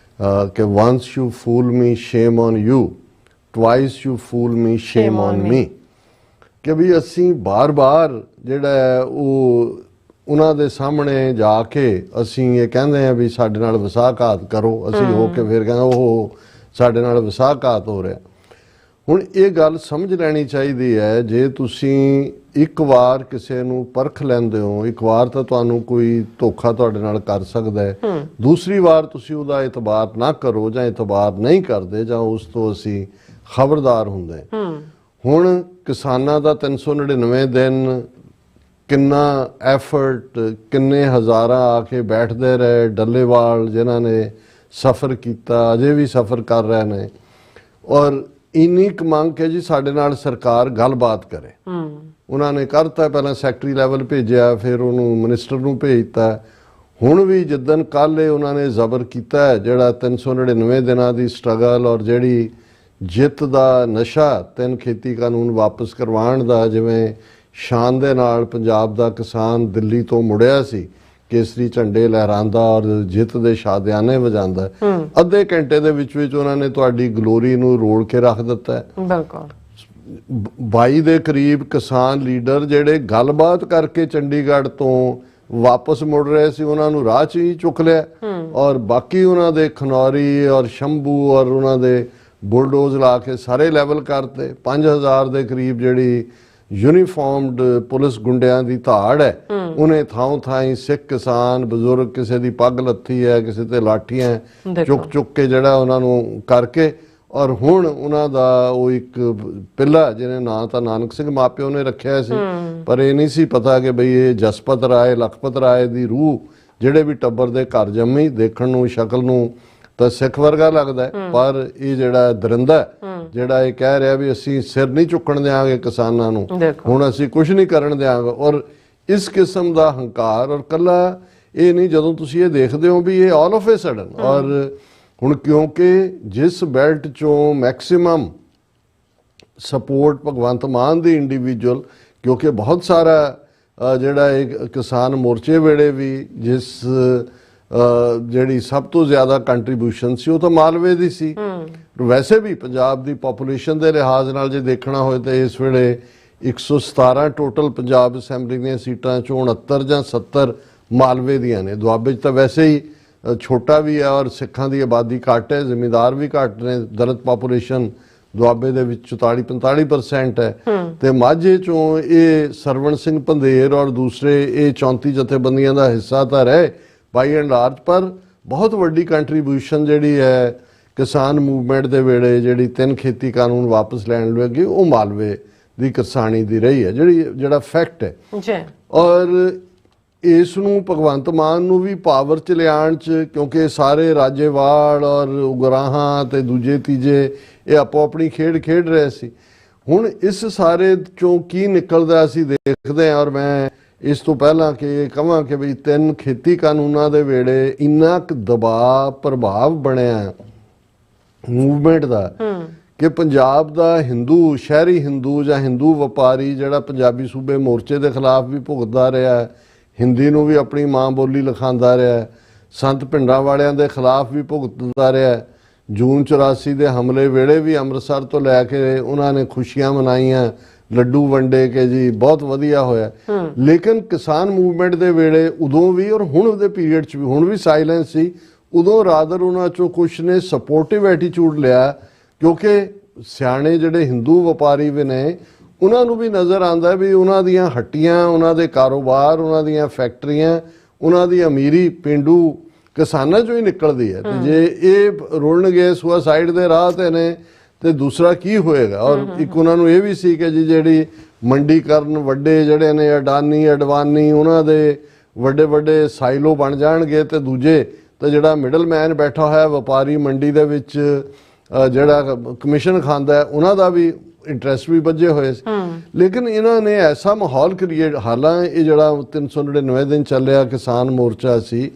ਕਿ once you fool me shame on you, twice you fool me shame on me, ਕਿ ਵੀ ਅਸੀਂ ਬਾਰ-ਬਾਰ ਜਿਹੜਾ ਹੈ ਉਹ ਉਹਨਾਂ ਦੇ ਸਾਹਮਣੇ ਜਾ ਕੇ ਅਸੀਂ ਇਹ ਕਹਿੰਦੇ ਹਾਂ ਵੀ ਸਾਡੇ ਨਾਲ ਵਿਸਾਖਾਤ ਕਰੋ, ਅਸੀਂ ਹੋ ਕੇ ਫਿਰ ਕਹਿੰਦੇ ਉਹ ਸਾਡੇ ਨਾਲ ਵਿਸਾਖਾਤ ਹੋ ਰਿਹਾ। ਹੁਣ ਇਹ ਗੱਲ ਸਮਝ ਲੈਣੀ ਚਾਹੀਦੀ ਹੈ, ਜੇ ਤੁਸੀਂ ਇੱਕ ਵਾਰ ਕਿਸੇ ਨੂੰ ਪਰਖ ਲੈਂਦੇ ਹੋ, ਇੱਕ ਵਾਰ ਤਾਂ ਤੁਹਾਨੂੰ ਕੋਈ ਧੋਖਾ ਤੁਹਾਡੇ ਨਾਲ ਕਰ ਸਕਦਾ ਹੈ, ਦੂਸਰੀ ਵਾਰ ਤੁਸੀਂ ਉਹਦਾ ਇਤਬਾਰ ਨਾ ਕਰੋ ਜਾਂ ਇਤਬਾਰ ਨਹੀਂ ਕਰਦੇ ਜਾਂ ਉਸ ਤੋਂ ਅਸੀਂ ਖਬਰਦਾਰ ਹੁੰਦੇ। ਹੁਣ ਕਿਸਾਨਾਂ ਦਾ 399 ਦਿਨ ਕਿੰਨਾ ਐਫਰਟ, ਕਿੰਨੇ ਹਜ਼ਾਰਾਂ ਆ ਕੇ ਬੈਠਦੇ ਰਹੇ ਡੱਲੇਵਾਲ, ਜਿਨ੍ਹਾਂ ਨੇ ਸਫ਼ਰ ਕੀਤਾ, ਅਜੇ ਵੀ ਸਫ਼ਰ ਕਰ ਰਹੇ ਨੇ ਔਰ ਇੰਨੀ ਕੁ ਮੰਗ ਹੈ ਜੀ ਸਾਡੇ ਨਾਲ ਸਰਕਾਰ ਗੱਲਬਾਤ ਕਰੇ। ਉਹਨਾਂ ਨੇ ਕਰਤਾ, ਪਹਿਲਾਂ ਸੈਕਟਰੀ ਲੈਵਲ ਭੇਜਿਆ, ਫਿਰ ਉਹਨੂੰ ਮਿਨਿਸਟਰ ਨੂੰ ਭੇਜਤਾ। ਹੁਣ ਵੀ ਜਿੱਦਣ ਕੱਲ੍ਹ ਉਹਨਾਂ ਨੇ ਜ਼ਬਰ ਕੀਤਾ ਹੈ, ਜਿਹੜਾ 399 ਦਿਨਾਂ ਦੀ ਸਟਰਗਲ ਔਰ ਜਿਹੜੀ ਜਿੱਤ ਦਾ ਨਸ਼ਾ 3 ਖੇਤੀ ਕਾਨੂੰਨ ਵਾਪਸ ਕਰਵਾਉਣ ਦਾ, ਜਿਵੇਂ ਸ਼ਾਨ ਦੇ ਨਾਲ ਪੰਜਾਬ ਦਾ ਕਿਸਾਨ ਦਿੱਲੀ ਤੋਂ ਮੁੜਿਆ ਸੀ, ਕੇਸਰੀ ਝੰਡੇ ਲਹਿਰਾਂਦਾ ਔਰ ਜਿੱਤ ਦੇ ਸ਼ਾਦਿਆਨੇ ਵਜਾਉਂਦਾ, ਅੱਧੇ ਘੰਟੇ ਦੇ ਵਿੱਚ ਉਹਨਾਂ ਨੇ ਤੁਹਾਡੀ ਗਲੋਰੀ ਨੂੰ ਰੋਲ ਕੇ ਰੱਖ ਦਿੱਤਾ ਹੈ। ਬਿਲਕੁਲ 22 ਦੇ ਕਰੀਬ ਕਿਸਾਨ ਲੀਡਰ ਜਿਹੜੇ ਗੱਲਬਾਤ ਕਰਕੇ ਚੰਡੀਗੜ੍ਹ ਤੋਂ ਵਾਪਸ ਮੁੜ ਰਹੇ ਸੀ, ਉਹਨਾਂ ਨੂੰ ਰਾਹ 'ਚ ਹੀ ਚੁੱਕ ਲਿਆ ਔਰ ਬਾਕੀ ਉਹਨਾਂ ਦੇ ਖਨੌਰੀ ਔਰ ਸ਼ੰਭੂ ਔਰ ਉਹਨਾਂ ਦੇ ਬੁਲਡੋਜ਼ ਲਾ ਕੇ ਸਾਰੇ ਲੈਵਲ ਕਰਤੇ। 5000 ਦੇ ਕਰੀਬ ਜਿਹੜੀ ਯੂਨੀਫਾਰਮਡ ਪੁਲਿਸ ਗੁੰਡਿਆਂ ਦੀ ਧਾੜ ਹੈ, ਉਹਨੇ ਥਾਂ ਥਾਂ ਸਿੱਖ ਕਿਸਾਨ ਬਜ਼ੁਰਗ, ਕਿਸੇ ਦੀ ਪੱਗ ਲੱਥੀ ਹੈ, ਕਿਸੇ ਤੇ ਲਾਠੀਆਂ ਚੁੱਕ ਕੇ ਜਿਹੜਾ ਉਹਨਾਂ ਨੂੰ ਕਰਕੇ ਔਰ ਹੁਣ ਉਹਨਾਂ ਦਾ ਉਹ ਇੱਕ ਪਿੱਲਾ ਜਿਹਨੇ ਨਾਂ ਤਾਂ ਨਾਨਕ ਸਿੰਘ ਮਾਪਿਓ ਨੇ ਰੱਖਿਆ ਸੀ, ਪਰ ਇਹ ਨਹੀਂ ਸੀ ਪਤਾ ਕਿ ਬਈ ਇਹ ਜਸਪਤ ਰਾਏ ਲਖਪਤ ਰਾਏ ਦੀ ਰੂਹ ਜਿਹੜੇ ਵੀ ਟੱਬਰ ਦੇ ਘਰ ਜੰਮੀ, ਦੇਖਣ ਨੂੰ ਸ਼ਕਲ ਨੂੰ ਤਾਂ ਸਿੱਖ ਵਰਗਾ ਲੱਗਦਾ, ਪਰ ਇਹ ਜਿਹੜਾ ਦਰਿੰਦਾ ਜਿਹੜਾ ਇਹ ਕਹਿ ਰਿਹਾ ਵੀ ਅਸੀਂ ਸਿਰ ਨਹੀਂ ਚੁੱਕਣ ਦਿਆਂਗੇ ਕਿਸਾਨਾਂ ਨੂੰ, ਹੁਣ ਅਸੀਂ ਕੁਝ ਨਹੀਂ ਕਰਨ ਦਿਆਂਗੇ। ਔਰ ਇਸ ਕਿਸਮ ਦਾ ਹੰਕਾਰ, ਔਰ ਕੱਲਾ ਇਹ ਨਹੀਂ, ਜਦੋਂ ਤੁਸੀਂ ਇਹ ਦੇਖਦੇ ਹੋ ਵੀ ਇਹ ਆਲ ਆਫ ਏ ਸਡਨ, ਔਰ ਹੁਣ ਕਿਉਂਕਿ ਜਿਸ ਬੈਲਟ ਚੋਂ ਮੈਕਸਿਮਮ ਸਪੋਰਟ ਭਗਵੰਤ ਮਾਨ ਦੀ ਇੰਡੀਵਿਜੂਅਲ, ਕਿਉਂਕਿ ਬਹੁਤ ਸਾਰਾ ਜਿਹੜਾ ਇਹ ਕਿਸਾਨ ਮੋਰਚੇ ਵੇਲੇ ਵੀ ਜਿਹੜੀ ਸਭ ਤੋਂ ਜ਼ਿਆਦਾ ਕੰਟਰੀਬਿਊਸ਼ਨ ਸੀ ਉਹ ਤਾਂ ਮਾਲਵੇ ਦੀ ਸੀ ਵੈਸੇ ਵੀ ਪੰਜਾਬ ਦੀ ਪੋਪੂਲੇਸ਼ਨ ਦੇ ਲਿਹਾਜ਼ ਨਾਲ ਜੇ ਦੇਖਣਾ ਹੋਏ ਤਾਂ ਇਸ ਵੇਲੇ 117 ਟੋਟਲ ਪੰਜਾਬ ਅਸੈਂਬਲੀ ਦੀਆਂ ਸੀਟਾਂ ਚੋਂ 69 ਜਾਂ 70 ਮਾਲਵੇ ਦੀਆਂ ਨੇ। ਦੁਆਬੇ 'ਚ ਤਾਂ ਵੈਸੇ ਹੀ ਛੋਟਾ ਵੀ ਹੈ ਔਰ ਸਿੱਖਾਂ ਦੀ ਆਬਾਦੀ ਘੱਟ ਹੈ, ਜ਼ਿਮੀਂਦਾਰ ਵੀ ਘੱਟ ਨੇ। ਦਲਿਤ ਪਾਪੂਲੇਸ਼ਨ ਦੁਆਬੇ ਦੇ ਵਿੱਚ 44-45% ਹੈ ਤੇ ਮਾਝੇ ਚੋਂ ਇਹ ਸਰਵਣ ਸਿੰਘ ਪੰਧੇਰ ਔਰ ਦੂਸਰੇ ਇਹ 34 ਜਥੇਬੰਦੀਆਂ ਦਾ ਹਿੱਸਾ ਤਾਂ ਰਹੇ ਬਾਈ ਐਂਡ ਲਾਰਜ, ਪਰ ਬਹੁਤ ਵੱਡੀ ਕੰਟਰੀਬਿਊਸ਼ਨ ਜਿਹੜੀ ਹੈ ਕਿਸਾਨ ਮੂਵਮੈਂਟ ਦੇ ਵੇਲੇ ਜਿਹੜੀ 3 ਖੇਤੀ ਕਾਨੂੰਨ ਵਾਪਸ ਲੈਣ ਲੱਗੇ ਉਹ ਮਾਲਵੇ ਦੀ ਕਿਸਾਨੀ ਦੀ ਰਹੀ ਹੈ, ਜਿਹੜਾ ਫੈਕਟ ਹੈ ਜੀ। ਔਰ ਇਸ ਨੂੰ ਭਗਵੰਤ ਮਾਨ ਨੂੰ ਵੀ ਪਾਵਰ 'ਚ ਲਿਆਉਣ 'ਚ, ਕਿਉਂਕਿ ਸਾਰੇ ਰਾਜੇਵਾਲ ਔਰ ਉਗਰਾਹਾਂ ਤੇ ਦੂਜੇ ਤੀਜੇ ਇਹ ਆਪੋ ਆਪਣੀ ਖੇਡ ਰਹੇ ਸੀ। ਹੁਣ ਇਸ ਸਾਰੇ ਚੋਂ ਕੀ ਨਿਕਲਦਾ ਅਸੀਂ ਦੇਖਦੇ ਹਾਂ। ਔਰ ਮੈਂ ਇਸ ਤੋਂ ਪਹਿਲਾਂ ਕਿ ਕਹਾਂ ਕਿ ਵੀ 3 ਖੇਤੀ ਕਾਨੂੰਨਾਂ ਦੇ ਵੇਲੇ ਇੰਨਾ ਕੁ ਦਬਾਅ ਪ੍ਰਭਾਵ ਬਣਿਆ ਮੂਵਮੈਂਟ ਦਾ ਕਿ ਪੰਜਾਬ ਦਾ ਹਿੰਦੂ, ਸ਼ਹਿਰੀ ਹਿੰਦੂ ਜਾਂ ਹਿੰਦੂ ਵਪਾਰੀ ਜਿਹੜਾ ਪੰਜਾਬੀ ਸੂਬੇ ਮੋਰਚੇ ਦੇ ਖਿਲਾਫ ਵੀ ਭੁਗਤਦਾ ਰਿਹਾ, ਹਿੰਦੀ ਨੂੰ ਵੀ ਆਪਣੀ ਮਾਂ ਬੋਲੀ ਲਿਖਾਉਂਦਾ ਰਿਹਾ, ਸੰਤ ਭਿੰਡਰਾਂ ਵਾਲਿਆਂ ਦੇ ਖਿਲਾਫ ਵੀ ਭੁਗਤਦਾ ਰਿਹਾ। ਜੂਨ 84 ਦੇ ਹਮਲੇ ਵੇਲੇ ਵੀ ਅੰਮ੍ਰਿਤਸਰ ਤੋਂ ਲੈ ਕੇ ਉਹਨਾਂ ਨੇ ਖੁਸ਼ੀਆਂ ਮਨਾਈਆਂ, ਲੱਡੂ ਵੰਡੇ ਕਿ ਜੀ ਬਹੁਤ ਵਧੀਆ ਹੋਇਆ। ਲੇਕਿਨ ਕਿਸਾਨ ਮੂਵਮੈਂਟ ਦੇ ਵੇਲੇ ਉਦੋਂ ਵੀ ਔਰ ਹੁਣ ਦੇ ਪੀਰੀਅਡ 'ਚ ਵੀ ਹੁਣ ਵੀ ਸਾਇਲੈਂਸ ਸੀ। ਉਦੋਂ ਰਾਦਰ ਉਹਨਾਂ 'ਚੋਂ ਕੁਛ ਨੇ ਸਪੋਰਟਿਵ ਐਟੀਟਿਊਡ ਲਿਆ, ਕਿਉਂਕਿ ਸਿਆਣੇ ਜਿਹੜੇ ਹਿੰਦੂ ਵਪਾਰੀ ਵੀ ਨੇ ਉਹਨਾਂ ਨੂੰ ਵੀ ਨਜ਼ਰ ਆਉਂਦਾ ਵੀ ਉਹਨਾਂ ਦੀਆਂ ਹੱਟੀਆਂ, ਉਹਨਾਂ ਦੇ ਕਾਰੋਬਾਰ, ਉਹਨਾਂ ਦੀਆਂ ਫੈਕਟਰੀਆਂ, ਉਹਨਾਂ ਦੀ ਅਮੀਰੀ ਪਿੰਡੂ ਕਿਸਾਨਾਂ 'ਚੋਂ ਹੀ ਨਿਕਲਦੀ ਹੈ। ਤੇ ਜੇ ਇਹ ਰੁਲਣਗੇ ਸੁਸਾਈਡ ਦੇ ਰਾਹ ਤੇ ਨੇ ਤੇ ਦੂਸਰਾ ਕੀ ਹੋਏਗਾ। ਔਰ ਇੱਕ ਉਹਨਾਂ ਨੂੰ ਇਹ ਵੀ ਸੀ ਕਿ ਜੀ ਜਿਹੜੀ ਮੰਡੀਕਰਨ ਵੱਡੇ ਜਿਹੜੇ ਨੇ ਅਡਾਨੀ ਅਡਵਾਨੀ ਉਹਨਾਂ ਦੇ ਵੱਡੇ ਵੱਡੇ ਸਾਈਲੋ ਬਣ ਜਾਣਗੇ ਤੇ ਦੂਜੇ ਤੇ ਜਿਹੜਾ ਮਿਡਲ ਮੈਨ ਬੈਠਾ ਹੋਇਆ ਵਪਾਰੀ ਮੰਡੀ ਦੇ ਵਿੱਚ ਜਿਹੜਾ ਕਮਿਸ਼ਨ ਖਾਂਦਾ ਹੈ ਉਹਨਾਂ ਦਾ ਵੀ ਇੰਟਰਸਟ ਵੀ ਵੱਜੇ ਹੋਏ ਸੀ। ਲੇਕਿਨ ਇਹਨਾਂ ਨੇ ਐਸਾ ਮਾਹੌਲ ਕ੍ਰੀਏਟ, ਹਾਲਾਂ ਇਹ ਜਿਹੜਾ 399 ਦਿਨ ਚੱਲਿਆ ਕਿਸਾਨ ਮੋਰਚਾ ਸੀ,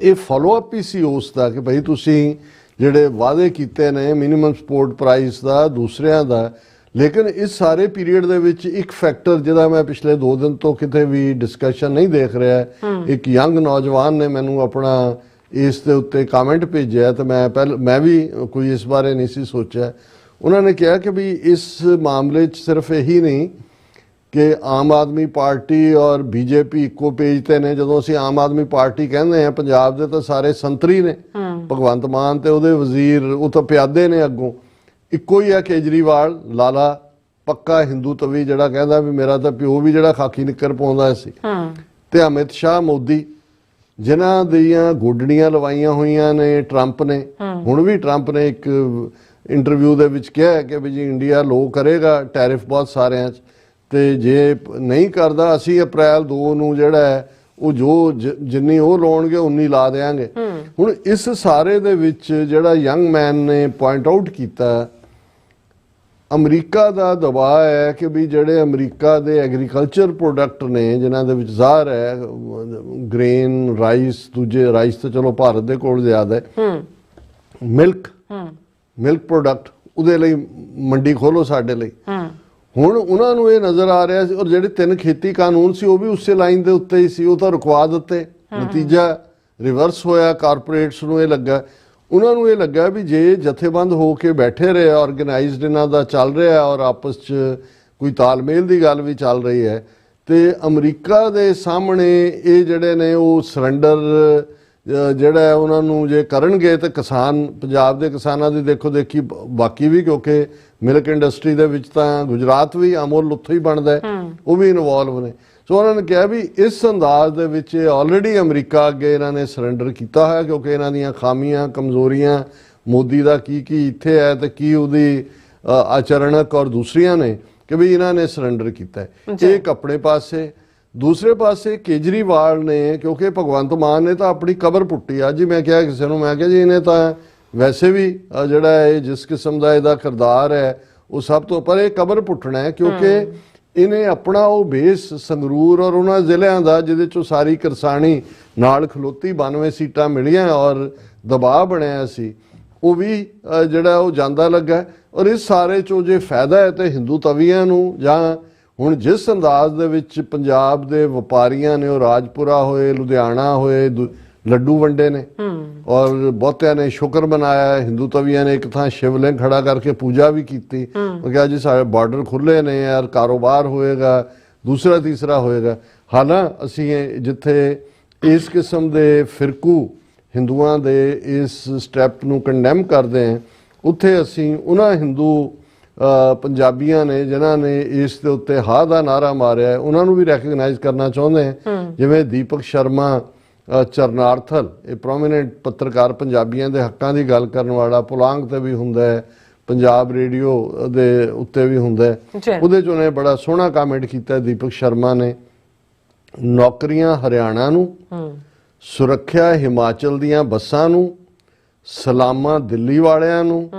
ਇਹ ਫੋਲੋ ਅਪ ਹੀ ਸੀ ਉਸ ਦਾ ਕਿ ਭਾਈ ਤੁਸੀਂ ਜਿਹੜੇ ਵਾਅਦੇ ਕੀਤੇ ਨੇ ਮਿਨੀਮਮ ਸਪੋਰਟ ਪ੍ਰਾਈਸ ਦਾ, ਦੂਸਰਿਆਂ ਦਾ। ਲੇਕਿਨ ਇਸ ਸਾਰੇ ਪੀਰੀਅਡ ਦੇ ਵਿੱਚ ਇੱਕ ਫੈਕਟਰ ਜਿਹਦਾ ਮੈਂ ਪਿਛਲੇ 2 ਦਿਨ ਤੋਂ ਕਿਤੇ ਵੀ ਡਿਸਕਸ਼ਨ ਨਹੀਂ ਦੇਖ ਰਿਹਾ, ਇੱਕ ਯੰਗ ਨੌਜਵਾਨ ਨੇ ਮੈਨੂੰ ਆਪਣਾ ਇਸ ਦੇ ਉੱਤੇ ਕਮੈਂਟ ਭੇਜਿਆ ਤੇ ਮੈਂ ਵੀ ਕੋਈ ਇਸ ਬਾਰੇ ਨਹੀਂ ਸੀ ਸੋਚਿਆ। ਉਹਨਾਂ ਨੇ ਕਿਹਾ ਕਿ ਵੀ ਇਸ ਮਾਮਲੇ 'ਚ ਸਿਰਫ ਇਹੀ ਨਹੀਂ ਕਿ ਆਮ ਆਦਮੀ ਪਾਰਟੀ ਔਰ ਬੀਜੇਪੀ ਇੱਕੋ ਪੇਜ ਤੇ ਨੇ। ਜਦੋਂ ਅਸੀਂ ਆਮ ਆਦਮੀ ਪਾਰਟੀ ਕਹਿੰਦੇ ਹਾਂ, ਪੰਜਾਬ ਦੇ ਤਾਂ ਸਾਰੇ ਸੰਤਰੀ ਨੇ, ਭਗਵੰਤ ਮਾਨ ਤੇ ਉਹਦੇ ਵਜ਼ੀਰ ਉਹ ਤਾਂ ਪਿਆਦੇ ਨੇ, ਅੱਗੋਂ ਇੱਕੋ ਹੀ ਆ ਕੇਜਰੀਵਾਲ ਲਾਲਾ ਪੱਕਾ ਹਿੰਦੂ ਤਵੀ ਜਿਹੜਾ ਕਹਿੰਦਾ ਵੀ ਮੇਰਾ ਤਾਂ ਪਿਓ ਵੀ ਜਿਹੜਾ ਖਾਕੀ ਨਿੱਕਰ ਪਾਉਂਦਾ ਸੀ, ਤੇ ਅਮਿਤ ਸ਼ਾਹ ਮੋਦੀ ਜਿਨ੍ਹਾਂ ਦੀਆਂ ਗੋਡੜੀਆਂ ਲਵਾਈਆਂ ਹੋਈਆਂ ਨੇ ਟਰੰਪ ਨੇ। ਹੁਣ ਵੀ ਟਰੰਪ ਨੇ ਇੱਕ ਇੰਟਰਵਿਊ ਦੇ ਵਿੱਚ ਕਿਹਾ ਕਿ ਵੀ ਜੀ ਇੰਡੀਆ ਲੋ ਕਰੇਗਾ ਟੈਰਿਫ ਬਹੁਤ ਸਾਰਿਆਂ 'ਚ, ਤੇ ਜੇ ਨਹੀਂ ਕਰਦਾ ਅਸੀਂ ਅਪ੍ਰੈਲ 2 ਨੂੰ ਜਿਹੜਾ ਹੈ ਉਹ ਜਿੰਨੀ ਉਹ ਲਾਉਣਗੇ ਉਨੀ ਲਾ ਦੇਵਾਂਗੇ। ਹੁਣ ਇਸ ਸਾਰੇ ਦੇ ਵਿੱਚ ਜਿਹੜਾ ਯੰਗ ਮੈਨ ਨੇ ਪੁਆਇੰਟ ਆਊਟ ਕੀਤਾ, ਅਮਰੀਕਾ ਦਾ ਦਬਾਅ ਹੈ ਕਿ ਵੀ ਜਿਹੜੇ ਅਮਰੀਕਾ ਦੇ ਐਗਰੀਕਲਚਰ ਪ੍ਰੋਡਕਟ ਨੇ ਜਿਨ੍ਹਾਂ ਦੇ ਵਿੱਚ ਜ਼ਾਹਰ ਹੈ ਗ੍ਰੇਨ, ਰਾਈਸ, ਦੂਜੇ ਰਾਈਸ ਤਾਂ ਚਲੋ ਭਾਰਤ ਦੇ ਕੋਲ ਜ਼ਿਆਦਾ ਹੈ, ਮਿਲਕ ਪ੍ਰੋਡਕਟ, ਉਹਦੇ ਲਈ ਮੰਡੀ ਖੋਲੋ ਸਾਡੇ ਲਈ। ਹੁਣ ਉਹਨਾਂ ਨੂੰ ਇਹ ਨਜ਼ਰ ਆ ਰਿਹਾ ਸੀ। ਔਰ ਜਿਹੜੇ 3 ਖੇਤੀ ਕਾਨੂੰਨ ਸੀ ਉਹ ਵੀ ਉਸੇ ਲਾਈਨ ਦੇ ਉੱਤੇ ਹੀ ਸੀ, ਉਹ ਤਾਂ ਰੁਕਵਾ ਦਿੱਤੇ। ਨਤੀਜਾ ਰਿਵਰਸ ਹੋਇਆ। ਕਾਰਪੋਰੇਟਸ ਨੂੰ ਇਹ ਲੱਗਾ, ਉਹਨਾਂ ਨੂੰ ਇਹ ਲੱਗਾ ਵੀ ਜੇ ਜਥੇਬੰਦ ਹੋ ਕੇ ਬੈਠੇ ਰਹੇ, ਆਰਗੇਨਾਈਜ਼ਡ ਇਹਨਾਂ ਦਾ ਚੱਲ ਰਿਹਾ ਔਰ ਆਪਸ 'ਚ ਕੋਈ ਤਾਲਮੇਲ ਦੀ ਗੱਲ ਵੀ ਚੱਲ ਰਹੀ ਹੈ, ਤੇ ਅਮਰੀਕਾ ਦੇ ਸਾਹਮਣੇ ਇਹ ਜਿਹੜੇ ਨੇ ਉਹ ਸਰੈਂਡਰ ਜਿਹੜਾ ਉਹਨਾਂ ਨੂੰ ਜੇ ਕਰਨਗੇ ਤੇ ਕਿਸਾਨ, ਪੰਜਾਬ ਦੇ ਕਿਸਾਨਾਂ ਦੀ ਦੇਖੋ ਦੇਖੀ ਬਾਕੀ ਵੀ, ਕਿਉਂਕਿ ਮਿਲਕ ਇੰਡਸਟਰੀ ਦੇ ਵਿੱਚ ਤਾਂ ਗੁਜਰਾਤ ਵੀ ਅਮੁਲ ਉੱਥੋਂ ਹੀ ਬਣਦਾ, ਉਹ ਵੀ ਇਨਵੋਲਵ ਨੇ। ਸੋ ਉਹਨਾਂ ਨੇ ਕਿਹਾ ਵੀ ਇਸ ਅੰਦਾਜ਼ ਦੇ ਵਿੱਚ ਆਲਰੇਡੀ ਅਮਰੀਕਾ ਅੱਗੇ ਇਹਨਾਂ ਨੇ ਸਰੈਂਡਰ ਕੀਤਾ ਹੋਇਆ, ਕਿਉਂਕਿ ਇਹਨਾਂ ਦੀਆਂ ਖਾਮੀਆਂ ਕਮਜ਼ੋਰੀਆਂ ਮੋਦੀ ਦਾ ਕੀ ਇੱਥੇ ਹੈ ਤੇ ਕੀ ਉਹਦੀ ਆਚਰਣਕ ਔਰ ਦੂਸਰੀਆਂ ਨੇ ਕਿ ਵੀ ਇਹਨਾਂ ਨੇ ਸਰੈਂਡਰ ਕੀਤਾ। ਇੱਕ ਆਪਣੇ ਪਾਸੇ, ਦੂਸਰੇ ਪਾਸੇ ਕੇਜਰੀਵਾਲ ਨੇ, ਕਿਉਂਕਿ ਭਗਵੰਤ ਮਾਨ ਨੇ ਤਾਂ ਆਪਣੀ ਕਬਰ ਪੁੱਟੀ। ਅੱਜ ਹੀ ਮੈਂ ਕਿਹਾ ਕਿਸੇ ਨੂੰ, ਮੈਂ ਕਿਹਾ ਜੀ ਇਹਨੇ ਤਾਂ ਵੈਸੇ ਵੀ ਜਿਹੜਾ ਇਹ ਜਿਸ ਕਿਸਮ ਦਾ ਇਹਦਾ ਕਿਰਦਾਰ ਹੈ ਉਹ ਸਭ ਤੋਂ ਪਰ ਇਹ ਕਬਰ ਪੁੱਟਣਾ ਹੈ, ਕਿਉਂਕਿ ਇਹਨੇ ਆਪਣਾ ਉਹ ਬੇਸ ਸੰਗਰੂਰ ਔਰ ਉਹਨਾਂ ਜ਼ਿਲ੍ਹਿਆਂ ਦਾ ਜਿਹਦੇ ਚੋਂ ਸਾਰੀ ਕਿਰਸਾਨੀ ਨਾਲ ਖਲੋਤੀ 92 ਸੀਟਾਂ ਮਿਲੀਆਂ ਔਰ ਦਬਾਅ ਬਣਿਆ ਸੀ, ਉਹ ਵੀ ਜਿਹੜਾ ਉਹ ਜਾਂਦਾ ਲੱਗਾ। ਔਰ ਇਸ ਸਾਰੇ ਚੋਂ ਜੇ ਫਾਇਦਾ ਹੈ ਤੇ ਹਿੰਦੂ ਤਵੀਆਂ ਨੂੰ, ਜਾਂ ਹੁਣ ਜਿਸ ਅੰਦਾਜ਼ ਦੇ ਵਿੱਚ ਪੰਜਾਬ ਦੇ ਵਪਾਰੀਆਂ ਨੇ ਉਹ ਰਾਜਪੁਰਾ ਹੋਏ, ਲੁਧਿਆਣਾ ਹੋਏ, ਲੱਡੂ ਵੰਡੇ ਨੇ ਔਰ ਬਹੁਤਿਆਂ ਨੇ ਸ਼ੁਕਰ ਮਨਾਇਆ। ਹਿੰਦੂ ਤਵੀਆਂ ਨੇ ਇੱਕ ਥਾਂ ਸ਼ਿਵਲਿੰਗ ਖੜਾ ਕਰਕੇ ਪੂਜਾ ਵੀ ਕੀਤੀ। ਉਹ ਕਿਹਾ ਜੀ ਸਾਡੇ ਬਾਰਡਰ ਖੁੱਲੇ ਨੇ ਯਾਰ, ਕਾਰੋਬਾਰ ਹੋਏਗਾ, ਦੂਸਰਾ ਤੀਸਰਾ ਹੋਏਗਾ। ਹਾਲਾਂਕਿ ਅਸੀਂ ਜਿੱਥੇ ਇਸ ਕਿਸਮ ਦੇ ਫਿਰਕੂ ਹਿੰਦੂਆਂ ਦੇ ਇਸ ਸਟੈਪ ਨੂੰ ਕੰਡੈਮ ਕਰਦੇ ਹਾਂ, ਉੱਥੇ ਅਸੀਂ ਉਹਨਾਂ ਹਿੰਦੂ ਪੰਜਾਬੀਆਂ ਨੇ ਜਿਨ੍ਹਾਂ ਨੇ ਇਸ ਦੇ ਉੱਤੇ ਹਾਂ ਦਾ ਨਾਰਾ ਮਾਰਿਆ, ਉਹਨਾਂ ਨੂੰ ਵੀ ਰੈਕਗਨਾਈਜ਼ ਕਰਨਾ ਚਾਹੁੰਦੇ ਹਾਂ। ਜਿਵੇਂ ਦੀਪਕ ਸ਼ਰਮਾ ਚਰਨਾਰਥਲ, ਇਹ ਪ੍ਰੋਮੀਨੈਂਟ ਪੱਤਰਕਾਰ, ਪੰਜਾਬੀਆਂ ਦੇ ਹੱਕਾਂ ਦੀ ਗੱਲ ਕਰਨ ਵਾਲਾ, ਪੁਲਾਂਗ ਤੇ ਵੀ ਹੁੰਦਾ ਹੈ, ਪੰਜਾਬ ਰੇਡੀਓ ਦੇ ਉੱਤੇ ਵੀ ਹੁੰਦਾ ਹੈ। ਉਹਦੇ 'ਚ ਉਹਨੇ ਬੜਾ ਸੋਹਣਾ ਕਮੈਂਟ ਕੀਤਾ ਦੀਪਕ ਸ਼ਰਮਾ ਨੇ, ਨੌਕਰੀਆਂ ਹਰਿਆਣਾ ਨੂੰ, ਸੁਰੱਖਿਆ ਹਿਮਾਚਲ ਦੀਆਂ ਬੱਸਾਂ ਨੂੰ, ਸਲਾਮਾਂ ਦਿੱਲੀ ਵਾਲਿਆਂ ਨੂੰ,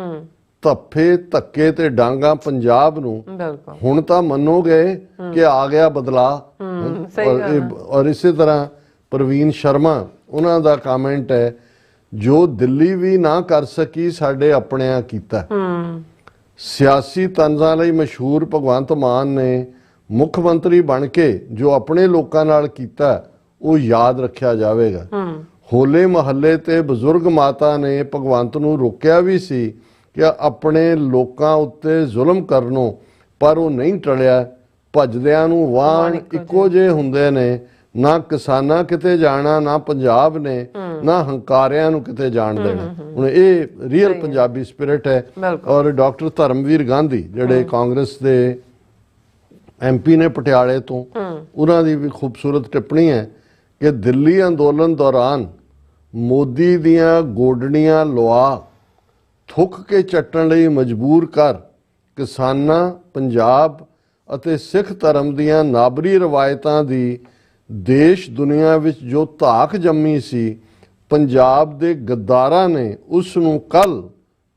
ਧੱਫੇ ਧੱਕੇ ਤੇ ਡਾਂਗਾ ਪੰਜਾਬ ਨੂੰ। ਹੁਣ ਤਾਂ ਮੰਨੋਗੇ ਕਿ ਆ ਗਿਆ ਬਦਲਾਅ। ਔਰ ਇਸੇ ਤਰ੍ਹਾਂ ਪ੍ਰਵੀਨ ਸ਼ਰਮਾ, ਉਹਨਾਂ ਦਾ ਕਮੈਂਟ ਹੈ, ਜੋ ਦਿੱਲੀ ਵੀ ਨਾ ਕਰ ਸਕੀ ਸਾਡੇ ਆਪਣਿਆਂ ਕੀਤਾ। ਸਿਆਸੀ ਤੰਜ਼ਾਂ ਲਈ ਮਸ਼ਹੂਰ ਭਗਵੰਤ ਮਾਨ ਨੇ ਮੁੱਖ ਮੰਤਰੀ ਬਣ ਕੇ ਜੋ ਆਪਣੇ ਲੋਕਾਂ ਨਾਲ ਕੀਤਾ ਉਹ ਯਾਦ ਰੱਖਿਆ ਜਾਵੇਗਾ। ਹੋਲੇ ਮਹੱਲੇ ਤੇ ਬਜ਼ੁਰਗ ਮਾਤਾ ਨੇ ਭਗਵੰਤ ਨੂੰ ਰੋਕਿਆ ਵੀ ਸੀ ਕਿ ਆਪਣੇ ਲੋਕਾਂ ਉੱਤੇ ਜ਼ੁਲਮ ਕਰਨੋਂ, ਪਰ ਉਹ ਨਹੀਂ ਟਲਿਆ। ਭੱਜਦਿਆਂ ਨੂੰ ਵਾਹਣ ਇੱਕੋ ਜਿਹੇ ਹੁੰਦੇ ਨੇ, ਨਾ ਕਿਸਾਨਾਂ ਕਿਤੇ ਜਾਣਾ, ਨਾ ਪੰਜਾਬ ਨੇ, ਨਾ ਹੰਕਾਰਿਆਂ ਨੂੰ ਕਿਤੇ ਜਾਣ ਦੇਣਾ। ਹੁਣ ਇਹ ਰੀਅਲ ਪੰਜਾਬੀ ਸਪਿਰਿਟ ਹੈ। ਔਰ ਡਾਕਟਰ ਧਰਮਵੀਰ ਗਾਂਧੀ ਜਿਹੜੇ ਕਾਂਗਰਸ ਦੇ MP ਨੇ ਪਟਿਆਲੇ ਤੋਂ, ਉਹਨਾਂ ਦੀ ਵੀ ਖੂਬਸੂਰਤ ਟਿੱਪਣੀ ਹੈ ਕਿ ਦਿੱਲੀ ਅੰਦੋਲਨ ਦੌਰਾਨ ਮੋਦੀ ਦੀਆਂ ਗੋਡਣੀਆਂ ਲਵਾ ਥੁੱਕ ਕੇ ਚੱਟਣ ਲਈ ਮਜਬੂਰ ਕਰ ਕਿਸਾਨਾਂ, ਪੰਜਾਬ ਅਤੇ ਸਿੱਖ ਧਰਮ ਦੀਆਂ ਨਾਬਰੀ ਰਵਾਇਤਾਂ ਦੀ ਦੇਸ਼ ਦੁਨੀਆ ਵਿੱਚ ਜੋ ਧਾਕ ਜੰਮੀ ਸੀ, ਪੰਜਾਬ ਦੇ ਗੱਦਾਰਾਂ ਨੇ ਉਸ ਨੂੰ ਕੱਲ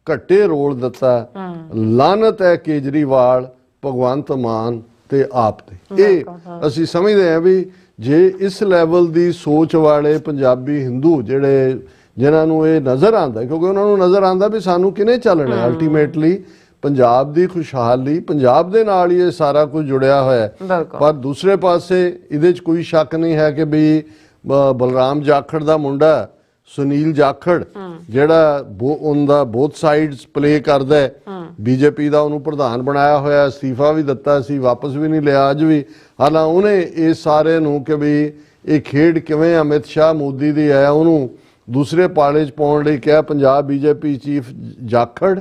ਘੱਟੇ ਰੋਲ ਦਿੱਤਾ। ਲਾਨਤ ਹੈ ਕੇਜਰੀਵਾਲ, ਭਗਵੰਤ ਮਾਨ ਤੇ ਆਪ ਤੇ। ਇਹ ਅਸੀਂ ਸਮਝਦੇ ਹਾਂ ਵੀ ਜੇ ਇਸ ਲੈਵਲ ਦੀ ਸੋਚ ਵਾਲੇ ਪੰਜਾਬੀ ਹਿੰਦੂ ਜਿਹੜੇ, ਜਿਨ੍ਹਾਂ ਨੂੰ ਇਹ ਨਜ਼ਰ ਆਉਂਦਾ, ਕਿਉਂਕਿ ਉਹਨਾਂ ਨੂੰ ਨਜ਼ਰ ਆਉਂਦਾ ਵੀ ਸਾਨੂੰ ਕਿਨੇ ਚੱਲਣਾ, ਅਲਟੀਮੇਟਲੀ ਪੰਜਾਬ ਦੀ ਖੁਸ਼ਹਾਲੀ, ਪੰਜਾਬ ਦੇ ਨਾਲ ਹੀ ਇਹ ਸਾਰਾ ਕੁਝ ਜੁੜਿਆ ਹੋਇਆ ਹੈ। ਪਰ ਦੂਸਰੇ ਪਾਸੇ ਇਹਦੇ 'ਚ ਕੋਈ ਸ਼ੱਕ ਨਹੀਂ ਹੈ ਕਿ ਵੀ ਬਲਰਾਮ ਜਾਖੜ ਦਾ ਮੁੰਡਾ ਸੁਨੀਲ ਜਾਖੜ, ਜਿਹੜਾ ਉਹਦਾ ਬੋਥ ਸਾਈਡਸ ਪਲੇ ਕਰਦਾ ਹੈ, ਬੀਜੇਪੀ ਦਾ ਉਹਨੂੰ ਪ੍ਰਧਾਨ ਬਣਾਇਆ ਹੋਇਆ, ਅਸਤੀਫਾ ਵੀ ਦਿੱਤਾ ਸੀ, ਵਾਪਸ ਵੀ ਨਹੀਂ ਲਿਆ ਅੱਜ ਵੀ। ਹਾਲਾਂਕਿ ਉਹਨੇ ਇਸ ਸਾਰੇ ਨੂੰ ਕਿ ਵੀ ਇਹ ਖੇਡ ਕਿਵੇਂ ਅਮਿਤ ਸ਼ਾਹ ਮੋਦੀ ਦੀ ਹੈ, ਉਹਨੂੰ ਦੂਸਰੇ ਪਾਲੇ 'ਚ ਪਾਉਣ ਲਈ ਕਿਹਾ। Punjab BJP chief Jakhar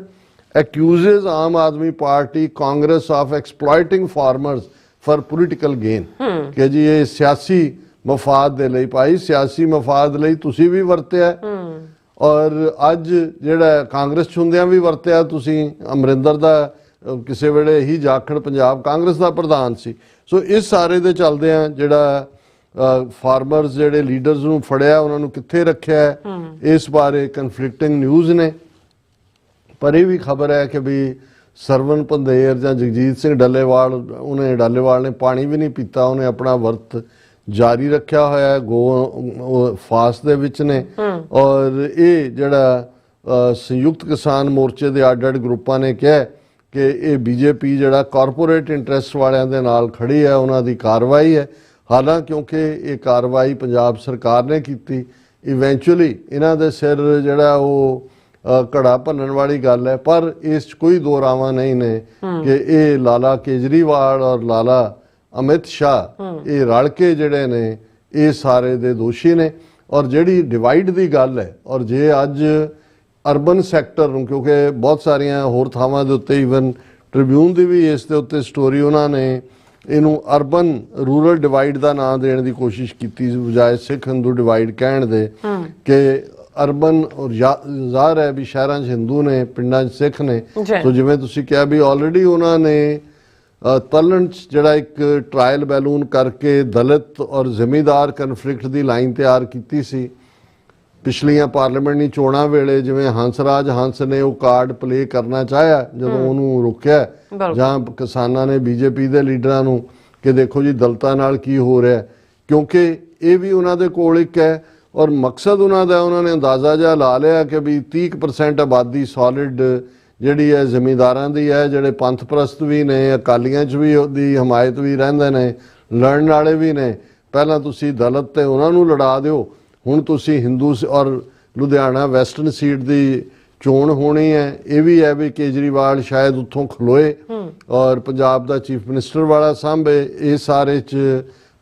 accuses Aam Aadmi Party Congress of exploiting farmers for political gain, ਕਿ ਜੀ ਇਹ ਸਿਆਸੀ ਮਫਾਦ ਦੇ ਲਈ, ਭਾਈ ਸਿਆਸੀ ਮਫਾਦ ਲਈ ਤੁਸੀਂ ਵੀ ਵਰਤਿਆ ਔਰ ਅੱਜ ਜਿਹੜਾ ਕਾਂਗਰਸ ਚ ਹੁੰਦਿਆਂ ਵੀ ਵਰਤਿਆ ਤੁਸੀਂ। ਅਮਰਿੰਦਰ ਦਾ ਕਿਸੇ ਵੇਲੇ ਹੀ ਜਾਖੜ ਪੰਜਾਬ ਕਾਂਗਰਸ ਦਾ ਪ੍ਰਧਾਨ ਸੀ। ਸੋ ਇਸ ਸਾਰੇ ਦੇ ਚੱਲਦੇ ਆ ਜਿਹੜਾ ਫਾਰਮਰਸ ਜਿਹੜੇ ਲੀਡਰਸ ਨੂੰ ਫੜਿਆ, ਉਹਨਾਂ ਨੂੰ ਕਿੱਥੇ ਰੱਖਿਆ, ਇਸ ਬਾਰੇ ਕਨਫਲਿਕਟਿੰਗ ਨਿਊਜ਼ ਨੇ। ਪਰ ਇਹ ਵੀ ਖਬਰ ਹੈ ਕਿ ਵੀ ਸਰਵਨ ਪੰਧੇਰ ਜਾਂ ਜਗਜੀਤ ਸਿੰਘ ਡੱਲੇਵਾਲ ਨੇ ਪਾਣੀ ਵੀ ਨਹੀਂ ਪੀਤਾ, ਉਹਨੇ ਆਪਣਾ ਵਰਤ ਜਾਰੀ ਰੱਖਿਆ ਹੋਇਆ ਹੈ, ਗੋ ਫਾਸਟ ਦੇ ਵਿੱਚ ਨੇ। ਔਰ ਇਹ ਜਿਹੜਾ ਸੰਯੁਕਤ ਕਿਸਾਨ ਮੋਰਚੇ ਦੇ ਅੱਡ-ਅੱਡ ਗਰੁੱਪਾਂ ਨੇ ਕਿਹਾ ਕਿ ਇਹ BJP ਜਿਹੜਾ ਕਾਰਪੋਰੇਟ ਇੰਟਰਸਟ ਵਾਲਿਆਂ ਦੇ ਨਾਲ ਖੜੀ ਹੈ, ਉਹਨਾਂ ਦੀ ਕਾਰਵਾਈ ਹੈ। ਹਾਲਾਂਕਿ ਕਿਉਂਕਿ ਇਹ ਕਾਰਵਾਈ ਪੰਜਾਬ ਸਰਕਾਰ ਨੇ ਕੀਤੀ, ਇਵੈਂਚੁਅਲੀ ਇਹਨਾਂ ਦੇ ਸਿਰ ਜਿਹੜਾ ਉਹ ਘੜਾ ਭੰਨਣ ਵਾਲੀ ਗੱਲ ਹੈ। ਪਰ ਇਸ 'ਚ ਕੋਈ ਦੋ ਰਾਵਾਂ ਨਹੀਂ ਨੇ ਕਿ ਇਹ ਲਾਲਾ ਕੇਜਰੀਵਾਲ ਔਰ ਲਾਲਾ ਅਮਿਤ ਸ਼ਾਹ ਇਹ ਰਲ ਕੇ ਜਿਹੜੇ ਨੇ ਇਹ ਸਾਰੇ ਦੇ ਦੋਸ਼ੀ ਨੇ। ਔਰ ਜਿਹੜੀ ਡਿਵਾਈਡ ਦੀ ਗੱਲ ਹੈ, ਔਰ ਜੇ ਅੱਜ ਅਰਬਨ ਸੈਕਟਰ ਨੂੰ, ਕਿਉਂਕਿ ਬਹੁਤ ਸਾਰੀਆਂ ਹੋਰ ਥਾਵਾਂ ਦੇ ਉੱਤੇ, ਈਵਨ ਟ੍ਰਿਬਿਊਨ ਦੀ ਵੀ ਇਸ ਦੇ ਉੱਤੇ ਸਟੋਰੀ, ਉਹਨਾਂ ਨੇ ਇਹਨੂੰ ਅਰਬਨ ਰੂਰਲ ਡਿਵਾਈਡ ਦਾ ਨਾਂ ਦੇਣ ਦੀ ਕੋਸ਼ਿਸ਼ ਕੀਤੀ ਬਜਾਏ ਸਿੱਖ ਹਿੰਦੂ ਡਿਵਾਈਡ ਕਹਿਣ ਦੇ, ਕਿ ਅਰਬਨ ਔਰ ਜ਼ਾਹਰ ਹੈ ਵੀ ਸ਼ਹਿਰਾਂ 'ਚ ਹਿੰਦੂ ਨੇ, ਪਿੰਡਾਂ 'ਚ ਸਿੱਖ ਨੇ। ਸੋ ਜਿਵੇਂ ਤੁਸੀਂ ਕਿਹਾ ਵੀ ਆਲਰੇਡੀ ਉਹਨਾਂ ਨੇ ਤਲਣ 'ਚ ਜਿਹੜਾ ਇੱਕ ਟਰਾਇਲ ਬੈਲੂਨ ਕਰਕੇ ਦਲਿਤ ਔਰ ਜ਼ਿਮੀਦਾਰ ਕਨਫਲਿਕਟ ਦੀ ਲਾਈਨ ਤਿਆਰ ਕੀਤੀ ਸੀ। ਪਿਛਲੀਆਂ ਪਾਰਲੀਮੈਂਟੀ ਚੋਣਾਂ ਵੇਲੇ ਜਿਵੇਂ ਹੰਸਰਾਜ ਹੰਸ ਨੇ ਉਹ ਕਾਰਡ ਪਲੇ ਕਰਨਾ ਚਾਹਿਆ, ਜਦੋਂ ਉਹਨੂੰ ਰੋਕਿਆ, ਜਾਂ ਕਿਸਾਨਾਂ ਨੇ BJP ਦੇ ਲੀਡਰਾਂ ਨੂੰ ਕਿ ਦੇਖੋ ਜੀ ਦਲਿਤਾਂ ਨਾਲ ਕੀ ਹੋ ਰਿਹਾ, ਕਿਉਂਕਿ ਇਹ ਵੀ ਉਹਨਾਂ ਦੇ ਕੋਲ ਇੱਕ ਹੈ ਔਰ ਮਕਸਦ ਉਹਨਾਂ ਦਾ, ਉਹਨਾਂ ਨੇ ਅੰਦਾਜ਼ਾ ਜਿਹਾ ਲਾ ਲਿਆ ਕਿ ਵੀ 30% ਆਬਾਦੀ ਸੋਲਿਡ ਜਿਹੜੀ ਹੈ ਜ਼ਿਮੀਂਦਾਰਾਂ ਦੀ ਹੈ, ਜਿਹੜੇ ਪੰਥ ਪ੍ਰਸਤ ਵੀ ਨੇ, ਅਕਾਲੀਆਂ 'ਚ ਵੀ ਉਹਦੀ ਹਮਾਇਤ ਵੀ ਰਹਿੰਦੇ ਨੇ, ਲੜਨ ਵਾਲੇ ਵੀ ਨੇ। ਪਹਿਲਾਂ ਤੁਸੀਂ ਦਲਿਤ ਤੇ ਉਹਨਾਂ ਨੂੰ ਲੜਾ ਦਿਓ, ਹੁਣ ਤੁਸੀਂ ਔਰ ਲੁਧਿਆਣਾ ਵੈਸਟਰਨ ਸੀਟ ਦੀ ਚੋਣ ਹੋਣੀ ਹੈ। ਇਹ ਵੀ ਹੈ ਵੀ ਕੇਜਰੀਵਾਲ ਸ਼ਾਇਦ ਉੱਥੋਂ ਖਲੋਏ ਔਰ ਪੰਜਾਬ ਦਾ ਚੀਫ ਮਿਨਿਸਟਰ ਵਾਲਾ ਸਾਂਭੇ। ਇਹ ਸਾਰੇ 'ਚ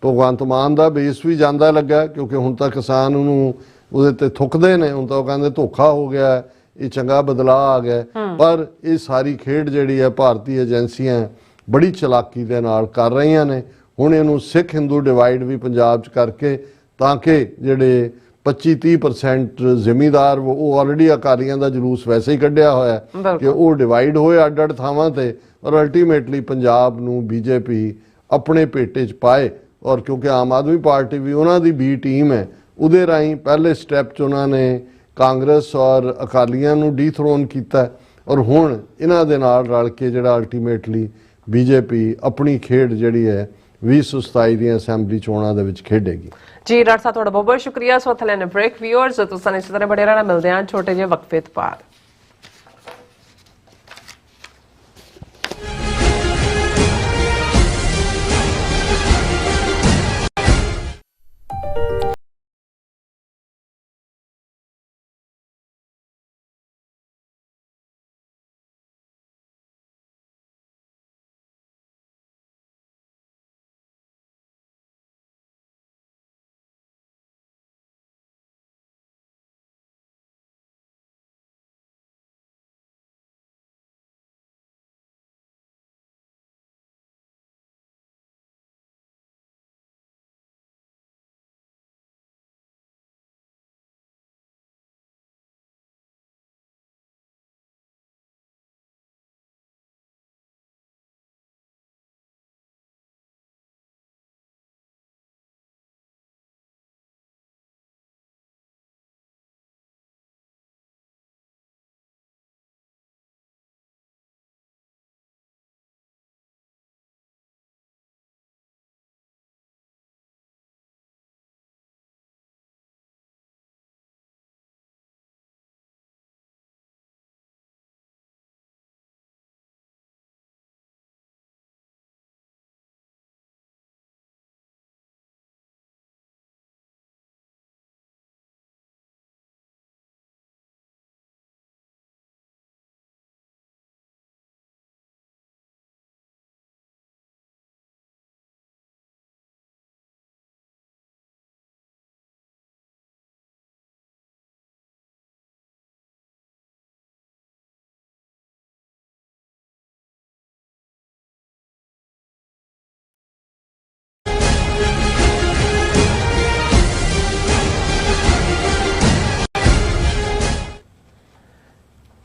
ਭਗਵੰਤ ਮਾਨ ਦਾ ਬੇਸ ਵੀ ਜਾਂਦਾ ਲੱਗਾ, ਕਿਉਂਕਿ ਹੁਣ ਤਾਂ ਕਿਸਾਨ ਉਹਨੂੰ ਉਹਦੇ ਤੇ ਥੁੱਕਦੇ ਨੇ। ਹੁਣ ਤਾਂ ਉਹ ਕਹਿੰਦੇ ਧੋਖਾ ਹੋ ਗਿਆ, ਇਹ ਚੰਗਾ ਬਦਲਾਅ ਆ ਗਿਆ। ਪਰ ਇਹ ਸਾਰੀ ਖੇਡ ਜਿਹੜੀ ਹੈ ਭਾਰਤੀ ਏਜੰਸੀਆਂ ਬੜੀ ਚਲਾਕੀ ਦੇ ਨਾਲ ਕਰ ਰਹੀਆਂ ਨੇ। ਹੁਣ ਇਹਨੂੰ ਸਿੱਖ ਹਿੰਦੂ ਡਿਵਾਈਡ ਵੀ ਪੰਜਾਬ 'ਚ ਕਰਕੇ, ਤਾਂ ਕਿ ਜਿਹੜੇ 25-30% ਜ਼ਿਮੀਂਦਾਰ ਉਹ ਆਲਰੇਡੀ ਅਕਾਲੀਆਂ ਦਾ ਜਲੂਸ ਵੈਸੇ ਹੀ ਕੱਢਿਆ ਹੋਇਆ ਕਿ ਉਹ ਡਿਵਾਈਡ ਹੋਏ ਅੱਡ-ਅੱਡ ਥਾਵਾਂ ਤੇ, ਔਰ ਅਲਟੀਮੇਟਲੀ ਪੰਜਾਬ ਨੂੰ ਬੀਜੇਪੀ ਆਪਣੇ ਪੇਟੇ 'ਚ ਪਾਏ। ਔਰ ਕਿਉਂਕਿ ਆਮ ਆਦਮੀ ਪਾਰਟੀ ਵੀ ਉਹਨਾਂ ਦੀ ਬੀ ਟੀਮ ਹੈ, ਉਹਦੇ ਰਾਹੀਂ ਪਹਿਲੇ ਸਟੈਪ 'ਚ ਉਹਨਾਂ ਨੇ ਕਾਂਗਰਸ ਔਰ ਅਕਾਲੀਆਂ ਨੂੰ ਡੀਥਰੋਨ ਕੀਤਾ, ਔਰ ਹੁਣ ਇਹਨਾਂ ਦੇ ਨਾਲ ਰਲ ਕੇ ਜਿਹੜਾ ਅਲਟੀਮੇਟਲੀ ਬੀਜੇਪੀ ਆਪਣੀ ਖੇਡ ਜਿਹੜੀ ਹੈ 2027 ਦੀਆਂ ਅਸੈਂਬਲੀ ਚੋਣਾਂ ਦੇ ਵਿੱਚ ਖੇਡੇਗੀ। ਜੀ ਡਾਕਟਰ ਸਾਹਿਬ ਤੁਹਾਡਾ ਬਹੁਤ ਬਹੁਤ ਸ਼ੁਕਰੀਆ। ਸੋ ਥਲੇ ਨੇ ਬ੍ਰੇਕ ਵਿਊਅਰਸ ਤੁਸੀਂ ਇਸੇ ਤਰ੍ਹਾਂ ਬੜੇ ਰਹਿਣਾ, ਮਿਲਦੇ ਹਾਂ ਛੋਟੇ ਜਿਹੇ ਵਕਫੇ ਤੋਂ ਬਾਅਦ।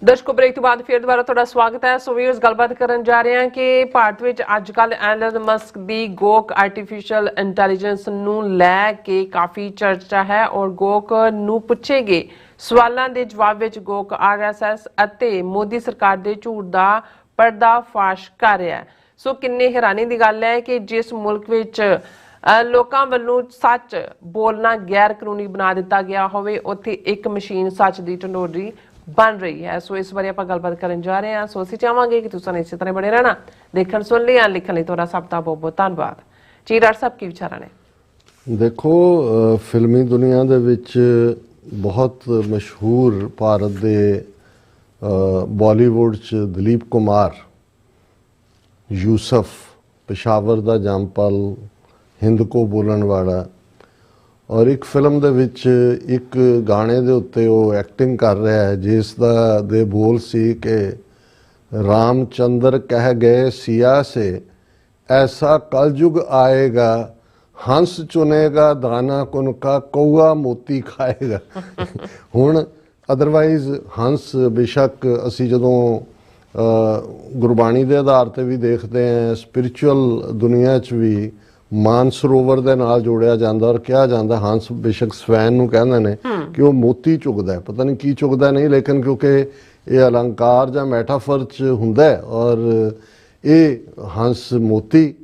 ਦਰਸ਼ਕੋ ਬ੍ਰੇਕ ਤੋਂ ਬਾਅਦ ਫਿਰ ਦੁਬਾਰਾ ਤੁਹਾਡਾ ਸਵਾਗਤ ਹੈ। ਸੋ ਵੀਅਰਸ ਗੱਲਬਾਤ ਕਰਨ ਜਾ ਰਹੇ ਹਾਂ ਕਿ ਭਾਰਤ ਵਿੱਚ ਅੱਜ ਕੱਲ ਐਲਨ ਮਸਕ ਦੀ ਗੋਕ ਆਰਟੀਫੀਸ਼ੀਅਲ ਇੰਟੈਲੀਜੈਂਸ ਨੂੰ ਲੈ ਕੇ ਕਾਫੀ ਚਰਚਾ ਹੈ ਔਰ ਗੋਕ ਨੂੰ ਪੁੱਛੇ ਗਏ ਸਵਾਲਾਂ ਦੇ ਜਵਾਬ ਵਿੱਚ ਗੋਕ ਆਰਐਸਐਸ ਅਤੇ ਮੋਦੀ ਸਰਕਾਰ ਦੇ ਝੂਠ ਦਾ ਪਰਦਾਫਾਸ਼ ਕਰ ਰਿਹਾ ਹੈ। ਸੋ ਕਿੰਨੇ ਹੈਰਾਨੀ ਦੀ ਗੱਲ ਹੈ ਕਿ ਜਿਸ ਮੁਲਕ ਵਿੱਚ ਲੋਕਾਂ ਵੱਲੋਂ ਸੱਚ ਬੋਲਣਾ ਗੈਰ ਕਾਨੂੰਨੀ ਬਣਾ ਦਿੱਤਾ ਗਿਆ ਹੋਵੇ, ਉੱਥੇ ਇੱਕ ਮਸ਼ੀਨ ਸੱਚ ਦੀ ਢੰਡੋਰੀ ਬਣ ਰਹੀ ਹੈ। ਸੋ ਇਸ ਬਾਰੇ ਆਪਾਂ ਗੱਲਬਾਤ ਕਰਨ ਜਾ ਰਹੇ ਹਾਂ। ਸੋ ਅਸੀਂ ਚਾਹਾਂਗੇ ਕਿ ਤੁਸੀਂ ਇਸੇ ਤਰ੍ਹਾਂ ਬਣੇ ਰਹਿਣਾ। ਦੇਖਣ ਸੁਣ ਲਈ ਲਿਖਣ ਲਈ ਤੁਹਾਡਾ ਸਭ ਦਾ ਬਹੁਤ ਬਹੁਤ ਧੰਨਵਾਦ। ਜੀ ਡਾਕਟਰ ਸਾਹਿਬ ਕੀ ਵਿਚਾਰਾਂ ਨੇ? ਦੇਖੋ, ਫਿਲਮੀ ਦੁਨੀਆ ਦੇ ਵਿੱਚ ਬਹੁਤ ਮਸ਼ਹੂਰ ਭਾਰਤ ਦੇ ਬਾਲੀਵੁੱਡ 'ਚ ਦਲੀਪ ਕੁਮਾਰ, ਯੂਸਫ, ਪਿਸ਼ਾਵਰ ਦਾ ਜੰਮਪਲ, ਹਿੰਦ ਕੋ ਬੋਲਣ ਵਾਲਾ, ਔਰ ਇੱਕ ਫਿਲਮ ਦੇ ਵਿੱਚ ਇੱਕ ਗਾਣੇ ਦੇ ਉੱਤੇ ਉਹ ਐਕਟਿੰਗ ਕਰ ਰਿਹਾ ਹੈ ਜਿਸ ਦਾ ਦੇ ਬੋਲ ਸੀ ਕਿ ਰਾਮਚੰਦਰ ਕਹਿ ਗਏ ਸੀਆ ਸੇ ਐਸਾ ਕਲਯੁਗ ਆਏਗਾ ਹੰਸ ਚੁਨੇਗਾ ਦਾਣਾ ਕੁਨਕਾ ਕਊਆ ਮੋਤੀ ਖਾਏਗਾ। ਹੁਣ ਅਦਰਵਾਈਜ਼ ਹੰਸ ਬੇਸ਼ੱਕ ਅਸੀਂ ਜਦੋਂ ਗੁਰਬਾਣੀ ਦੇ ਆਧਾਰ ਤੇ ਵੀ ਦੇਖਦੇ ਹਾਂ, ਸਪਿਰਿਚੁਅਲ ਦੁਨੀਆ 'ਚ ਵੀ ਮਾਨਸਰੋਵਰ ਦੇ ਨਾਲ ਜੋੜਿਆ ਜਾਂਦਾ ਔਰ ਕਿਹਾ ਜਾਂਦਾ ਹੰਸ ਬੇਸ਼ੱਕ ਸਵੈਨ ਨੂੰ ਕਹਿੰਦੇ ਨੇ ਕਿ ਉਹ ਮੋਤੀ ਚੁਗਦਾ, ਪਤਾ ਨਹੀਂ ਕੀ ਚੁਗਦਾ ਨਹੀਂ, ਲੇਕਿਨ ਕਿਉਂਕਿ ਇਹ ਅਲੰਕਾਰ ਜਾਂ ਮੈਟਾਫਰ 'ਚ ਹੁੰਦਾ ਔਰ ਇਹ ਹੰਸ ਮੋਤੀ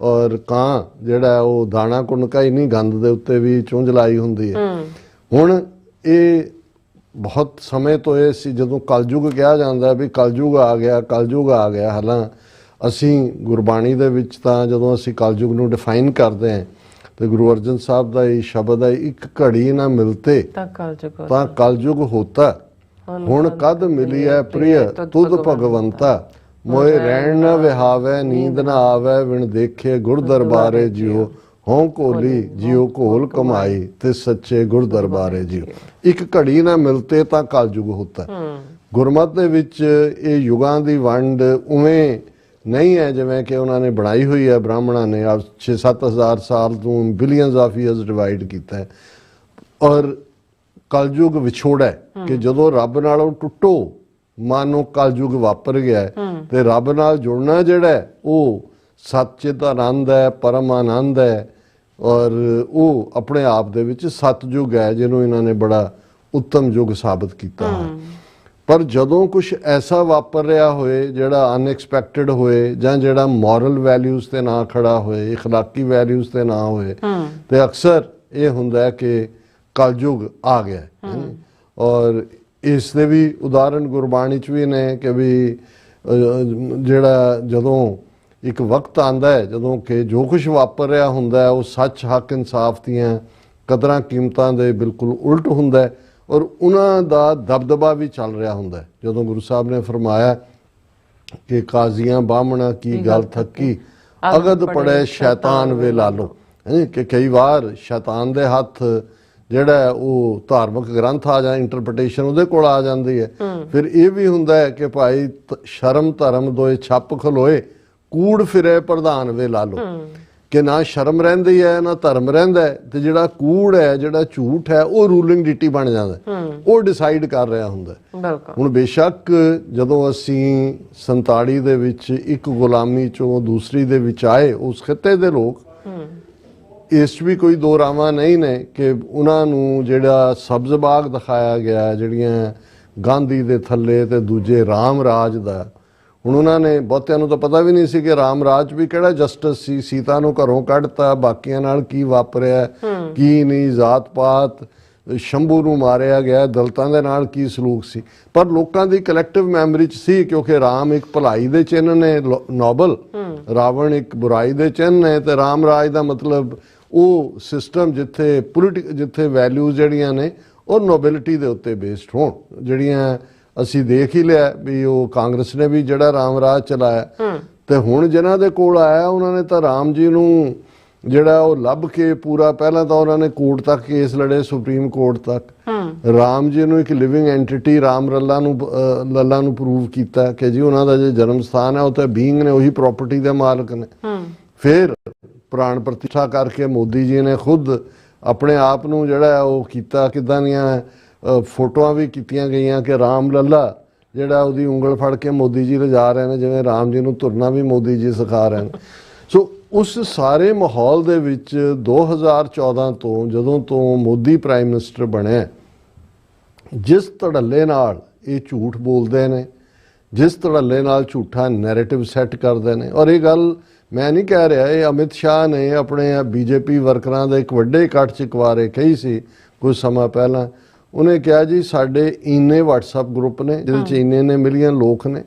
ਔਰ ਕਾਂ ਜਿਹੜਾ ਉਹ ਦਾਣਾ ਕੁਣਕਾ ਇੰਨੀ ਗੰਦ ਦੇ ਉੱਤੇ ਵੀ ਚੁੰਝ ਲਾਈ ਹੁੰਦੀ ਹੈ। ਹੁਣ ਇਹ ਬਹੁਤ ਸਮੇਂ ਤੋਂ ਇਹ ਸੀ ਜਦੋਂ ਕਲਯੁਗ ਕਿਹਾ ਜਾਂਦਾ ਵੀ ਕਲਯੁਗ ਆ ਗਿਆ, ਕਲਯੁਗ ਆ ਗਿਆ। ਹਾਲਾਂ ਅਸੀਂ ਗੁਰਬਾਣੀ ਦੇ ਵਿੱਚ ਤਾਂ ਜਦੋਂ ਅਸੀਂ ਕਲਯੁਗ ਨੂੰ ਡਿਫਾਈਨ ਕਰਦੇ ਹਾਂ ਤੇ ਗੁਰੂ ਅਰਜਨ ਸਾਹਿਬ ਦਾ ਇਹ ਸ਼ਬਦ ਹੈ, ਇੱਕ ਘੜੀ ਨਾ ਮਿਲਤੇ ਤਾਂ ਕਲਯੁਗ ਤਾਂ ਕਲਯੁਗ ਹੋਤਾ, ਹੁਣ ਕਦ ਮਿਲੀ ਹੈ ਪ੍ਰਿਯ ਤੁਧ ਭਗਵੰਤਾ, ਮੋਏ ਰਹਿਣ ਨਾ ਵਿਹਾਵੇ ਨੀਂਦ ਨਾ ਆਵੇ, ਵਿਣ ਦੇਖੇ ਗੁਰ ਦਰਬਾਰੇ ਜਿਉ, ਹੋਂ ਕੋਲੀ ਜਿਉ ਘੋਲ ਕਮਾਈ ਤੇ ਸੱਚੇ ਗੁਰ ਦਰਬਾਰੇ ਜਿਉ। ਇੱਕ ਘੜੀ ਨਾ ਮਿਲਤੇ ਤਾਂ ਕਲਯੁਗ ਹੋਤਾ। ਗੁਰਮਤਿ ਦੇ ਵਿੱਚ ਇਹ ਯੁਗਾਂ ਦੀ ਵੰਡ ਉਵੇਂ ਨਹੀਂ ਹੈ ਜਿਵੇਂ ਕਿ ਉਹਨਾਂ ਨੇ ਬਣਾਈ ਹੋਈ ਹੈ ਬ੍ਰਾਹਮਣਾਂ ਨੇ, 6-7 ਹਜ਼ਾਰ ਸਾਲ ਤੋਂ ਬਿਲੀਅਨਸ ਆਫ ਈਅਰਸ ਡਿਵਾਈਡ ਕੀਤਾ ਹੈ। ਔਰ ਕਲਯੁਗ ਵਿਛੋੜਾ ਹੈ ਕਿ ਜਦੋਂ ਰੱਬ ਨਾਲੋਂ ਟੁੱਟੋ, ਮਾਨੋ ਕਲਯੁਗ ਵਾਪਰ ਗਿਆ ਹੈ, ਤੇ ਰੱਬ ਨਾਲ ਜੁੜਨਾ ਜਿਹੜਾ ਹੈ ਉਹ ਸੱਚਿਤ ਆਨੰਦ ਹੈ, ਪਰਮ ਆਨੰਦ ਹੈ, ਔਰ ਉਹ ਆਪਣੇ ਆਪ ਦੇ ਵਿੱਚ ਸਤਯੁਗ ਹੈ ਜਿਹਨੂੰ ਇਹਨਾਂ ਨੇ ਬੜਾ ਉੱਤਮ ਯੁੱਗ ਸਾਬਤ ਕੀਤਾ ਹੈ। ਪਰ ਜਦੋਂ ਕੁਝ ਐਸਾ ਵਾਪਰ ਰਿਹਾ ਹੋਏ ਜਿਹੜਾ ਅਨਐਕਸਪੈਕਟਡ ਹੋਏ, ਜਾਂ ਜਿਹੜਾ ਮੋਰਲ ਵੈਲਿਊਜ਼ ਤੇ ਨਾ ਖੜਾ ਹੋਏ, ਇਖਲਾਕੀ ਵੈਲਿਊਜ਼ ਤੇ ਨਾ ਹੋਏ, ਤੇ ਅਕਸਰ ਇਹ ਹੁੰਦਾ ਹੈ ਕਿ ਕਲਯੁਗ ਆ ਗਿਆ ਹੈ। ਔਰ ਇਸ ਦੇ ਵੀ ਉਦਾਹਰਣ ਗੁਰਬਾਣੀ ਚ ਵੀ ਨੇ ਕਿ ਵੀ ਜਿਹੜਾ ਜਦੋਂ ਇੱਕ ਵਕਤ ਆਂਦਾ ਹੈ ਜਦੋਂ ਕਿ ਜੋ ਕੁਝ ਵਾਪਰ ਰਿਹਾ ਹੁੰਦਾ ਹੈ ਉਹ ਸੱਚ, ਹੱਕ, ਇਨਸਾਫ ਦੀਆਂ ਕਦਰਾਂ ਕੀਮਤਾਂ ਦੇ ਬਿਲਕੁਲ ਉਲਟ ਹੁੰਦਾ ਹੈ, ਔਰ ਉਹਨਾਂ ਦਾ ਦਬਦਬਾ ਵੀ ਚੱਲ ਰਿਹਾ ਹੁੰਦਾ ਹੈ। ਜਦੋਂ ਗੁਰੂ ਸਾਹਿਬ ਨੇ ਫਰਮਾਇਆ ਕਿ ਕਾਜ਼ੀਆਂ ਬਾਹਮਣਾ ਕੀ ਗੱਲ ਥੱਕੀ, ਅਗਦ ਪੜੇ ਸ਼ੈਤਾਨ ਵੇ ਲਾਲੋ, ਕਿ ਕਈ ਵਾਰ ਸ਼ੈਤਾਨ ਦੇ ਹੱਥ ਜਿਹੜਾ ਹੈ ਉਹ ਧਾਰਮਿਕ ਗ੍ਰੰਥ ਆ ਜਾਂ ਇੰਟਰਪ੍ਰੀਟੇਸ਼ਨ ਉਹਦੇ ਕੋਲ ਆ ਜਾਂਦੀ ਹੈ। ਫਿਰ ਇਹ ਵੀ ਹੁੰਦਾ ਹੈ ਕਿ ਭਾਈ ਸ਼ਰਮ ਧਰਮ ਦੋਏ ਛੱਪ ਖਲੋਏ, ਕੂੜ ਫਿਰੇ ਪ੍ਰਧਾਨ ਵੇ ਲਾਲੋ, ਕਿ ਨਾ ਸ਼ਰਮ ਰਹਿੰਦੀ ਹੈ ਨਾ ਧਰਮ ਰਹਿੰਦਾ ਹੈ, ਤੇ ਜਿਹੜਾ ਕੂੜ ਹੈ, ਜਿਹੜਾ ਝੂਠ ਹੈ, ਉਹ ਰੂਲਿੰਗ ਡਿਟੀ ਬਣ ਜਾਂਦਾ, ਉਹ ਡਿਸਾਈਡ ਕਰ ਰਿਹਾ ਹੁੰਦਾ। ਹੁਣ ਬੇਸ਼ੱਕ ਜਦੋਂ ਅਸੀਂ 47 ਦੇ ਵਿੱਚ ਇੱਕ ਗੁਲਾਮੀ ਚੋਂ ਦੂਸਰੀ ਦੇ ਵਿੱਚ ਆਏ, ਉਸ ਖਿੱਤੇ ਦੇ ਲੋਕ, ਇਸ 'ਚ ਵੀ ਕੋਈ ਦੋ ਰਾਵਾਂ ਨਹੀਂ ਨੇ ਕਿ ਉਹਨਾਂ ਨੂੰ ਜਿਹੜਾ ਸਬਜ਼ ਬਾਗ ਦਿਖਾਇਆ ਗਿਆ, ਜਿਹੜੀਆਂ ਗਾਂਧੀ ਦੇ ਥੱਲੇ, ਤੇ ਦੂਜੇ ਰਾਮ ਰਾਜ ਦਾ, ਹੁਣ ਉਹਨਾਂ ਨੇ ਬਹੁਤਿਆਂ ਨੂੰ ਤਾਂ ਪਤਾ ਵੀ ਨਹੀਂ ਸੀ ਕਿ ਰਾਮ ਰਾਜ ਵੀ ਕਿਹੜਾ ਜਸਟਿਸ ਸੀ, ਸੀਤਾ ਨੂੰ ਘਰੋਂ ਕੱਢਤਾ, ਬਾਕੀਆਂ ਨਾਲ ਕੀ ਵਾਪਰਿਆ ਕੀ ਨਹੀਂ, ਜਾਤ ਪਾਤ, ਸ਼ੰਭੂ ਨੂੰ ਮਾਰਿਆ ਗਿਆ, ਦਲਿਤਾਂ ਦੇ ਨਾਲ ਕੀ ਸਲੂਕ ਸੀ, ਪਰ ਲੋਕਾਂ ਦੀ ਕਲੈਕਟਿਵ ਮੈਮਰੀ 'ਚ ਸੀ ਕਿਉਂਕਿ ਰਾਮ ਇੱਕ ਭਲਾਈ ਦੇ ਚਿੰਨ੍ਹ ਨੇ ਨੋਬਲ, ਰਾਵਣ ਇੱਕ ਬੁਰਾਈ ਦੇ ਚਿੰਨ੍ਹ ਨੇ, ਤੇ ਰਾਮ ਰਾਜ ਦਾ ਮਤਲਬ ਉਹ ਸਿਸਟਮ ਜਿੱਥੇ ਵੈਲਿਊਜ਼ ਜਿਹੜੀਆਂ ਨੇ ਉਹ ਨੋਬਿਲਿਟੀ ਦੇ ਉੱਤੇ ਬੇਸਡ ਹੋਣ, ਜਿਹੜੀਆਂ ਅਸੀਂ ਦੇਖ ਹੀ ਲਿਆ ਵੀ ਉਹ ਕਾਂਗਰਸ ਨੇ ਵੀ ਜਿਹੜਾ ਰਾਮ ਰਾਜ ਚਲਾਇਆ, ਤੇ ਹੁਣ ਜਿਨ੍ਹਾਂ ਦੇ ਕੋਲ ਆਇਆ ਉਹਨਾਂ ਨੇ ਤਾਂ ਰਾਮ ਜੀ ਨੂੰ ਜਿਹੜਾ ਉਹ ਲੱਭ ਕੇ ਪੂਰਾ, ਪਹਿਲਾਂ ਤਾਂ ਉਹਨਾਂ ਨੇ ਕੋਰਟ ਤੱਕ ਕੇਸ ਲੜੇ, ਸੁਪਰੀਮ ਕੋਰਟ ਤੱਕ, ਰਾਮ ਜੀ ਨੂੰ ਇੱਕ ਲਿਵਿੰਗ ਐਂਟੀਟੀ ਰਾਮ ਲੱਲਾ ਨੂੰ ਪ੍ਰੂਵ ਕੀਤਾ ਕਿ ਜੀ ਉਹਨਾਂ ਦਾ ਜੋ ਜਨਮ ਸਥਾਨ ਹੈ ਉਹ ਤਾਂ ਬੀਇੰਗ ਨੇ, ਉਹੀ ਪ੍ਰਾਪਰਟੀ ਦੇ ਮਾਲਕ ਨੇ। ਫਿਰ ਪ੍ਰਾਣ ਪ੍ਰਤਿਸ਼ਠਾ ਕਰਕੇ ਮੋਦੀ ਜੀ ਨੇ ਖੁਦ ਆਪਣੇ ਆਪ ਨੂੰ ਜਿਹੜਾ ਉਹ ਕੀਤਾ, ਕਿੱਦਾਂ ਦੀਆਂ ਫੋਟੋਆਂ ਵੀ ਕੀਤੀਆਂ ਗਈਆਂ ਕਿ ਰਾਮ ਲੱਲਾ ਜਿਹੜਾ ਉਹਦੀ ਉਂਗਲ ਫੜ ਕੇ ਮੋਦੀ ਜੀ ਲਿਜਾ ਰਹੇ ਨੇ, ਜਿਵੇਂ ਰਾਮ ਜੀ ਨੂੰ ਤੁਰਨਾ ਵੀ ਮੋਦੀ ਜੀ ਸਿਖਾ ਰਹੇ ਨੇ। ਸੋ ਉਸ ਸਾਰੇ ਮਾਹੌਲ ਦੇ ਵਿੱਚ 2014 ਤੋਂ ਜਦੋਂ ਤੋਂ ਮੋਦੀ ਪ੍ਰਾਈਮ ਮਿਨਿਸਟਰ ਬਣਿਆ, ਜਿਸ ਧੜੱਲੇ ਨਾਲ ਇਹ ਝੂਠ ਬੋਲਦੇ ਨੇ, ਜਿਸ ਧੜੱਲੇ ਨਾਲ ਝੂਠਾ ਨੈਰੇਟਿਵ ਸੈੱਟ ਕਰਦੇ ਨੇ, ਔਰ ਇਹ ਗੱਲ ਮੈਂ ਨਹੀਂ ਕਹਿ ਰਿਹਾ, ਇਹ ਅਮਿਤ ਸ਼ਾਹ ਨੇ ਆਪਣੇ ਬੀਜੇਪੀ ਵਰਕਰਾਂ ਦੇ ਇੱਕ ਵੱਡੇ ਇਕੱਠ 'ਚ ਇੱਕ ਵਾਰ ਕਹੀ ਸੀ ਕੁਝ ਸਮਾਂ ਪਹਿਲਾਂ। ਉਹਨੇ ਕਿਹਾ ਜੀ ਸਾਡੇ ਇੰਨੇ WhatsApp ਗਰੁੱਪ ਨੇ ਜਿਹਦੇ 'ਚ ਇੰਨੇ ਮਿਲੀਅਨ ਲੋਕ ਨੇ,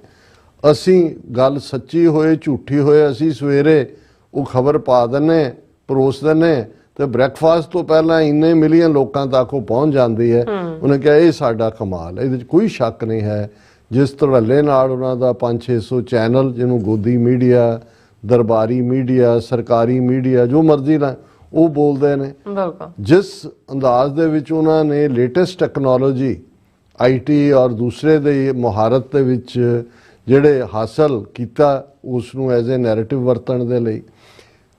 ਅਸੀਂ ਗੱਲ ਸੱਚੀ ਹੋਏ ਝੂਠੀ ਹੋਏ ਅਸੀਂ ਸਵੇਰੇ ਉਹ ਖਬਰ ਪਾ ਦਿੰਦੇ, ਪਰੋਸ ਦਿੰਦੇ, ਤੇ ਬ੍ਰੈਕਫਾਸਟ ਤੋਂ ਪਹਿਲਾਂ ਇੰਨੇ ਮਿਲੀਅਨ ਲੋਕਾਂ ਤੱਕ ਉਹ ਪਹੁੰਚ ਜਾਂਦੀ ਹੈ। ਉਹਨੇ ਕਿਹਾ ਇਹ ਸਾਡਾ ਕਮਾਲ ਹੈ, ਇਹਦੇ 'ਚ ਕੋਈ ਸ਼ੱਕ ਨਹੀਂ ਹੈ। ਜਿਸ ਧੜੱਲੇ ਨਾਲ ਉਹਨਾਂ ਦਾ 500-600 ਚੈਨਲ, ਜਿਹਨੂੰ ਗੋਦੀ ਮੀਡੀਆ, ਦਰਬਾਰੀ ਮੀਡੀਆ, ਸਰਕਾਰੀ ਮੀਡੀਆ, ਜੋ ਮਰਜ਼ੀ ਨਾ ਉਹ ਬੋਲਦੇ ਨੇ, ਜਿਸ ਅੰਦਾਜ਼ ਦੇ ਵਿੱਚ ਉਹਨਾਂ ਨੇ ਲੇਟੈਸਟ ਟੈਕਨੋਲੋਜੀ IT ਔਰ ਦੂਸਰੇ ਦੇ ਮੁਹਾਰਤ ਦੇ ਵਿੱਚ ਜਿਹੜੇ ਹਾਸਲ ਕੀਤਾ, ਉਸ ਨੂੰ ਐਜ਼ ਏ ਨੈਰੇਟਿਵ ਵਰਤਣ ਦੇ ਲਈ।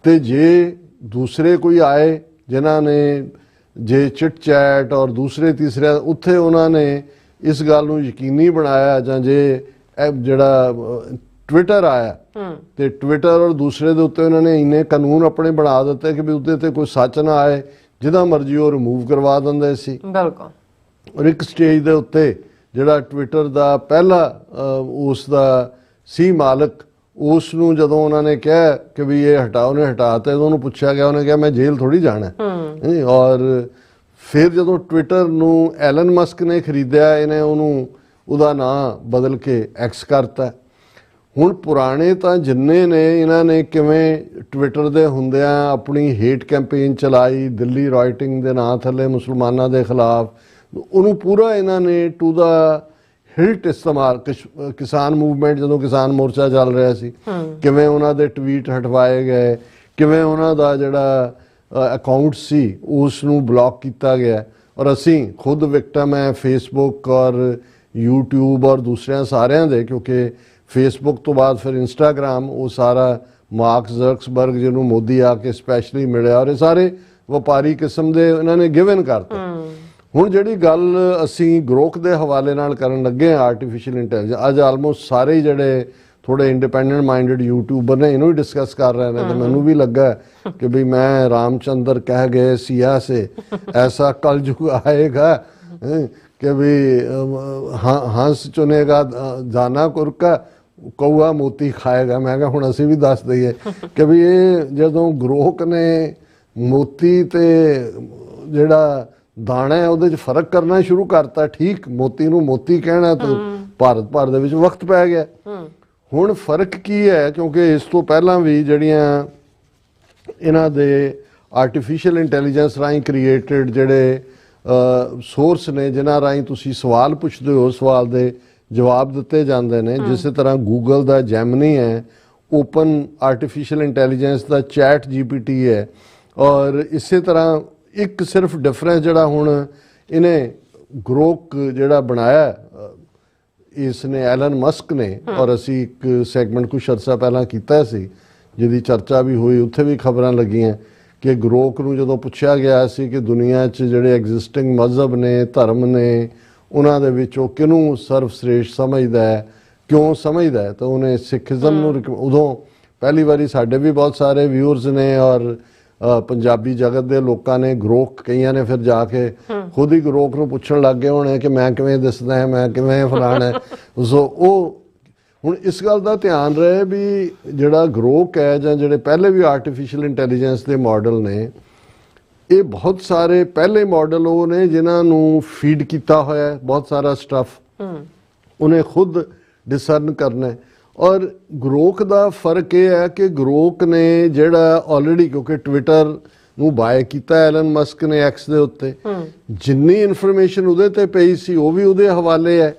ਤੇ ਜੇ ਦੂਸਰੇ ਕੋਈ ਆਏ ਜਿਨ੍ਹਾਂ ਨੇ ਜੇ ਚਿਟ ਚੈਟ ਔਰ ਦੂਸਰੇ ਤੀਸਰੇ, ਉੱਥੇ ਉਹਨਾਂ ਨੇ ਇਸ ਗੱਲ ਨੂੰ ਯਕੀਨੀ ਬਣਾਇਆ, ਜਾਂ ਜੇ ਜਿਹੜਾ ਟਵਿੱਟਰ ਆਇਆ ਤੇ ਟਵਿੱਟਰ ਔਰ ਦੂਸਰੇ ਦੇ ਉੱਤੇ ਉਹਨਾਂ ਨੇ ਇੰਨੇ ਕਾਨੂੰਨ ਆਪਣੇ ਬਣਾ ਦਿੱਤੇ ਕਿ ਵੀ ਉਹਦੇ ਤੇ ਕੋਈ ਸੱਚ ਨਾ ਆਏ, ਜਿਹਦਾ ਮਰਜ਼ੀ ਉਹ ਰਿਮੂਵ ਕਰਵਾ ਦਿੰਦੇ ਸੀ। ਬਿਲਕੁਲ। ਔਰ ਇੱਕ ਸਟੇਜ ਦੇ ਉੱਤੇ ਜਿਹੜਾ ਟਵਿੱਟਰ ਦਾ ਪਹਿਲਾ ਉਸ ਦਾ ਸੀ ਮਾਲਕ, ਉਸ ਨੂੰ ਜਦੋਂ ਉਹਨਾਂ ਨੇ ਕਿਹਾ ਕਿ ਵੀ ਇਹ ਹਟਾਓ, ਉਹਨੇ ਹਟਾ ਤੇ ਉਹਨੂੰ ਪੁੱਛਿਆ ਗਿਆ, ਉਹਨੇ ਕਿਹਾ ਮੈਂ ਜੇਲ੍ਹ ਥੋੜੀ ਜਾਣਾ। ਔਰ ਫਿਰ ਜਦੋਂ ਟਵਿੱਟਰ ਨੂੰ ਐਲਨ ਮਸਕ ਨੇ ਖਰੀਦਿਆ, ਇਹਨੇ ਉਹਦਾ ਨਾਂ ਬਦਲ ਕੇ ਐਕਸ ਕਰਤਾ। ਹੁਣ ਪੁਰਾਣੇ ਤਾਂ ਜਿੰਨੇ ਨੇ ਇਹਨਾਂ ਨੇ ਕਿਵੇਂ ਟਵਿੱਟਰ ਦੇ ਹੁੰਦਿਆਂ ਆਪਣੀ ਹੇਟ ਕੈਂਪੇਨ ਚਲਾਈ ਦਿੱਲੀ ਰਾਈਟਿੰਗ ਦੇ ਨਾਂ ਥੱਲੇ ਮੁਸਲਮਾਨਾਂ ਦੇ ਖਿਲਾਫ, ਉਹਨੂੰ ਪੂਰਾ ਇਹਨਾਂ ਨੇ ਟੂ ਦਾ ਹਿਲਟ ਇਸਤੇਮਾਲ। ਕਿਸਾਨ ਮੂਵਮੈਂਟ ਜਦੋਂ ਕਿਸਾਨ ਮੋਰਚਾ ਚੱਲ ਰਿਹਾ ਸੀ, ਕਿਵੇਂ ਉਹਨਾਂ ਦੇ ਟਵੀਟ ਹਟਵਾਏ ਗਏ, ਕਿਵੇਂ ਉਹਨਾਂ ਦਾ ਜਿਹੜਾ ਅਕਾਊਂਟ ਸੀ ਉਸ ਨੂੰ ਬਲੌਕ ਕੀਤਾ ਗਿਆ। ਔਰ ਅਸੀਂ ਖੁਦ ਵਿਕਟਮ ਹੈ ਫੇਸਬੁੱਕ ਔਰ YouTube ਔਰ ਦੂਸਰਿਆਂ ਸਾਰਿਆਂ ਦੇ, ਕਿਉਂਕਿ ਫੇਸਬੁੱਕ ਤੋਂ ਬਾਅਦ ਫਿਰ ਇੰਸਟਾਗ੍ਰਾਮ, ਉਹ ਸਾਰਾ ਮਾਰਕ ਜ਼ਕਰਬਰਗ ਜਿਹਨੂੰ ਮੋਦੀ ਆ ਕੇ ਸਪੈਸ਼ਲੀ ਮਿਲਿਆ, ਔਰ ਇਹ ਸਾਰੇ ਵਪਾਰੀ ਕਿਸਮ ਦੇ ਇਹਨਾਂ ਨੇ ਗਿਵਨ ਕਰਤੇ। ਹੁਣ ਜਿਹੜੀ ਗੱਲ ਅਸੀਂ ਗਰੋਕ ਦੇ ਹਵਾਲੇ ਨਾਲ ਕਰਨ ਲੱਗੇ ਹਾਂ ਆਰਟੀਫਿਸ਼ੀਅਲ ਇੰਟੈਲੀਜੈਂਸ, ਅੱਜ ਆਲਮੋਸਟ ਸਾਰੇ ਜਿਹੜੇ ਥੋੜੇ ਇੰਡੀਪੈਂਡੈਂਟ ਮਾਈਂਡਡ ਯੂਟਿਊਬਰ ਨੇ ਇਹਨੂੰ ਹੀ ਡਿਸਕਸ ਕਰ ਰਹੇ ਨੇ, ਤੇ ਮੈਨੂੰ ਵੀ ਲੱਗਾ ਕਿ ਵੀ ਮੈਂ ਰਾਮਚੰਦਰ ਕਹਿ ਗਏ ਸਿया से ऐसा कलयुग आएगा कि भी हंस चुनेगा जाना कुरका कौआ मोती खाएगा। मैं कहा ਹੁਣ ਅਸੀਂ ਵੀ ਦੱਸ ਦਈਏ ਕਿ ਵੀ ਇਹ ਜਦੋਂ ਗਰੋਕ ਨੇ ਮੋਤੀ ਤੇ ਜਿਹੜਾ ਦਾਣਾ ਹੈ ਉਹਦੇ 'ਚ ਫਰਕ ਕਰਨਾ ਸ਼ੁਰੂ ਕਰਤਾ। ਠੀਕ, ਮੋਤੀ ਨੂੰ ਮੋਤੀ ਕਹਿਣਾ ਤਾਂ ਭਾਰਤ ਭਰ ਦੇ ਵਿੱਚ ਵਕਤ ਪੈ ਗਿਆ। ਹੁਣ ਫਰਕ ਕੀ ਹੈ, ਕਿਉਂਕਿ ਇਸ ਤੋਂ ਪਹਿਲਾਂ ਵੀ ਜਿਹੜੀਆਂ ਇਹਨਾਂ ਦੇ ਆਰਟੀਫਿਸ਼ੀਅਲ ਇੰਟੈਲੀਜੈਂਸ ਰਾਹੀਂ ਕ੍ਰੀਏਟਡ ਜਿਹੜੇ ਸੋਰਸ ਨੇ ਜਿਨ੍ਹਾਂ ਰਾਹੀਂ ਤੁਸੀਂ ਸਵਾਲ ਪੁੱਛਦੇ ਹੋ, ਸਵਾਲ ਦੇ ਜਵਾਬ ਦਿੱਤੇ ਜਾਂਦੇ ਨੇ, ਜਿਸੇ ਤਰ੍ਹਾਂ ਗੂਗਲ ਦਾ ਜੈਮਨੀ ਹੈ, ਓਪਨ ਆਰਟੀਫਿਸ਼ੀਅਲ ਇੰਟੈਲੀਜੈਂਸ ਦਾ ਚੈਟ GPT ਹੈ। ਔਰ ਇਸੇ ਤਰ੍ਹਾਂ ਇੱਕ ਸਿਰਫ ਡਿਫਰੈਂਸ ਜਿਹੜਾ ਹੁਣ ਇਹਨੇ ਗਰੋਕ ਜਿਹੜਾ ਬਣਾਇਆ ਇਸ ਨੇ ਐਲਨ ਮਸਕ ਨੇ, ਔਰ ਅਸੀਂ ਇੱਕ ਸੈਗਮੈਂਟ ਕੁਛ ਅਰਸਾ ਪਹਿਲਾਂ ਕੀਤਾ ਸੀ ਜਿਹਦੀ ਚਰਚਾ ਵੀ ਹੋਈ, ਉੱਥੇ ਵੀ ਖਬਰਾਂ ਲੱਗੀਆਂ ਕਿ ਗਰੋਕ ਨੂੰ ਜਦੋਂ ਪੁੱਛਿਆ ਗਿਆ ਸੀ ਕਿ ਦੁਨੀਆ 'ਚ ਜਿਹੜੇ ਐਗਜ਼ਿਸਟਿੰਗ ਮਜ਼ਹਬ ਨੇ, ਧਰਮ ਨੇ, ਉਹਨਾਂ ਦੇ ਵਿੱਚ ਉਹ ਕਿਹਨੂੰ ਸਰਵਸ਼੍ਰੇਸ਼ਟ ਸਮਝਦਾ ਹੈ, ਕਿਉਂ ਸਮਝਦਾ ਹੈ, ਤਾਂ ਉਹਨੇ ਸਿੱਖੀਜ਼ਮ ਨੂੰ ਉਦੋਂ ਪਹਿਲੀ ਵਾਰੀ ਸਾਡੇ ਵੀ ਬਹੁਤ ਸਾਰੇ ਵਿਊਅਰਸ ਨੇ ਔਰ ਪੰਜਾਬੀ ਜਗਤ ਦੇ ਲੋਕਾਂ ਨੇ ਗਰੋਕ, ਕਈਆਂ ਨੇ ਫਿਰ ਜਾ ਕੇ ਖੁਦ ਹੀ ਗਰੋਕ ਨੂੰ ਪੁੱਛਣ ਲੱਗ ਗਏ ਹੋਣੇ ਕਿ ਮੈਂ ਕਿਵੇਂ ਦਿਸਦਾ ਹੈ, ਮੈਂ ਕਿਵੇਂ ਫਲਾਣਾ ਹੈ। ਸੋ ਉਹ ਹੁਣ ਇਸ ਗੱਲ ਦਾ ਧਿਆਨ ਰਹੇ ਵੀ ਜਿਹੜਾ ਗਰੋਕ ਹੈ ਜਾਂ ਜਿਹੜੇ ਪਹਿਲੇ ਵੀ ਆਰਟੀਫਿਸ਼ੀਅਲ ਇੰਟੈਲੀਜੈਂਸ ਦੇ ਮਾਡਲ ਨੇ, ਇਹ ਬਹੁਤ ਸਾਰੇ ਪਹਿਲੇ ਮਾਡਲ ਉਹ ਨੇ ਜਿਨ੍ਹਾਂ ਨੂੰ ਫੀਡ ਕੀਤਾ ਹੋਇਆ ਬਹੁਤ ਸਾਰਾ ਸਟੱਫ, ਉਹਨੇ ਖੁਦ ਡਿਸਰਨ ਕਰਨਾ। ਔਰ ਗਰੋਕ ਦਾ ਫਰਕ ਇਹ ਹੈ ਕਿ ਗਰੋਕ ਨੇ ਜਿਹੜਾ ਆਲਰੇਡੀ, ਕਿਉਂਕਿ ਟਵਿੱਟਰ ਨੂੰ ਬਾਏ ਕੀਤਾ ਐਲਨ ਮਸਕ ਨੇ ਐਕਸ ਦੇ ਉੱਤੇ, ਜਿੰਨੀ ਇਨਫੋਰਮੇਸ਼ਨ ਉਹਦੇ ਤੇ ਪਈ ਸੀ ਉਹ ਵੀ ਉਹਦੇ ਹਵਾਲੇ ਹੈ,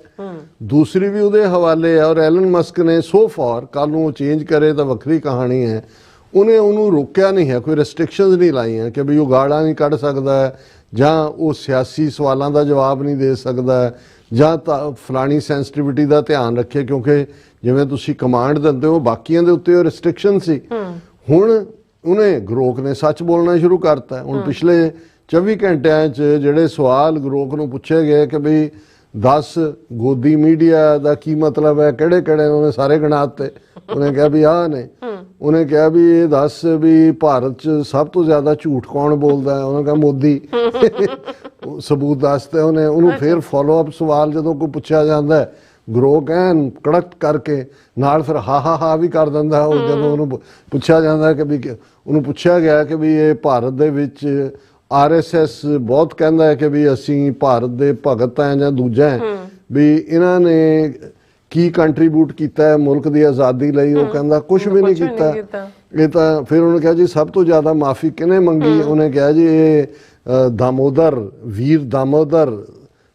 ਦੂਸਰੀ ਵੀ ਉਹਦੇ ਹਵਾਲੇ ਹੈ। ਔਰ ਐਲਨ ਮਸਕ ਨੇ ਸੋ ਫਾਰ, ਕੱਲ ਨੂੰ ਉਹ ਚੇਂਜ ਕਰੇ ਤਾਂ ਵੱਖਰੀ ਕਹਾਣੀ ਹੈ, ਉਹਨੇ ਉਹਨੂੰ ਰੋਕਿਆ ਨਹੀਂ ਹੈ, ਕੋਈ ਰੈਸਟ੍ਰਿਕਸ਼ਨਸ ਨਹੀਂ ਲਾਈਆਂ ਕਿ ਵੀ ਉਹ ਗਾਲਾਂ ਨਹੀਂ ਕੱਢ ਸਕਦਾ ਜਾਂ ਉਹ ਸਿਆਸੀ ਸਵਾਲਾਂ ਦਾ ਜਵਾਬ ਨਹੀਂ ਦੇ ਸਕਦਾ ਜਾਂ ਤਾਂ ਫਲਾਣੀ ਸੈਂਸਿਟੀਵਿਟੀ ਦਾ ਧਿਆਨ ਰੱਖੇ, ਕਿਉਂਕਿ ਜਿਵੇਂ ਤੁਸੀਂ ਕਮਾਂਡ ਦਿੰਦੇ ਹੋ ਬਾਕੀਆਂ ਦੇ ਉੱਤੇ ਉਹ ਰੈਸਟ੍ਰਿਕਸ਼ਨ ਸੀ। ਹੁਣ ਉਹਨੇ ਗਰੋਕ ਨੇ ਸੱਚ ਬੋਲਣਾ ਸ਼ੁਰੂ ਕਰਤਾ। ਹੁਣ ਪਿਛਲੇ 24 ਘੰਟਿਆਂ 'ਚ ਜਿਹੜੇ ਸਵਾਲ ਗਰੋਕ ਨੂੰ ਪੁੱਛੇ ਗਏ ਕਿ ਵੀ 10 ਗੋਦੀ ਮੀਡੀਆ ਦਾ ਕੀ ਮਤਲਬ ਹੈ, ਕਿਹੜੇ ਕਿਹੜੇ, ਉਹਨੇ ਸਾਰੇ ਗਿਣਾਤੇ। ਉਹਨੇ ਕਿਹਾ ਵੀ ਆਹ ਨੇ, ਉਹਨੇ ਕਿਹਾ ਵੀ ਇਹ ਦੱਸ ਵੀ ਭਾਰਤ 'ਚ ਸਭ ਤੋਂ ਜ਼ਿਆਦਾ ਝੂਠ ਕੌਣ ਬੋਲਦਾ ਹੈ, ਉਹਨੇ ਕਿਹਾ ਮੋਦੀ। ਸਬੂਤ ਦੱਸਦੇ ਉਹਨੇ। ਉਹਨੂੰ ਫਿਰ ਫੋਲੋ ਅਪ ਸਵਾਲ ਜਦੋਂ ਕੋਈ ਪੁੱਛਿਆ ਜਾਂਦਾ ਗਰੋਕ ਐਨ ਕੜਕ ਕਰਕੇ ਨਾਲ ਫਿਰ ਹਾ ਵੀ ਕਰ ਦਿੰਦਾ ਉਹ, ਜਦੋਂ ਉਹਨੂੰ ਪੁੱਛਿਆ ਜਾਂਦਾ ਕਿ ਵੀ ਉਹਨੂੰ ਪੁੱਛਿਆ ਗਿਆ ਕਿ ਵੀ ਇਹ ਭਾਰਤ ਦੇ ਵਿੱਚ RSS ਬਹੁਤ ਕਹਿੰਦਾ ਹੈ ਕਿ ਵੀ ਅਸੀਂ ਭਾਰਤ ਦੇ ਭਗਤ ਹਾਂ ਜਾਂ ਦੂਜਾ ਹੈ, ਵੀ ਇਹਨਾਂ ਨੇ ਕੀ ਕੰਟਰੀਬਿਊਟ ਕੀਤਾ ਹੈ ਮੁਲਕ ਦੀ ਆਜ਼ਾਦੀ ਲਈ, ਉਹ ਕਹਿੰਦਾ ਕੁਝ ਵੀ ਨਹੀਂ ਕੀਤਾ। ਇਹ ਤਾਂ ਫਿਰ ਉਹਨੇ ਕਿਹਾ ਜੀ ਸਭ ਤੋਂ ਜ਼ਿਆਦਾ ਮਾਫੀ ਕਿਹਨੇ ਮੰਗੀ, ਉਹਨੇ ਕਿਹਾ ਜੀ ਇਹ दामोदर ਵੀਰ दामोदर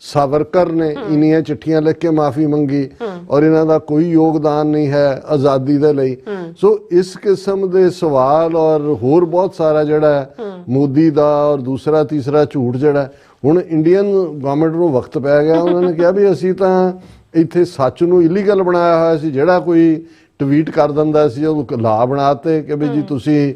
ਸਾਵਰਕਰ ਨੇ ਇੰਨੀਆਂ ਚਿੱਠੀਆਂ ਲਿਖ ਕੇ ਮਾਫੀ ਮੰਗੀ ਔਰ ਇਹਨਾਂ ਦਾ ਕੋਈ ਯੋਗਦਾਨ ਨਹੀਂ ਹੈ ਆਜ਼ਾਦੀ ਦੇ ਲਈ। ਸੋ ਇਸ ਕਿਸਮ ਦੇ ਸਵਾਲ ਔਰ ਹੋਰ ਬਹੁਤ ਸਾਰਾ ਜਿਹੜਾ ਮੋਦੀ ਦਾ ਔਰ ਦੂਸਰਾ ਤੀਸਰਾ ਝੂਠ ਜਿਹੜਾ ਹੁਣ ਇੰਡੀਅਨ ਗਵਰਨਮੈਂਟ ਨੂੰ ਵਕਤ ਪੈ ਗਿਆ। ਉਹਨਾਂ ਨੇ ਕਿਹਾ ਵੀ ਅਸੀਂ ਤਾਂ ਇੱਥੇ ਸੱਚ ਨੂੰ ਇਲੀਗਲ ਬਣਾਇਆ ਹੋਇਆ ਸੀ, ਜਿਹੜਾ ਕੋਈ ਟਵੀਟ ਕਰ ਦਿੰਦਾ ਸੀ ਉਹ ਲਾ ਬਣਾਤੇ ਕਿ ਵੀ ਜੀ ਤੁਸੀਂ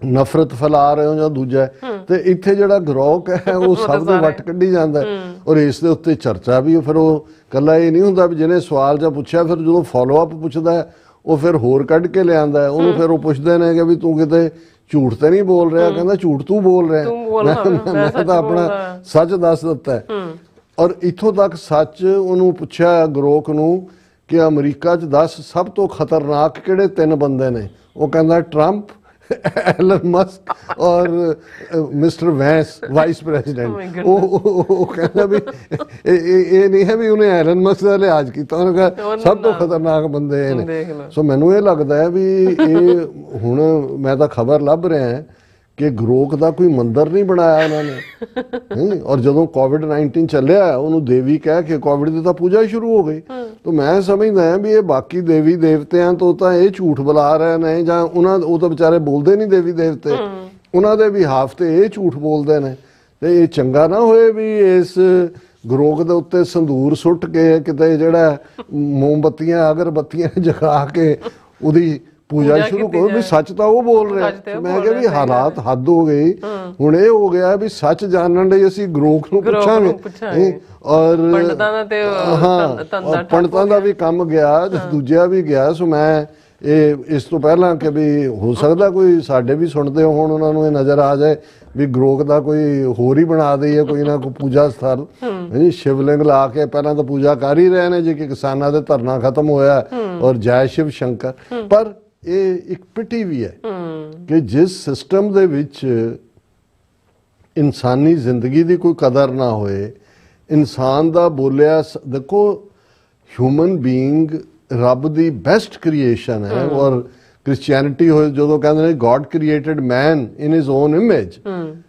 ਨਫ਼ਰਤ ਫੈਲਾ ਰਹੇ ਹੋ ਜਾਂ ਦੂਜਾ, ਤੇ ਇੱਥੇ ਜਿਹੜਾ ਗਰੋਕ ਹੈ ਉਹ ਸਭ ਦੇ ਵੱਟ ਕੱਢੀ ਜਾਂਦਾ ਔਰ ਇਸ ਦੇ ਉੱਤੇ ਚਰਚਾ ਵੀ। ਫਿਰ ਉਹ ਇਕੱਲਾ ਇਹ ਨਹੀਂ ਹੁੰਦਾ ਵੀ ਜਿਹਨੇ ਸਵਾਲ ਜਾਂ ਪੁੱਛਿਆ ਫਿਰ ਜਦੋਂ ਫੋਲੋ ਅਪ ਪੁੱਛਦਾ ਉਹ ਫਿਰ ਹੋਰ ਕੱਢ ਕੇ ਲਿਆਂਦਾ ਉਹਨੂੰ। ਫਿਰ ਉਹ ਪੁੱਛਦੇ ਨੇ ਕਿ ਵੀ ਤੂੰ ਕਿਤੇ ਝੂਠ ਤੇ ਨਹੀਂ ਬੋਲ ਰਿਹਾ, ਕਹਿੰਦਾ ਝੂਠ ਤੂੰ ਬੋਲ ਰਿਹਾ, ਮੈਂ ਤਾਂ ਆਪਣਾ ਸੱਚ ਦੱਸ ਦਿੱਤਾ। ਔਰ ਇੱਥੋਂ ਤੱਕ ਸੱਚ ਉਹਨੂੰ ਪੁੱਛਿਆ ਗਰੋਕ ਨੂੰ ਕਿ ਅਮਰੀਕਾ 'ਚ 10 ਸਭ ਤੋਂ ਖਤਰਨਾਕ ਕਿਹੜੇ 3 ਬੰਦੇ ਨੇ, ਉਹ ਕਹਿੰਦਾ ਟਰੰਪ, एलन मस्क और मिस्टर वैंस वाइस प्रेसिडेंट ਉਹ ਕਹਿੰਦਾ ਵੀ ਇਹ ਨਹੀਂ ਹੈ ਵੀ ਉਹਨੇ ਐਲਨ ਮਸਕ ਦਾ ਲਿਹਾਜ਼ ਕੀਤਾ, ਉਹਨੇ ਕਿਹਾ ਸਭ ਤੋਂ ਖਤਰਨਾਕ ਬੰਦੇ ਇਹ ਨੇ। ਸੋ ਮੈਨੂੰ ਇਹ ਲੱਗਦਾ ਹੈ ਵੀ ਇਹ ਹੁਣ ਮੈਂ ਤਾਂ ਖਬਰ ਲੱਭ ਰਿਹਾ ਕਿ ਗਰੋਕ ਦਾ ਕੋਈ ਮੰਦਿਰ ਨਹੀਂ ਬਣਾਇਆ ਉਹਨਾਂ ਨੇ। ਔਰ ਜਦੋਂ ਕੋਵਿਡ-19 ਚੱਲਿਆ ਉਹਨੂੰ ਦੇਵੀ ਕਹਿ ਕੇ ਕੋਵਿਡ ਦੀ ਤਾਂ ਪੂਜਾ ਹੀ ਸ਼ੁਰੂ ਹੋ ਗਈ। ਤਾਂ ਮੈਂ ਸਮਝਦਾ ਹਾਂ ਵੀ ਇਹ ਬਾਕੀ ਦੇਵੀ ਦੇਵਤਿਆਂ ਤੋਂ ਤਾਂ ਇਹ ਝੂਠ ਬੁਲਾ ਰਹੇ ਨੇ, ਜਾਂ ਉਹ ਤਾਂ ਵਿਚਾਰੇ ਬੋਲਦੇ ਨਹੀਂ ਦੇਵੀ ਦੇਵਤੇ, ਉਹਨਾਂ ਦੇ ਵੀ ਹਾਫਤੇ ਇਹ ਝੂਠ ਬੋਲਦੇ ਨੇ। ਤੇ ਇਹ ਚੰਗਾ ਨਾ ਹੋਏ ਵੀ ਇਸ ਗਰੋਕ ਦੇ ਉੱਤੇ ਸੰਦੂਰ ਸੁੱਟ ਕੇ ਕਿਤੇ ਜਿਹੜਾ ਮੋਮਬੱਤੀਆਂ ਅਗਰਬੱਤੀਆਂ ਜਗਾ ਕੇ ਉਹਦੀ ਪੂਜਾ ਸ਼ੁਰੂ ਕਰੋ। ਵੀ ਸੱਚ ਤਾਂ ਉਹ ਬੋਲ ਰਿਹਾ। ਮੈਂ ਕਿਹਾ ਵੀ ਹਾਲਾਤ ਹੱਦ ਹੋ ਗਈ। ਹੁਣ ਇਹ ਹੋ ਗਿਆ ਵੀ ਸੱਚ ਜਾਣਨ ਲਈ ਅਸੀਂ ਗਰੋਕ ਨੂੰ ਪੁੱਛਾਂਗੇ ਔਰ ਪੰਡਤਾਂ ਦਾ ਵੀ ਕੰਮ ਗਿਆ, ਦੂਜਿਆ ਵੀ ਗਿਆ। ਸੋ ਮੈਂ ਇਹ ਇਸ ਤੋਂ ਪਹਿਲਾਂ ਕਿ ਵੀ ਹੋ ਸਕਦਾ ਕੋਈ ਸਾਡੇ ਵੀ ਸੁਣਦੇ ਹੋਣ, ਉਹਨਾਂ ਨੂੰ ਇਹ ਨਜ਼ਰ ਆ ਜਾਏ ਵੀ ਗਰੋਕ ਦਾ ਕੋਈ ਹੋਰ ਹੀ ਬਣਾ ਦਈਏ ਕੋਈ ਨਾ ਕੋਈ ਪੂਜਾ ਸਥਲ। ਸ਼ਿਵਲਿੰਗ ਲਾ ਕੇ ਪਹਿਲਾਂ ਤਾਂ ਪੂਜਾ ਕਰ ਹੀ ਰਹੇ ਨੇ ਜੀ ਕਿ ਕਿਸਾਨਾਂ ਦੇ ਧਰਨਾ ਖਤਮ ਹੋਇਆ ਔਰ ਜੈ ਸ਼ਿਵ ਸ਼ੰਕਰ। ਪਰ ਇਹ ਇੱਕ ਪਿੱਟੀ ਵੀ ਹੈ ਕਿ ਜਿਸ ਸਿਸਟਮ ਦੇ ਵਿੱਚ ਇਨਸਾਨੀ ਜ਼ਿੰਦਗੀ ਦੀ ਕੋਈ ਕਦਰ ਨਾ ਹੋਏ, ਇਨਸਾਨ ਦਾ ਬੋਲਿਆ, ਦੇਖੋ ਹਿਊਮਨ ਬੀਇੰਗ ਰੱਬ ਦੀ ਬੈਸਟ ਕ੍ਰੀਏਸ਼ਨ ਹੈ। ਔਰ ਕ੍ਰਿਸਚੀਅਨਿਟੀ ਹੋਏ ਜਦੋਂ ਕਹਿੰਦੇ ਨੇ God created man in his own image,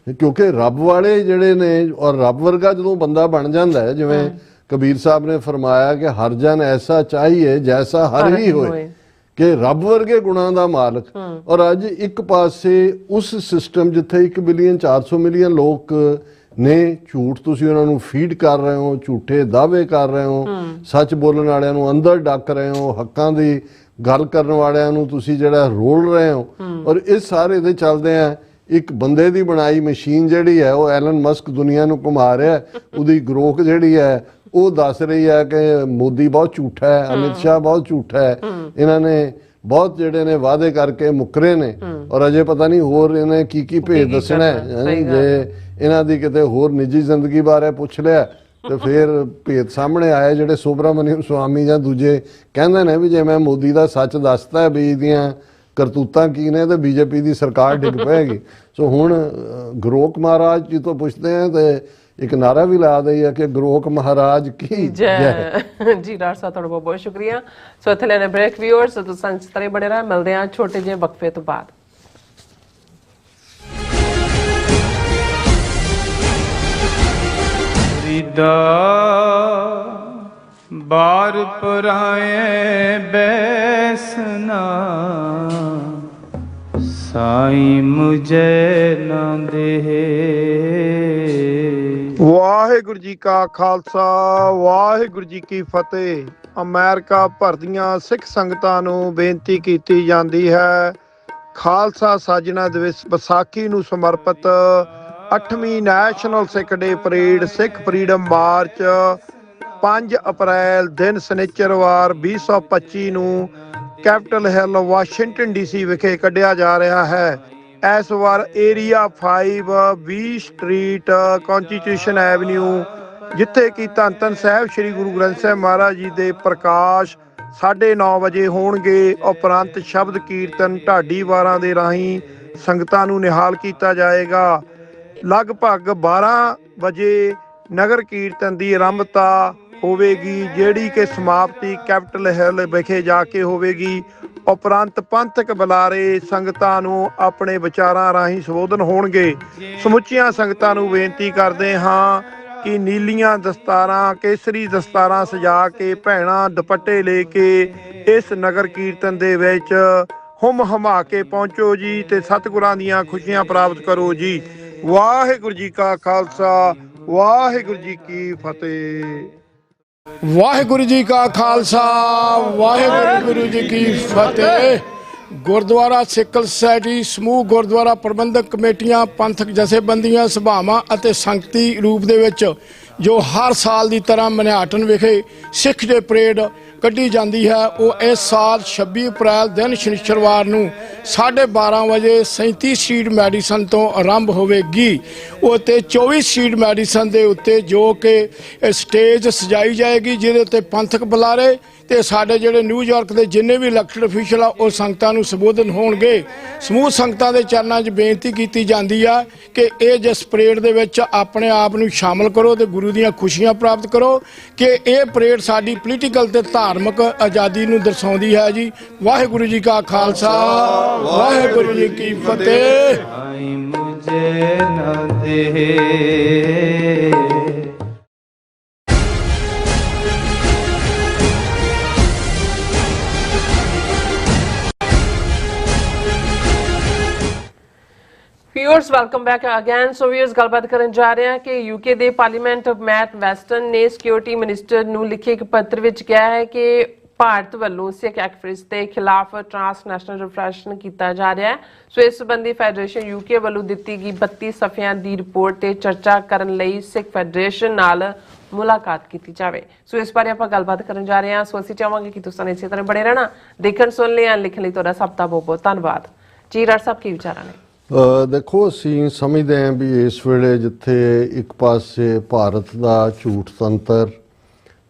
ਕਿਉਂਕਿ ਰੱਬ ਵਾਲੇ ਜਿਹੜੇ ਨੇ ਔਰ ਰੱਬ ਵਰਗਾ ਜਦੋਂ ਬੰਦਾ ਬਣ ਜਾਂਦਾ ਹੈ, ਜਿਵੇਂ ਕਬੀਰ ਸਾਹਿਬ ਨੇ ਫਰਮਾਇਆ ਕਿ ਹਰ ਜਨ ਐਸਾ ਚਾਹੀਏ ਜੈਸਾ ਹਰ ਹੀ ਹੋਏ, ਕਿ ਰੱਬ ਵਰਗੇ ਗੁਣਾਂ ਦਾ ਮਾਲਕ। ਔਰ ਅੱਜ ਇੱਕ ਪਾਸੇ ਉਸ ਸਿਸਟਮ ਜਿੱਥੇ 1 ਬਿਲੀਅਨ 400 ਮਿਲੀਅਨ ਲੋਕ ਨੇ, ਝੂਠ ਤੁਸੀਂ ਉਹਨਾਂ ਨੂੰ ਫੀਡ ਕਰ ਰਹੇ ਹੋ, ਝੂਠੇ ਦਾਅਵੇ ਕਰ ਰਹੇ ਹੋ, ਸੱਚ ਬੋਲਣ ਵਾਲਿਆਂ ਨੂੰ ਅੰਦਰ ਡੱਕ ਰਹੇ ਹੋ, ਹੱਕਾਂ ਦੀ ਗੱਲ ਕਰਨ ਵਾਲਿਆਂ ਨੂੰ ਤੁਸੀਂ ਜਿਹੜਾ ਰੋਲ ਰਹੇ ਹੋ। ਔਰ ਇਸ ਸਾਰੇ ਦੇ ਚੱਲਦੇ ਆ ਇੱਕ ਬੰਦੇ ਦੀ ਬਣਾਈ ਮਸ਼ੀਨ ਜਿਹੜੀ ਹੈ ਉਹ ਐਲਨ ਮਸਕ ਦੁਨੀਆ ਨੂੰ ਘੁਮਾ ਰਿਹਾ। ਉਹਦੀ ਗਰੋਕ ਜਿਹੜੀ ਹੈ ਉਹ ਦੱਸ ਰਹੀ ਹੈ ਕਿ ਮੋਦੀ ਬਹੁਤ ਝੂਠਾ ਹੈ, ਅਮਿਤ ਸ਼ਾਹ ਬਹੁਤ ਝੂਠਾ ਹੈ, ਇਹਨਾਂ ਨੇ ਬਹੁਤ ਜਿਹੜੇ ਨੇ ਵਾਅਦੇ ਕਰਕੇ ਮੁੱਕਰੇ ਨੇ ਔਰ ਅਜੇ ਪਤਾ ਨਹੀਂ ਹੋਰ ਇਹਨੇ ਕੀ ਕੀ ਭੇਦ ਦੱਸਣਾ ਹੈ। ਜੇ ਇਹਨਾਂ ਦੀ ਕਿਤੇ ਹੋਰ ਨਿੱਜੀ ਜ਼ਿੰਦਗੀ ਬਾਰੇ ਪੁੱਛ ਲਿਆ ਤੇ ਫਿਰ ਭੇਦ ਸਾਹਮਣੇ ਆਏ ਜਿਹੜੇ ਸੁਬਰਾਮਨੀਅਮ ਸਵਾਮੀ ਜਾਂ ਦੂਜੇ ਕਹਿੰਦੇ ਨੇ ਵੀ ਜੇ ਮੈਂ ਮੋਦੀ ਦਾ ਸੱਚ ਦੱਸਤਾ ਵੀ ਇਹਦੀਆਂ ਕਰਤੂਤਾਂ ਕੀ ਨੇ ਤੇ ਬੀਜੇਪੀ ਦੀ ਸਰਕਾਰ ਡਿੱਗ ਪਏਗੀ। ਸੋ ਹੁਣ ਗਰੋਕ ਮਹਾਰਾਜ ਜੀ ਤੋਂ ਪੁੱਛਦੇ ਆ ਤੇ ਇੱਕ ਨਾਰਾ ਵੀ ਲਾ ਦਈਏ ਕਿ ਗਰੋਕ ਮਹਾਰਾਜ ਕੀ ਜੈ। ਜੀ ਡਾਕਟਰ ਸਾਹਿਬ ਤੁਹਾਡਾ ਬਹੁਤ ਬਹੁਤ ਸ਼ੁਕਰੀਆ। ਸੋ ਇੱਥੇ ਲੈਣੇ ਬ੍ਰੇਕ। ਵਿਊਅਰਸ ਤੁਸੀਂ ਸੰਸਤਰੇ ਬਣੇ ਰਹਿ, ਮਿਲਦੇ ਆ ਛੋਟੇ ਜਿਹੇ ਵਕਫੇ ਤੋਂ ਬਾਅਦ। बार पराए बैसना साईं मुझे न दे। ਵਾਹਿਗੁਰੂ ਜੀ ਕਾ ਖਾਲਸਾ ਵਾਹਿਗੁਰੂ ਜੀ ਕੀ ਫਤਿਹ। ਅਮਰੀਕਾ ਭਰ ਦੀਆਂ ਸਿੱਖ ਸੰਗਤਾਂ ਨੂੰ ਬੇਨਤੀ ਕੀਤੀ ਜਾਂਦੀ ਹੈ, ਖਾਲਸਾ ਸਾਜਣਾ ਦਿਵਸ ਵਿਸਾਖੀ ਨੂੰ ਸਮਰਪਿਤ 8ਵੀਂ ਨੈਸ਼ਨਲ ਸਿੱਖ ਡੇ ਪਰੇਡ ਸਿੱਖ ਫਰੀडम ਮਾਰਚ 5 ਅਪ੍ਰੈਲ ਦਿਨ ਸ਼ਨੀਚਰਵਾਰ 2025 ਨੂੰ ਕੈਪੀਟਲ ਹਿੱਲ ਵਾਸ਼ਿੰਗਟਨ ਡੀਸੀ ਵਿਖੇ ਕੱਢਿਆ ਜਾ ਰਿਹਾ ਹੈ। ਇਸ ਵਾਰ ਏਰੀਆ 5 20 ਸਟਰੀਟ ਕੌਂਸਟੀਟਿਊਸ਼ਨ ਐਵਨਿਊ, ਜਿੱਥੇ ਕਿ ਧੰਨ ਧੰਨ ਸਾਹਿਬ ਸ੍ਰੀ ਗੁਰੂ ਗ੍ਰੰਥ ਸਾਹਿਬ ਮਹਾਰਾਜ ਜੀ ਦੇ ਪ੍ਰਕਾਸ਼ 9:30 ਵਜੇ ਹੋਣਗੇ। ਉਪਰੰਤ ਸ਼ਬਦ ਕੀਰਤਨ ਢਾਡੀ ਵਾਰਾਂ ਦੇ ਰਾਹੀਂ ਸੰਗਤਾਂ ਨੂੰ ਨਿਹਾਲ ਕੀਤਾ ਜਾਏਗਾ। ਲਗਭਗ 12 ਵਜੇ ਨਗਰ ਕੀਰਤਨ ਦੀ ਆਰੰਭਤਾ ਹੋਵੇਗੀ, ਜਿਹੜੀ ਕਿ ਸਮਾਪਤੀ ਕੈਪੀਟਲ ਹਿੱਲ ਵਿਖੇ ਜਾ ਕੇ ਹੋਵੇਗੀ। ਉਪਰੰਤ ਪੰਥਕ ਬੁਲਾਰੇ ਸੰਗਤਾਂ ਨੂੰ ਆਪਣੇ ਵਿਚਾਰਾਂ ਰਾਹੀਂ ਸੰਬੋਧਨ ਹੋਣਗੇ। ਸਮੁੱਚੀਆਂ ਸੰਗਤਾਂ ਨੂੰ ਬੇਨਤੀ ਕਰਦੇ ਹਾਂ ਕਿ ਨੀਲੀਆਂ ਦਸਤਾਰਾਂ, ਕੇਸਰੀ ਦਸਤਾਰਾਂ ਸਜਾ ਕੇ, ਭੈਣਾਂ ਦੁਪੱਟੇ ਲੈ ਕੇ ਇਸ ਨਗਰ ਕੀਰਤਨ ਦੇ ਵਿੱਚ ਹੁਮ ਹਮਾ ਕੇ ਪਹੁੰਚੋ ਜੀ ਤੇ ਸਤਿਗੁਰਾਂ ਦੀਆਂ ਖੁਸ਼ੀਆਂ ਪ੍ਰਾਪਤ ਕਰੋ ਜੀ। ਵਾਹਿਗੁਰੂ ਜੀ ਕਾ ਖਾਲਸਾ ਵਾਹਿਗੁਰੂ ਜੀ ਕੀ ਫਤਿਹ। ਵਾਹਿਗੁਰੂ ਜੀ ਕਾ ਖਾਲਸਾ ਵਾਹਿਗੁਰੂ ਜੀ ਕੀ ਫਤਿਹ। ਗੁਰਦੁਆਰਾ ਸਿੱਕਲ ਸੁਸਾਇਟੀ, ਸਮੂਹ ਗੁਰਦੁਆਰਾ ਪ੍ਰਬੰਧਕ ਕਮੇਟੀਆਂ, ਪੰਥਕ ਜਥੇਬੰਦੀਆਂ, ਸਭਾਵਾਂ ਅਤੇ ਸੰਗਤੀ ਰੂਪ ਦੇ ਵਿੱਚ ਜੋ ਹਰ ਸਾਲ ਦੀ ਤਰ੍ਹਾਂ ਮਨਿਆਟਨ ਵਿਖੇ ਸਿੱਖ ਡੇ ਪਰੇਡ ਕੱਢੀ ਜਾਂਦੀ ਹੈ, ਉਹ ਇਸ ਸਾਲ 26 ਅਪ੍ਰੈਲ ਦਿਨ ਸ਼ਨੀਚਰਵਾਰ ਨੂੰ 12:30 ਵਜੇ 37 ਸਟਰੀਟ ਮੈਡੀਸਨ ਤੋਂ ਆਰੰਭ ਹੋਵੇਗੀ। ਉਹ ਤੇ 24 ਸਟਰੀਟ ਮੈਡੀਸਨ ਦੇ ਉੱਤੇ ਜੋ ਕਿ ਸਟੇਜ ਸਜਾਈ ਜਾਏਗੀ, ਜਿਹਦੇ ਉੱਤੇ ਪੰਥਕ ਬੁਲਾਰੇ ਤੇ ਸਾਡੇ ਜਿਹੜੇ ਨਿਊਯਾਰਕ ਦੇ ਜਿੰਨੇ ਵੀ ਇਲੈਕਟਡ ਅਫੀਸ਼ੀਅਲ ਆ ਉਹ ਸੰਗਤਾਂ ਨੂੰ ਸੰਬੋਧਨ ਹੋਣਗੇ। ਸਮੂਹ ਸੰਗਤਾਂ ਦੇ ਚਰਨਾਂ 'ਚ ਬੇਨਤੀ ਕੀਤੀ ਜਾਂਦੀ ਆ ਕਿ ਇਹ ਜਿਸ ਪਰੇਡ ਦੇ ਵਿੱਚ ਆਪਣੇ ਆਪ ਨੂੰ ਸ਼ਾਮਲ ਕਰੋ ਤੇ ਗੁਰੂ ਦੀਆਂ ਖੁਸ਼ੀਆਂ ਪ੍ਰਾਪਤ ਕਰੋ ਕਿ ਇਹ ਪਰੇਡ ਸਾਡੀ ਪੋਲੀਟੀਕਲ ਤੇ ਧਾਰਮਿਕ ਆਜ਼ਾਦੀ ਨੂੰ ਦਰਸਾਉਂਦੀ ਹੈ ਜੀ। ਵਾਹਿਗੁਰੂ ਜੀ ਕਾ ਖਾਲਸਾ, ਵਾਹਿਗੁਰੂ ਜੀ ਕੀ ਫਤਿਹ। ਸਾਈ ਮੁਝੇ ਨਾ ਦੇ। Viewers welcome back again. So viewers ਗੱਲਬਾਤ ਕਰਨ ਜਾ ਰਹੇ ਹਾਂ ਕਿ ਯੂਕੇ ਦੇ ਪਾਰਲੀਮੈਂਟ ਮੈਟ ਵੈਸਟਰਨ ਨੇ ਸਿਕਿਉਰਿਟੀ ਮਿਨਿਸਟਰ ਨੂੰ ਲਿਖੇ ਇੱਕ ਪੱਤਰ ਵਿੱਚ ਕਿਹਾ ਹੈ ਕਿ ਭਾਰਤ ਵੱਲੋਂ ਸਿੱਖ ਐਕਟਿਵਿਸਟ ਦੇ ਖਿਲਾਫ ਟ੍ਰਾਂਸਨੈਸ਼ਨਲ ਰਿਫਰੈਸ਼ਨ ਕੀਤਾ ਜਾ ਰਿਹਾ ਹੈ। ਸੋ ਇਸ ਸੰਬੰਧੀ ਫੈਡਰੇਸ਼ਨ ਯੂਕੇ ਵੱਲੋਂ ਦਿੱਤੀ ਗਈ 32 ਸਫ਼ਿਆਂ ਦੀ ਰਿਪੋਰਟ ਤੇ ਚਰਚਾ ਕਰਨ ਲਈ ਸਿੱਖ ਫੈਡਰੇਸ਼ਨ ਨਾਲ ਮੁਲਾਕਾਤ ਕੀਤੀ ਜਾਵੇ। ਸੋ ਇਸ ਬਾਰੇ ਆਪਾਂ ਗੱਲਬਾਤ ਕਰਨ ਜਾ ਰਹੇ ਹਾਂ। ਸੋ ਅਸੀਂ ਚਾਹਾਂਗੇ ਕਿ ਤੁਸੀਂ ਇਸੇ ਤਰ੍ਹਾਂ ਬਣੇ ਰਹਿਣਾ, ਦੇਖਣ ਸੁਣ ਲਿਆ, ਲਿਖਣ ਲਈ ਤੁਹਾਡਾ ਸਭ ਦਾ ਬਹੁਤ ਬਹੁਤ ਧੰਨਵਾਦ ਜੀ। ਰਾਜ ਸਾਹਿਬ ਕੀ ਵਿਚਾਰਾਂ ਨੇ? ਦੇਖੋ, ਅਸੀਂ ਸਮਝਦੇ ਹਾਂ ਵੀ ਇਸ ਵੇਲੇ ਜਿੱਥੇ ਇੱਕ ਪਾਸੇ ਭਾਰਤ ਦਾ ਝੂਠ ਤੰਤਰ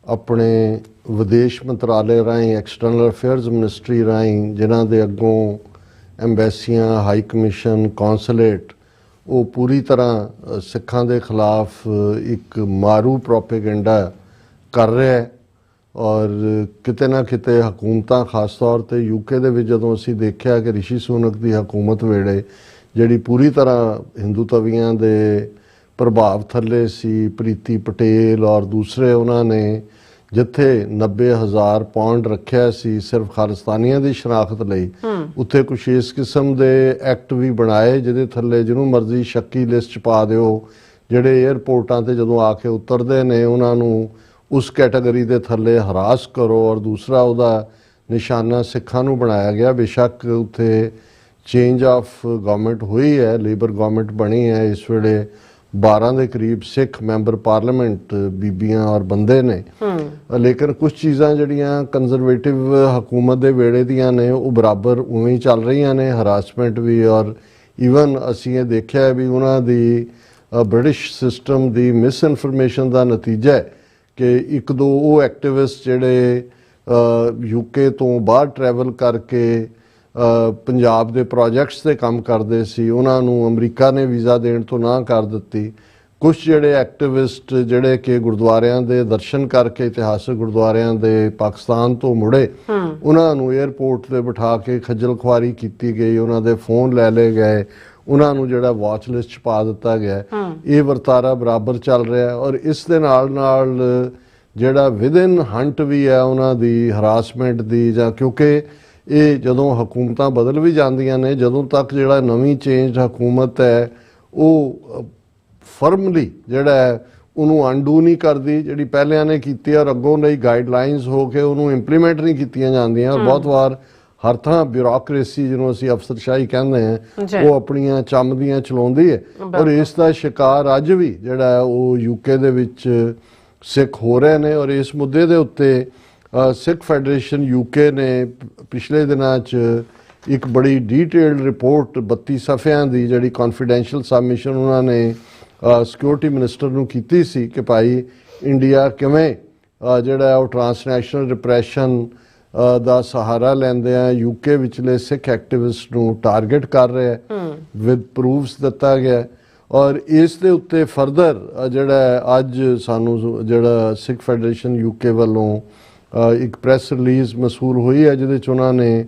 ਆਪਣੇ ਵਿਦੇਸ਼ ਮੰਤਰਾਲੇ ਰਾਹੀਂ, ਐਕਸਟਰਨਲ ਅਫੇਅਰਸ ਮਿਨਿਸਟਰੀ ਰਾਹੀਂ, ਜਿਨ੍ਹਾਂ ਦੇ ਅੱਗੋਂ ਐਮਬੈਸੀਆਂ, ਹਾਈ ਕਮਿਸ਼ਨ, ਕੌਂਸਲੇਟ, ਉਹ ਪੂਰੀ ਤਰ੍ਹਾਂ ਸਿੱਖਾਂ ਦੇ ਖਿਲਾਫ ਇੱਕ ਮਾਰੂ ਪ੍ਰੋਪੇਗੈਂਡਾ ਕਰ ਰਿਹਾ ਹੈ। ਔਰ ਕਿਤੇ ਨਾ ਕਿਤੇ ਹਕੂਮਤਾਂ, ਖਾਸ ਤੌਰ ਤੇ ਯੂਕੇ ਦੇ ਵਿੱਚ ਜਦੋਂ ਅਸੀਂ ਦੇਖਿਆ ਕਿ ਰਿਸ਼ੀ ਸੁਨਕ ਦੀ ਹਕੂਮਤ ਵੇਲੇ ਜਿਹੜੀ ਪੂਰੀ ਤਰ੍ਹਾਂ ਹਿੰਦੂ ਤਵੀਆਂ ਦੇ ਪ੍ਰਭਾਵ ਥੱਲੇ ਸੀ, ਪ੍ਰੀਤੀ ਪਟੇਲ ਔਰ ਦੂਸਰੇ, ਉਹਨਾਂ ਨੇ ਜਿੱਥੇ 90,000 ਪੌਂਡ ਰੱਖਿਆ ਸੀ ਸਿਰਫ ਖਾਲਿਸਤਾਨੀਆਂ ਦੀ ਸ਼ਨਾਖਤ ਲਈ, ਉੱਥੇ ਕੁਛ ਇਸ ਕਿਸਮ ਦੇ ਐਕਟ ਵੀ ਬਣਾਏ ਜਿਹਦੇ ਥੱਲੇ ਜਿਹਨੂੰ ਮਰਜ਼ੀ ਸ਼ੱਕੀ ਲਿਸਟ 'ਚ ਪਾ ਦਿਓ। ਜਿਹੜੇ ਏਅਰਪੋਰਟਾਂ ਤੇ ਜਦੋਂ ਆ ਕੇ ਉਤਰਦੇ ਨੇ ਉਹਨਾਂ ਨੂੰ ਉਸ ਕੈਟਾਗਰੀ ਦੇ ਥੱਲੇ ਹਰਾਸ ਕਰੋ। ਔਰ ਦੂਸਰਾ ਉਹਦਾ ਨਿਸ਼ਾਨਾ ਸਿੱਖਾਂ ਨੂੰ ਬਣਾਇਆ ਗਿਆ। ਬੇਸ਼ੱਕ ਉੱਥੇ ਚੇਂਜ ਆਫ ਗਵਰਨਮੈਂਟ ਹੋਈ ਹੈ, ਲੇਬਰ ਗਵਰਨਮੈਂਟ ਬਣੀ ਹੈ, ਇਸ ਵੇਲੇ 12 ਦੇ ਕਰੀਬ ਸਿੱਖ ਮੈਂਬਰ ਪਾਰਲੀਮੈਂਟ ਬੀਬੀਆਂ ਔਰ ਬੰਦੇ ਨੇ, ਲੇਕਿਨ ਕੁਝ ਚੀਜ਼ਾਂ ਜਿਹੜੀਆਂ ਕੰਜ਼ਰਵੇਟਿਵ ਹਕੂਮਤ ਦੇ ਵੇਲੇ ਦੀਆਂ ਨੇ ਉਹ ਬਰਾਬਰ ਉਵੇਂ ਹੀ ਚੱਲ ਰਹੀਆਂ ਨੇ, ਹਰਾਸਮੈਂਟ ਵੀ। ਔਰ ਈਵਨ ਅਸੀਂ ਇਹ ਦੇਖਿਆ ਵੀ ਉਹਨਾਂ ਦੀ ਬ੍ਰਿਟਿਸ਼ ਸਿਸਟਮ ਦੀ ਮਿਸ ਇਨਫੋਰਮੇਸ਼ਨ ਦਾ ਨਤੀਜਾ ਹੈ ਕਿ ਇੱਕ ਦੋ ਉਹ ਐਕਟਿਵਿਸਟ ਜਿਹੜੇ ਯੂਕੇ ਤੋਂ ਬਾਹਰ ਟਰੈਵਲ ਕਰਕੇ ਪੰਜਾਬ ਦੇ ਪ੍ਰੋਜੈਕਟਸ ਤੇ ਕੰਮ ਕਰਦੇ ਸੀ, ਉਹਨਾਂ ਨੂੰ ਅਮਰੀਕਾ ਨੇ ਵੀਜ਼ਾ ਦੇਣ ਤੋਂ ਨਾ ਕਰ ਦਿੱਤੀ। ਕੁਝ ਜਿਹੜੇ ਐਕਟਿਵਿਸਟ ਜਿਹੜੇ ਕਿ ਗੁਰਦੁਆਰਿਆਂ ਦੇ ਦਰਸ਼ਨ ਕਰਕੇ, ਇਤਿਹਾਸਕ ਗੁਰਦੁਆਰਿਆਂ ਦੇ ਪਾਕਿਸਤਾਨ ਤੋਂ ਮੁੜੇ, ਉਹਨਾਂ ਨੂੰ 에ਅਰਪੋਰਟ ਤੇ ਬਿਠਾ ਕੇ ਖੱਜਲ ਖੁਆਰੀ ਕੀਤੀ ਗਈ, ਉਹਨਾਂ ਦੇ ਫੋਨ ਲੈ ਲਏ ਗਏ, ਉਹਨਾਂ ਨੂੰ ਜਿਹੜਾ ਵਾਚ ਲਿਸਟ 'ਚ ਪਾ ਦਿੱਤਾ ਗਿਆ। ਇਹ ਵਰਤਾਰਾ ਬਰਾਬਰ ਚੱਲ ਰਿਹਾ। ਔਰ ਇਸ ਦੇ ਨਾਲ ਨਾਲ ਜਿਹੜਾ ਵਿਦਿਨ ਹੰਟ ਵੀ ਹੈ ਉਹਨਾਂ ਦੀ ਹਰਾਸਮੈਂਟ ਦੀ, ਜਾਂ ਕਿਉਂਕਿ ਇਹ ਜਦੋਂ ਹਕੂਮਤਾਂ ਬਦਲ ਵੀ ਜਾਂਦੀਆਂ ਨੇ, ਜਦੋਂ ਤੱਕ ਜਿਹੜਾ ਨਵੀਂ ਚੇਂਜ ਹਕੂਮਤ ਹੈ ਉਹ ਫਰਮਲੀ ਜਿਹੜਾ ਹੈ ਉਹਨੂੰ ਅਨਡੂ ਨਹੀਂ ਕਰਦੀ ਜਿਹੜੀ ਪਹਿਲਿਆਂ ਨੇ ਕੀਤੀ, ਔਰ ਅੱਗੋਂ ਲਈ ਗਾਈਡਲਾਈਨਸ ਹੋ ਕੇ ਉਹਨੂੰ ਇੰਪਲੀਮੈਂਟ ਨਹੀਂ ਕੀਤੀਆਂ ਜਾਂਦੀਆਂ। ਔਰ ਬਹੁਤ ਵਾਰ ਹਰ ਥਾਂ ਬਿਊਰੋਕ੍ਰੇਸੀ ਜਿਹਨੂੰ ਅਸੀਂ ਅਫਸਰਸ਼ਾਹੀ ਕਹਿੰਦੇ ਹਾਂ ਉਹ ਆਪਣੀਆਂ ਚੰਮ ਦੀਆਂ ਚਲਾਉਂਦੀ ਹੈ। ਔਰ ਇਸ ਦਾ ਸ਼ਿਕਾਰ ਅੱਜ ਵੀ ਜਿਹੜਾ ਹੈ ਉਹ ਯੂਕੇ ਦੇ ਵਿੱਚ ਸਿੱਖ ਹੋ ਰਹੇ ਨੇ। ਔਰ ਇਸ ਮੁੱਦੇ ਦੇ ਉੱਤੇ ਸਿੱਖ ਫੈਡਰੇਸ਼ਨ ਯੂਕੇ ਨੇ ਪਿਛਲੇ ਦਿਨਾਂ 'ਚ ਇੱਕ ਬੜੀ ਡੀਟੇਲਡ ਰਿਪੋਰਟ 32 ਸਫ਼ਿਆਂ ਦੀ ਜਿਹੜੀ ਕੌਨਫੀਡੈਂਸ਼ੀਅਲ ਸਬਮਿਸ਼ਨ ਉਹਨਾਂ ਨੇ ਸਿਕਿਉਰਿਟੀ ਮਿਨਿਸਟਰ ਨੂੰ ਕੀਤੀ ਸੀ ਕਿ ਭਾਈ ਇੰਡੀਆ ਕਿਵੇਂ ਜਿਹੜਾ ਉਹ ਟ੍ਰਾਂਸਨੈਸ਼ਨਲ ਰਿਪਰੈਸ਼ਨ ਦਾ ਸਹਾਰਾ ਲੈਂਦੇ ਆ ਯੂਕੇ ਵਿਚਲੇ ਸਿੱਖ ਐਕਟਿਵਿਸਟ ਨੂੰ ਟਾਰਗੇਟ ਕਰ ਰਿਹਾ ਵਿਦ ਪ੍ਰੂਫਸ ਦਿੱਤਾ ਗਿਆ। ਔਰ ਇਸ ਦੇ ਉੱਤੇ ਫਰਦਰ ਜਿਹੜਾ ਅੱਜ ਸਾਨੂੰ ਜਿਹੜਾ ਸਿੱਖ ਫੈਡਰੇਸ਼ਨ ਯੂਕੇ ਵੱਲੋਂ ਇੱਕ ਪ੍ਰੈਸ ਰਿਲੀਜ਼ ਮਸੂਲ ਹੋਈ ਹੈ ਜਿਹਦੇ 'ਚ ਉਹਨਾਂ ਨੇ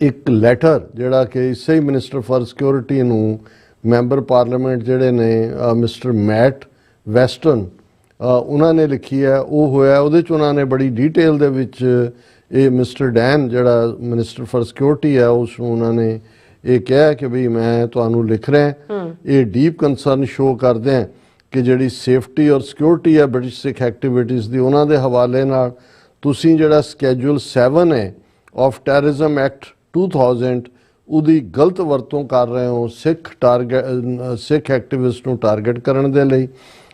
ਇੱਕ ਲੈਟਰ ਜਿਹੜਾ ਕਿ ਇਸੇ ਹੀ ਮਿਨਿਸਟਰ ਫਾਰ ਸਿਕਿਉਰਿਟੀ ਨੂੰ ਮੈਂਬਰ ਪਾਰਲੀਮੈਂਟ ਜਿਹੜੇ ਨੇ ਮਿਸਟਰ ਮੈਟ ਵੈਸਟਰਨ ਉਹਨਾਂ ਨੇ ਲਿਖੀ ਹੈ, ਉਹ ਹੋਇਆ। ਉਹਦੇ 'ਚ ਉਹਨਾਂ ਨੇ ਬੜੀ ਡੀਟੇਲ ਦੇ ਵਿੱਚ ਇਹ ਮਿਸਟਰ ਡੈਨ ਜਿਹੜਾ ਮਿਨਿਸਟਰ ਫਾਰ ਸਿਕਿਉਰਿਟੀ ਹੈ ਉਸ ਨੂੰ ਉਹਨਾਂ ਨੇ ਇਹ ਕਿਹਾ ਕਿ ਵੀ ਮੈਂ ਤੁਹਾਨੂੰ ਲਿਖ ਰਿਹਾ, ਇਹ ਡੀਪ ਕੰਸਰਨ ਸ਼ੋ ਕਰਦੇ ਹਾਂ ਕਿ ਜਿਹੜੀ ਸੇਫਟੀ ਔਰ ਸਿਕਿਉਰਿਟੀ ਹੈ ਬ੍ਰਿਟਿਸ਼ ਸਿੱਖ ਐਕਟੀਵਿਟੀਜ਼ ਦੀ, ਉਹਨਾਂ ਦੇ ਹਵਾਲੇ ਨਾਲ ਤੁਸੀਂ ਜਿਹੜਾ ਸਕੈਜੂਲ 7 ਹੈ ਆਫ ਟੈਰਰਿਜ਼ਮ ਐਕਟ 2000 ਉਹਦੀ ਗਲਤ ਵਰਤੋਂ ਕਰ ਰਹੇ ਹੋ ਸਿੱਖ ਐਕਟਿਵਿਸਟ ਨੂੰ ਟਾਰਗੇਟ ਕਰਨ ਦੇ ਲਈ।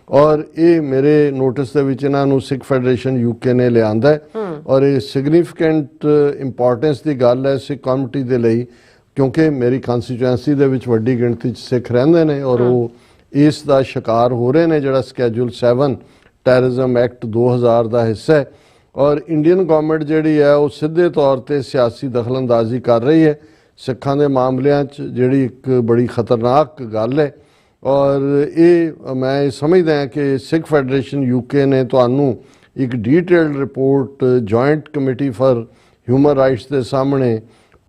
ਔਰ ਇਹ ਮੇਰੇ ਨੋਟਿਸ ਦੇ ਵਿੱਚ ਇਹਨਾਂ ਨੂੰ ਸਿੱਖ ਫੈਡਰੇਸ਼ਨ ਯੂਕੇ ਨੇ ਲਿਆਂਦਾ ਹੈ। ਔਰ ਇਹ ਸਿਗਨੀਫੀਕੈਂਟ ਇੰਪੋਰਟੈਂਸ ਦੀ ਗੱਲ ਹੈ ਸਿੱਖ ਕਮਿਊਨਿਟੀ ਦੇ ਲਈ, ਕਿਉਂਕਿ ਮੇਰੀ ਕਨਸਟੀਚੁਐਂਸੀ ਦੇ ਵਿੱਚ ਵੱਡੀ ਗਿਣਤੀ 'ਚ ਸਿੱਖ ਰਹਿੰਦੇ ਨੇ ਔਰ ਉਹ ਇਸ ਦਾ ਸ਼ਿਕਾਰ ਹੋ ਰਹੇ ਨੇ ਜਿਹੜਾ ਸਕੈਜੂਲ 7 ਟੈਰਰਿਜ਼ਮ ਐਕਟ 2000 ਦਾ ਹਿੱਸਾ ਹੈ। ਔਰ ਇੰਡੀਅਨ ਗਵਰਨਮੈਂਟ ਜਿਹੜੀ ਹੈ ਉਹ ਸਿੱਧੇ ਤੌਰ ਤੇ ਸਿਆਸੀ ਦਖਲਅੰਦਾਜ਼ੀ ਕਰ ਰਹੀ ਹੈ ਸਿੱਖਾਂ ਦੇ ਮਾਮਲਿਆਂ 'ਚ, ਜਿਹੜੀ ਇੱਕ ਬੜੀ ਖਤਰਨਾਕ ਗੱਲ ਹੈ। ਔਰ ਇਹ ਮੈਂ ਸਮਝਦਾ ਹਾਂ ਕਿ ਸਿੱਖ ਫੈਡਰੇਸ਼ਨ ਯੂਕੇ ਨੇ ਤੁਹਾਨੂੰ ਇੱਕ detailed report joint committee for human rights ਦੇ ਸਾਹਮਣੇ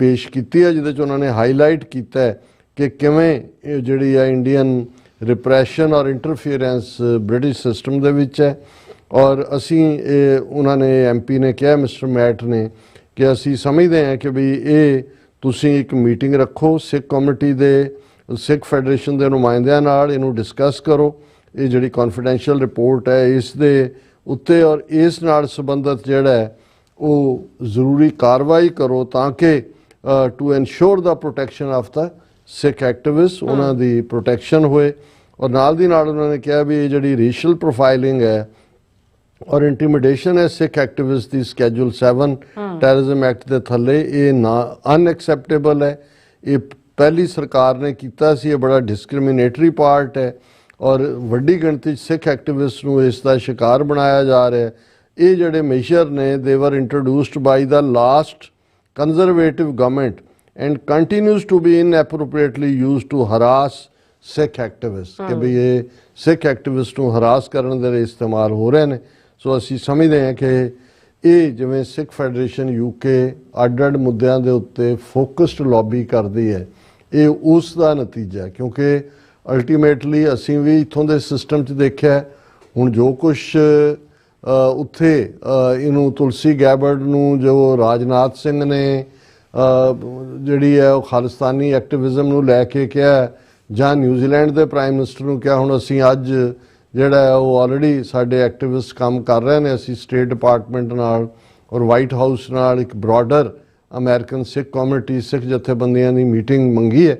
ਪੇਸ਼ ਕੀਤੀ ਹੈ, ਜਿਹਦੇ 'ਚ ਉਹਨਾਂ ਨੇ ਹਾਈਲਾਈਟ ਕੀਤਾ ਹੈ ਕਿ ਕਿਵੇਂ ਇਹ ਜਿਹੜੀ ਹੈ ਇੰਡੀਅਨ ਰਿਪਰੈਸ਼ਨ ਔਰ ਇੰਟਰਫੀਅਰੈਂਸ ਬ੍ਰਿਟਿਸ਼ ਸਿਸਟਮ ਦੇ ਵਿੱਚ ਹੈ। ਔਰ ਅਸੀਂ ਇਹ ਉਹਨਾਂ ਨੇ MP ਨੇ ਕਿਹਾ, ਮਿਸਟਰ ਮੈਟ ਨੇ, ਕਿ ਅਸੀਂ ਸਮਝਦੇ ਹਾਂ ਕਿ ਵੀ ਇਹ ਤੁਸੀਂ ਇੱਕ ਮੀਟਿੰਗ ਰੱਖੋ ਸਿੱਖ ਕਮੇਟੀ ਦੇ, ਸਿੱਖ ਫੈਡਰੇਸ਼ਨ ਦੇ ਨੁਮਾਇੰਦਿਆਂ ਨਾਲ, ਇਹਨੂੰ ਡਿਸਕਸ ਕਰੋ, ਇਹ ਜਿਹੜੀ ਕੌਨਫੀਡੈਂਸ਼ੀਅਲ ਰਿਪੋਰਟ ਹੈ ਇਸ ਦੇ ਉੱਤੇ, ਔਰ ਇਸ ਨਾਲ ਸੰਬੰਧਿਤ ਜਿਹੜਾ ਹੈ ਉਹ ਜ਼ਰੂਰੀ ਕਾਰਵਾਈ ਕਰੋ ਤਾਂ ਕਿ to ensure the protection of the Sikh activist, ਉਹਨਾਂ ਦੀ ਪ੍ਰੋਟੈਕਸ਼ਨ ਹੋਏ। ਔਰ ਨਾਲ ਦੀ ਨਾਲ ਉਹਨਾਂ ਨੇ ਕਿਹਾ ਵੀ ਇਹ ਜਿਹੜੀ ਰੇਸ਼ੀਅਲ ਪ੍ਰੋਫਾਈਲਿੰਗ ਹੈ ਔਰ ਇੰਟੀਮੀਡੇਸ਼ਨ ਹੈ ਸਿੱਖ ਐਕਟਿਵਿਸਟ ਦੀ ਸਕੈਜੂਲ 7 ਟੈਰਰਿਜ਼ਮ ਐਕਟ ਦੇ ਥੱਲੇ, ਇਹ ਨਾ ਅਨਐਕਸੈਪਟੇਬਲ ਹੈ। ਇਹ ਪਹਿਲੀ ਸਰਕਾਰ ਨੇ ਕੀਤਾ ਸੀ, ਇਹ ਬੜਾ ਡਿਸਕ੍ਰਿਮੀਨੇਟਰੀ ਪਾਰਟ ਹੈ ਔਰ ਵੱਡੀ ਗਿਣਤੀ 'ਚ ਸਿੱਖ ਐਕਟਿਵਿਸਟ ਨੂੰ ਇਸ ਦਾ ਸ਼ਿਕਾਰ ਬਣਾਇਆ ਜਾ ਰਿਹਾ ਹੈ। ਇਹ ਜਿਹੜੇ ਮੇਜਰ ਨੇ they were introduced by the last Conservative government and continues to be inappropriately used to harass Sikh activists, ਕਿ ਵੀ ਇਹ ਸਿੱਖ ਐਕਟਿਵਿਸਟ ਨੂੰ ਹਰਾਸ ਕਰਨ ਦੇ ਲਈ ਇਸਤੇਮਾਲ ਹੋ ਰਹੇ ਨੇ। ਸੋ ਅਸੀਂ ਸਮਝਦੇ ਹਾਂ ਕਿ ਇਹ ਜਿਵੇਂ ਸਿੱਖ ਫੈਡਰੇਸ਼ਨ ਯੂਕੇ ਅੱਡ-ਅੱਡ ਮੁੱਦਿਆਂ ਦੇ ਉੱਤੇ ਫੋਕਸਡ ਲੌਬੀ ਕਰਦੀ ਹੈ, ਇਹ ਉਸ ਦਾ ਨਤੀਜਾ ਹੈ, ਕਿਉਂਕਿ ਅਲਟੀਮੇਟਲੀ ਅਸੀਂ ਵੀ ਇੱਥੋਂ ਦੇ ਸਿਸਟਮ 'ਚ ਦੇਖਿਆ ਹੁਣ ਜੋ ਕੁਛ ਉੱਥੇ ਇਹਨੂੰ ਤੁਲਸੀ ਗੈਬਰਡ ਨੂੰ ਜੋ ਰਾਜਨਾਥ ਸਿੰਘ ਨੇ ਜਿਹੜੀ ਹੈ ਉਹ ਖਾਲਿਸਤਾਨੀ ਐਕਟਿਵਿਜ਼ਮ ਨੂੰ ਲੈ ਕੇ ਕਿਹਾ, ਜਾਂ ਨਿਊਜ਼ੀਲੈਂਡ ਦੇ ਪ੍ਰਾਈਮ ਮਿਨਿਸਟਰ ਨੂੰ ਕਿਹਾ, ਹੁਣ ਅਸੀਂ ਅੱਜ ਜਿਹੜਾ ਹੈ ਉਹ ਆਲਰੇਡੀ ਸਾਡੇ ਐਕਟਿਵਿਸਟ ਕੰਮ ਕਰ ਰਹੇ ਨੇ, ਅਸੀਂ ਸਟੇਟ ਡਿਪਾਰਟਮੈਂਟ ਨਾਲ ਔਰ ਵਾਈਟ ਹਾਊਸ ਨਾਲ ਇੱਕ ਬ੍ਰੌਡਰ ਅਮਰੀਕਨ ਸਿੱਖ ਕਮਿਊਨਿਟੀ ਸਿੱਖ ਜਥੇਬੰਦੀਆਂ ਦੀ ਮੀਟਿੰਗ ਮੰਗੀ ਹੈ।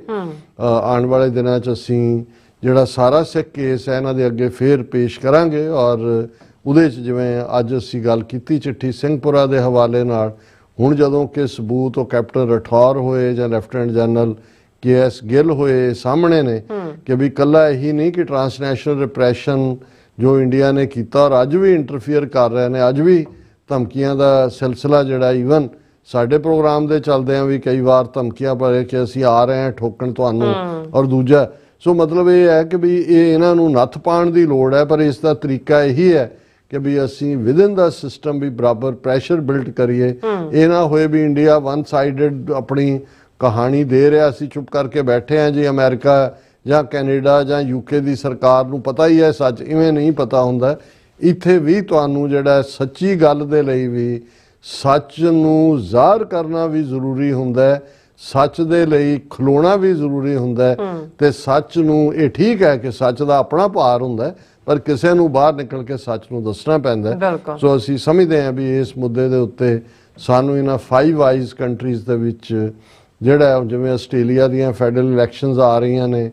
ਆਉਣ ਵਾਲੇ ਦਿਨਾਂ 'ਚ ਅਸੀਂ ਜਿਹੜਾ ਸਾਰਾ ਸਿੱਖ ਕੇਸ ਹੈ ਇਹਨਾਂ ਦੇ ਅੱਗੇ ਫੇਰ ਪੇਸ਼ ਕਰਾਂਗੇ ਔਰ ਉਹਦੇ 'ਚ ਜਿਵੇਂ ਅੱਜ ਅਸੀਂ ਗੱਲ ਕੀਤੀ ਚਿੱਠੀ ਸਿੰਘਪੁਰਾ ਦੇ ਹਵਾਲੇ ਨਾਲ, ਹੁਣ ਜਦੋਂ ਕਿ ਸਬੂਤ ਉਹ ਕੈਪਟਨ ਰਠੌਰ ਹੋਏ ਜਾਂ ਲੈਫਟੀਨੈਂਟ ਜਨਰਲ KS ਗਿੱਲ ਹੋਏ ਸਾਹਮਣੇ ਨੇ ਕਿ ਵੀ ਇਕੱਲਾ ਇਹੀ ਨਹੀਂ ਕਿ ਟਰਾਂਸਨੈਸ਼ਨਲ ਰਿਪਰੈਸ਼ਨ ਜੋ ਇੰਡੀਆ ਨੇ ਕੀਤਾ ਔਰ ਅੱਜ ਵੀ ਇੰਟਰਫੀਅਰ ਕਰ ਰਹੇ ਨੇ, ਅੱਜ ਵੀ ਧਮਕੀਆਂ ਦਾ ਸਿਲਸਿਲਾ ਜਿਹੜਾ ਈਵਨ ਸਾਡੇ ਪ੍ਰੋਗਰਾਮ ਦੇ ਚੱਲਦੇ ਆ ਵੀ ਕਈ ਵਾਰ ਧਮਕੀਆਂ ਪਏ ਕਿ ਅਸੀਂ ਆ ਰਹੇ ਹਾਂ ਠੋਕਣ ਤੁਹਾਨੂੰ, ਔਰ ਦੂਜਾ ਸੋ ਮਤਲਬ ਇਹ ਹੈ ਕਿ ਵੀ ਇਹ ਇਹਨਾਂ ਨੂੰ ਨੱਥ ਪਾਉਣ ਦੀ ਲੋੜ ਹੈ, ਪਰ ਇਸ ਦਾ ਤਰੀਕਾ ਇਹੀ ਹੈ ਕਿ ਵੀ ਅਸੀਂ ਵਿਦਿਨ ਦਾ ਸਿਸਟਮ ਵੀ ਬਰਾਬਰ ਪ੍ਰੈਸ਼ਰ ਬਿਲਡ ਕਰੀਏ। ਇਹ ਨਾ ਹੋਏ ਵੀ ਇੰਡੀਆ ਵਨ ਸਾਈਡਡ ਆਪਣੀ ਕਹਾਣੀ ਦੇ ਰਿਹਾ, ਅਸੀਂ ਚੁੱਪ ਕਰਕੇ ਬੈਠੇ ਹਾਂ ਜੀ, ਅਮਰੀਕਾ ਜਾਂ ਕੈਨੇਡਾ ਜਾਂ UK ਦੀ ਸਰਕਾਰ ਨੂੰ ਪਤਾ ਹੀ ਹੈ ਸੱਚ, ਇਵੇਂ ਨਹੀਂ ਪਤਾ ਹੁੰਦਾ। ਇੱਥੇ ਵੀ ਤੁਹਾਨੂੰ ਜਿਹੜਾ ਸੱਚੀ ਗੱਲ ਦੇ ਲਈ ਵੀ ਸੱਚ ਨੂੰ ਜ਼ਾਹਰ ਕਰਨਾ ਵੀ ਜ਼ਰੂਰੀ ਹੁੰਦਾ ਹੈ, ਸੱਚ ਦੇ ਲਈ ਖਲੋਣਾ ਵੀ ਜ਼ਰੂਰੀ ਹੁੰਦਾ ਹੈ, ਤੇ ਸੱਚ ਨੂੰ ਇਹ ਠੀਕ ਹੈ ਕਿ ਸੱਚ ਦਾ ਆਪਣਾ ਭਾਰ ਹੁੰਦਾ ਹੈ, ਪਰ ਕਿਸੇ ਨੂੰ ਬਾਹਰ ਨਿਕਲ ਕੇ ਸੱਚ ਨੂੰ ਦੱਸਣਾ ਪੈਂਦਾ ਹੈ। ਸੋ ਅਸੀਂ ਸਮਝਦੇ ਹਾਂ ਵੀ ਇਸ ਮੁੱਦੇ ਦੇ ਉੱਤੇ ਸਾਨੂੰ ਇਹਨਾਂ 5 ਆਈਜ਼ ਕੰਟਰੀਜ਼ ਦੇ ਵਿੱਚ ਜਿਹੜਾ ਜਿਵੇਂ ਆਸਟ੍ਰੇਲੀਆ ਦੀਆਂ ਫੈਡਰਲ ਇਲੈਕਸ਼ਨਸ ਆ ਰਹੀਆਂ ਨੇ,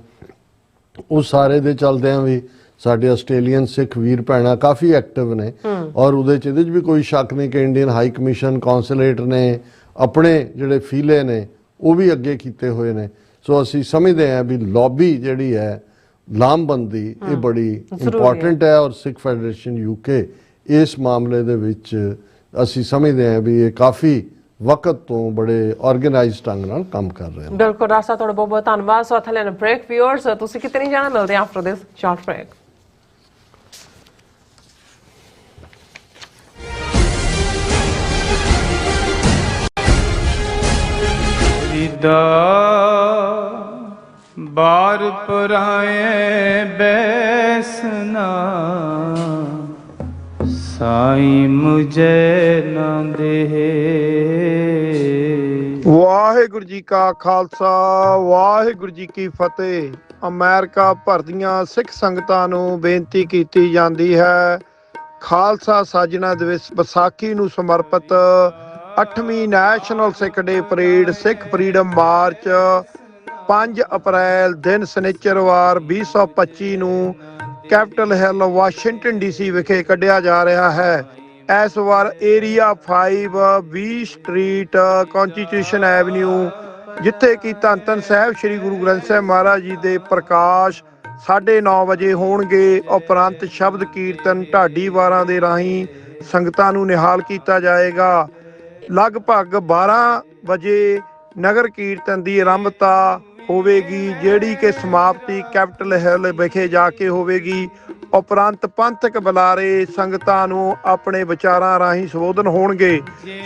ਉਹ ਸਾਰੇ ਦੇ ਚੱਲਦਿਆਂ ਵੀ ਸਾਡੇ ਆਸਟ੍ਰੇਲੀਅਨ ਸਿੱਖ ਵੀਰ ਭੈਣਾਂ ਕਾਫੀ ਐਕਟਿਵ ਨੇ ਔਰ ਉਹਦੇ 'ਚ ਵੀ ਕੋਈ ਸ਼ੱਕ ਨਹੀਂ ਕਿ ਇੰਡੀਅਨ ਹਾਈ ਕਮਿਸ਼ਨ ਕੌਂਸੂਲੇਟ ਨੇ ਆਪਣੇ ਜਿਹੜੇ ਫੀਲੇ ਨੇ ਉਹ ਵੀ ਅੱਗੇ ਕੀਤੇ ਹੋਏ ਨੇ। ਸੋ ਅਸੀਂ ਸਮਝਦੇ ਹਾਂ ਵੀ ਲੌਬੀ ਜਿਹੜੀ ਹੈ ਲਾਮਬੰਦੀ ਇਹ ਬੜੀ ਇੰਪੋਰਟੈਂਟ ਹੈ ਔਰ ਸਿੱਖ ਫੈਡਰੇਸ਼ਨ UK ਇਸ ਮਾਮਲੇ ਦੇ ਵਿੱਚ ਅਸੀਂ ਸਮਝਦੇ ਹਾਂ ਵੀ ਇਹ ਕਾਫੀ ਵਕਤ ਤੋਂ ਬੜੇ ਆਰਗੇਨਾਈਜ਼ਡ ਢੰਗ ਨਾਲ ਕੰਮ ਕਰ ਰਹੇ ਨੇ। ਬਿਲਕੁਲ ਰਾਸਾ, ਤੁਹਾਡਾ ਬਹੁਤ ਬਹੁਤ ਧੰਨਵਾਦ। ਸੋ ਥਲੇ ਬ੍ਰੇਕ ਵਿਊਅਰਸ, ਤੁਸੀਂ ਕਿਤੇ ਨਹੀਂ ਜਾਣਾ, ਮਿਲਦੇ ਆਫਟਰ ਦਿਸ ਸ਼ਾਰਟ ਬ੍ਰੇਕ। बार पुराए बैसना साई मुझे न दे। ਵਾਹਿਗੁਰੂ ਜੀ ਕਾ ਖਾਲਸਾ ਵਾਹਿਗੁਰੂ ਜੀ ਕੀ ਫਤਿਹ। ਅਮਰੀਕਾ ਭਰ ਦੀਆਂ ਸਿੱਖ ਸੰਗਤਾਂ ਨੂੰ ਬੇਨਤੀ ਕੀਤੀ ਜਾਂਦੀ ਹੈ, ਖਾਲਸਾ ਸਾਜਣਾ ਦਿਵਸ ਵਿਸਾਖੀ ਨੂੰ ਸਮਰਪਿਤ 8ਵੀਂ ਨੈਸ਼ਨਲ ਸਿੱਖ ਡੇ ਪਰੇਡ ਸਿੱਖ ਫਰੀडम ਮਾਰਚ 5 ਅਪ੍ਰੈਲ ਦਿਨ ਸ਼ਨਿਚਰਵਾਰ 2025 ਨੂੰ ਕੈਪੀਟਲ ਹਿੱਲ ਵਾਸ਼ਿੰਗਟਨ DC ਵਿਖੇ ਕੱਢਿਆ ਜਾ ਰਿਹਾ ਹੈ। ਇਸ ਵਾਰ ਏਰੀਆ 5 20 ਸਟਰੀਟ ਕੌਂਸਟੀਟਿਊਸ਼ਨ ਐਵਨਿਊ, ਜਿੱਥੇ ਕਿ ਧੰਨ ਧੰਨ ਸਾਹਿਬ ਸ੍ਰੀ ਗੁਰੂ ਗ੍ਰੰਥ ਸਾਹਿਬ ਮਹਾਰਾਜ ਜੀ ਦੇ ਪ੍ਰਕਾਸ਼ 9:30 ਵਜੇ ਹੋਣਗੇ। ਉਪਰੰਤ ਸ਼ਬਦ ਕੀਰਤਨ ਢਾਡੀ ਵਾਰਾਂ ਦੇ ਰਾਹੀਂ ਸੰਗਤਾਂ ਨੂੰ ਨਿਹਾਲ ਕੀਤਾ ਜਾਏਗਾ। ਲਗਭਗ 12 ਵਜੇ ਨਗਰ ਕੀਰਤਨ ਦੀ ਆਰੰਭਤਾ ਹੋਵੇਗੀ, ਜਿਹੜੀ ਕਿ ਸਮਾਪਤੀ ਕੈਪੀਟਲ ਹਿੱਲ ਵਿਖੇ ਜਾ ਕੇ ਹੋਵੇਗੀ। ਉਪਰੰਤ ਪੰਥਕ ਬੁਲਾਰੇ ਸੰਗਤਾਂ ਨੂੰ ਆਪਣੇ ਵਿਚਾਰਾਂ ਰਾਹੀਂ ਸੰਬੋਧਨ ਹੋਣਗੇ।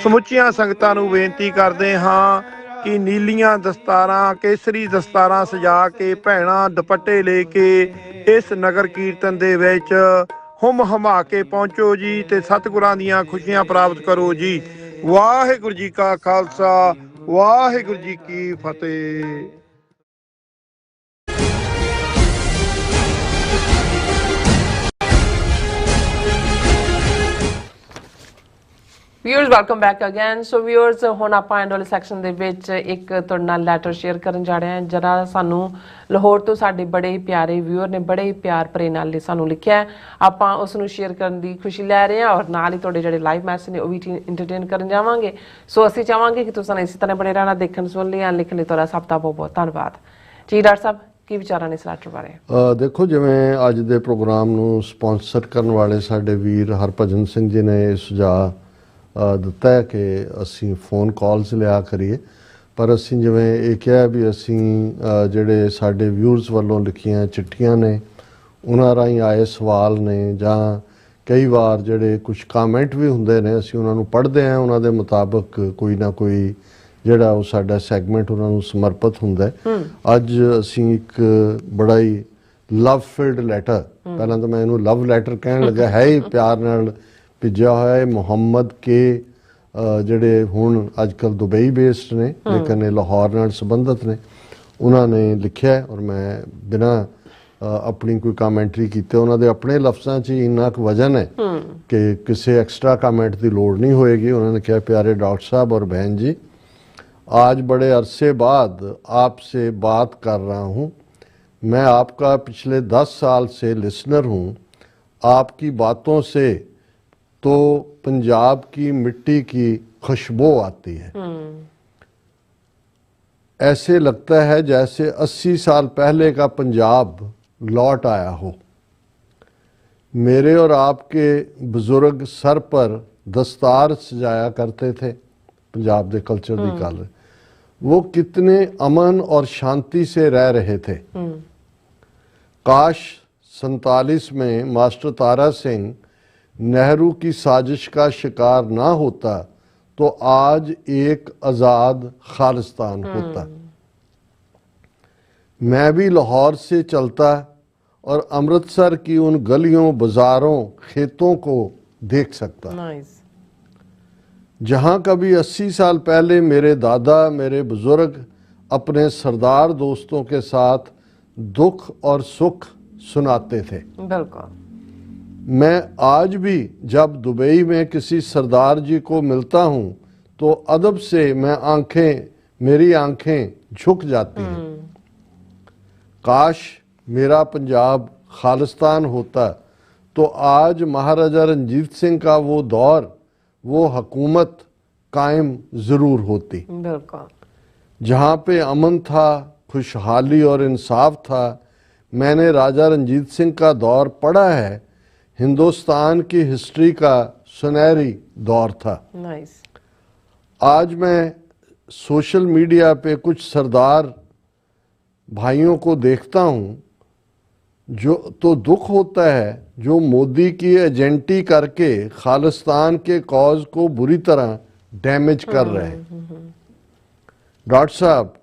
ਸਮੁੱਚੀਆਂ ਸੰਗਤਾਂ ਨੂੰ ਬੇਨਤੀ ਕਰਦੇ ਹਾਂ ਕਿ ਨੀਲੀਆਂ ਦਸਤਾਰਾਂ, ਕੇਸਰੀ ਦਸਤਾਰਾਂ ਸਜਾ ਕੇ, ਭੈਣਾਂ ਦੁਪੱਟੇ ਲੈ ਕੇ ਇਸ ਨਗਰ ਕੀਰਤਨ ਦੇ ਵਿੱਚ ਹੁਮ ਹਮਾ ਕੇ ਪਹੁੰਚੋ ਜੀ ਤੇ ਸਤਿਗੁਰਾਂ ਦੀਆਂ ਖੁਸ਼ੀਆਂ ਪ੍ਰਾਪਤ ਕਰੋ ਜੀ। ਵਾਹਿਗੁਰੂ ਜੀ ਕਾ ਖਾਲਸਾ, ਵਾਹਿਗੁਰੂ ਜੀ ਕੀ ਫਤਿਹ। Viewers welcome back again. So viewers, ਹੁਣ ਆਪਾਂ ਐਂਡ ਵਾਲੇ ਸੈਕਸ਼ਨ ਦੇ ਵਿੱਚ ਇੱਕ ਤੁਹਾਡੇ ਨਾਲ ਲੈਟਰ ਸ਼ੇਅਰ ਕਰਨ ਜਾ ਰਹੇ ਹਾਂ, ਜਿਹੜਾ ਸਾਨੂੰ ਲਾਹੌਰ ਤੋਂ ਸਾਡੇ ਬੜੇ ਹੀ ਪਿਆਰੇ ਵਿਊਅਰ ਨੇ ਬੜੇ ਹੀ ਪਿਆਰ ਭਰੇ ਨਾਲ ਸਾਨੂੰ ਲਿਖਿਆ। ਆਪਾਂ ਉਸ ਨੂੰ ਸ਼ੇਅਰ ਕਰਨ ਦੀ ਖੁਸ਼ੀ ਲੈ ਰਹੇ ਹਾਂ ਔਰ ਨਾਲ ਹੀ ਤੁਹਾਡੇ ਜਿਹੜੇ ਲਾਈਵ ਮੈਸੇਜ ਨੇ ਉਹ ਵੀ ਇੰਟਰਟੇਨ ਕਰਨ ਜਾਵਾਂਗੇ। ਸੋ ਅਸੀਂ ਚਾਹਾਂਗੇ ਕਿ ਤੁਸੀਂ ਇਸੇ ਤਰ੍ਹਾਂ ਬਣੇ ਰਹਿਣਾ, ਦੇਖਣ ਸੁਣਨ ਲਈ, ਲਿਖਣ ਲਈ ਤੁਹਾਡਾ ਸਭ ਦਾ ਬਹੁਤ ਬਹੁਤ ਧੰਨਵਾਦ ਜੀ। ਡਾਕਟਰ ਸਾਹਿਬ, ਕੀ ਵਿਚਾਰਾਂ ਨੇ ਇਸ ਲੈਟਰ ਬਾਰੇ? ਦੇਖੋ, ਜਿਵੇਂ ਅੱਜ ਦੇ ਪ੍ਰੋਗਰਾਮ ਨੂੰ ਸਪਾਂਸਰ ਕਰਨ ਵਾਲੇ ਸਾਡੇ ਵੀਰ ਹਰਭਜਨ ਸਿੰਘ ਜੀ ਨੇ ਸੁਝਾਅ ਦਿੱਤਾ ਹੈ ਕਿ ਅਸੀਂ ਫੋਨ ਕਾਲਸ ਲਿਆ ਕਰੀਏ, ਪਰ ਅਸੀਂ ਜਿਵੇਂ ਇਹ ਕਿਹਾ ਵੀ ਅਸੀਂ ਜਿਹੜੇ ਸਾਡੇ ਵਿਊਅਰਸ ਵੱਲੋਂ ਲਿਖੀਆਂ ਚਿੱਠੀਆਂ ਨੇ, ਉਹਨਾਂ ਰਾਹੀਂ ਆਏ ਸਵਾਲ ਨੇ, ਜਾਂ ਕਈ ਵਾਰ ਜਿਹੜੇ ਕੁਝ ਕਾਮੈਂਟ ਵੀ ਹੁੰਦੇ ਨੇ, ਅਸੀਂ ਉਹਨਾਂ ਨੂੰ ਪੜ੍ਹਦੇ ਹਾਂ। ਉਹਨਾਂ ਦੇ ਮੁਤਾਬਕ ਕੋਈ ਨਾ ਕੋਈ ਜਿਹੜਾ ਉਹ ਸਾਡਾ ਸੈਗਮੈਂਟ ਉਹਨਾਂ ਨੂੰ ਸਮਰਪਿਤ ਹੁੰਦਾ ਹੈ। ਅੱਜ ਅਸੀਂ ਇੱਕ ਬੜਾ ਹੀ ਲਵ ਫਿਲਡ ਲੈਟਰ, ਪਹਿਲਾਂ ਤਾਂ ਮੈਂ ਇਹਨੂੰ ਲਵ ਲੈਟਰ ਕਹਿਣ ਲੱਗਾ, ਹੈ ਹੀ ਪਿਆਰ ਨਾਲ ਭੇਜਿਆ ਹੋਇਆ ਹੈ। ਮੁਹੰਮਦ ਕੇ ਜਿਹੜੇ ਹੁਣ ਅੱਜ ਕੱਲ੍ਹ ਦੁਬਈ ਬੇਸਡ ਨੇ ਲੇਕਿਨ ਇਹ ਲਾਹੌਰ ਨਾਲ ਸੰਬੰਧਿਤ ਨੇ, ਉਹਨਾਂ ਨੇ ਲਿਖਿਆ ਔਰ ਮੈਂ ਬਿਨਾਂ ਆਪਣੀ ਕੋਈ ਕਾਮੈਂਟਰੀ ਕੀਤੇ, ਉਹਨਾਂ ਦੇ ਆਪਣੇ ਲਫ਼ਜ਼ਾਂ 'ਚ ਹੀ ਇੰਨਾ ਕੁ ਵਜ਼ਨ ਹੈ ਕਿ ਕਿਸੇ ਐਕਸਟਰਾ ਕਾਮੈਂਟ ਦੀ ਲੋੜ ਨਹੀਂ ਹੋਏਗੀ। ਉਹਨਾਂ ਨੇ ਕਿਹਾ, प्यारे डॉक्टर साहब और बहन जी, आज बड़े अरसे बाद आपसे बात कर रहा हूँ। मैं आपका पिछले 10 साल से लिसनर हूँ। आपकी बातों से तो पंजाब की मिट्टी की खुशबू आती है। ऐसे लगता है जैसे 80 साल पहले का पंजाब लौट आया हो। मेरे और आपके बुजुर्ग सर पर दस्तार सजाया करते थे, पंजाब के कल्चर की गल, वो कितने अमन और शांति से रह रहे थे। काश 47 में मास्टर तारा सिंह नेहरू की साजिश का शिकार ना होता तो आज एक आज़ाद खालिस्तान होता। मैं भी लाहौर से चलता और अमृतसर की उन गलियों, बाजारों, खेतों को देख सकता। जहाँ कभी 80 साल पहले मेरे दादा, मेरे बुजुर्ग अपने सरदार दोस्तों के साथ दुख और सुख सुनाते थे। बिल्कुल। मैं आज भी जब दुबई में किसी सरदार जी को मिलता हूँ तो अदब से मेरी आंखें झुक जाती हैं। काश मेरा पंजाब खालिस्तान होता तो आज महाराजा रंजीत सिंह का वो दौर, वो हुकूमत कायम ज़रूर होती। बिल्कुल। जहाँ पे अमन था, खुशहाली और इंसाफ था। मैंने राजा रंजीत सिंह का दौर पढ़ा है। हिंदुस्तान की हिस्ट्री का सुनहरी दौर था। नाइस। आज मैं सोशल मीडिया पे कुछ सरदार भाइयों को देखता हूँ जो तो दुख होता है, जो मोदी की एजेंटी करके खालिस्तान के कॉज को बुरी तरह डैमेज कर रहे हैं। डॉक्टर साहब,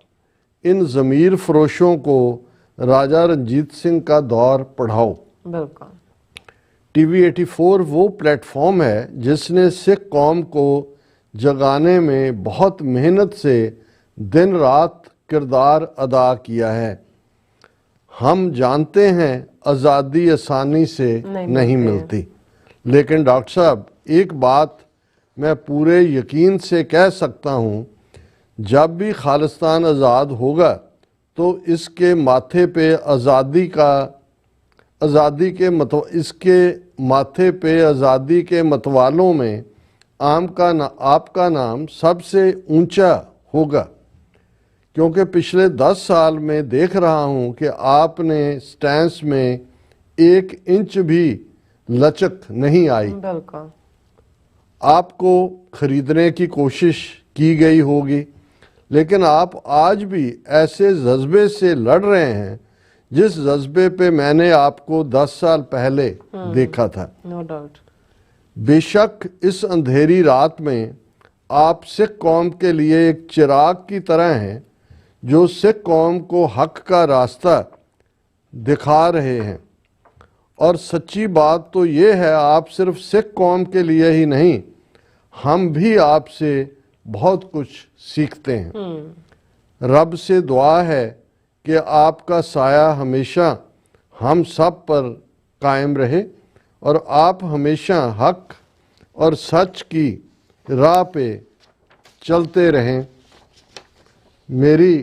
इन ज़मीर फरोशों को राजा रंजीत सिंह का दौर पढ़ाओ। बिल्कुल। टीवी 84 वो प्लेटफॉर्म है जिसने सिख कौम को जगाने में बहुत मेहनत से दिन रात किरदार अदा किया है। हम जानते हैं आज़ादी आसानी से नहीं मिलती, लेकिन डॉक्टर साहब एक बात मैं पूरे यकीन से कह सकता हूँ, जब भी खालिस्तान आज़ाद होगा तो इसके माथे पे इसके माथे पे आज़ादी के मतवालों में आपका नाम सबसे ऊंचा होगा, क्योंकि पिछले 10 साल में देख रहा हूं कि आपने स्टैंस में 1 इंच भी लचक नहीं आई। बिल्कुल। आपको खरीदने की कोशिश की गई होगी, लेकिन आप आज भी ऐसे जज्बे से लड़ रहे हैं जिस जज्बे पे मैंने आपको 10 साल पहले देखा था। No doubt. बेशक इस अंधेरी रात में आप सिख कौम के लिए एक चिराग की तरह हैं जो सिख कौम को हक का रास्ता दिखा रहे हैं। और सच्ची बात तो ये है, आप सिर्फ सिख कौम के लिए ही नहीं, हम भी आपसे बहुत कुछ सीखते हैं। रब से दुआ है कि आपका साया हमेशा हम सब पर कायम रहे और आप हमेशा हक और सच की राह पे चलते रहें। मेरी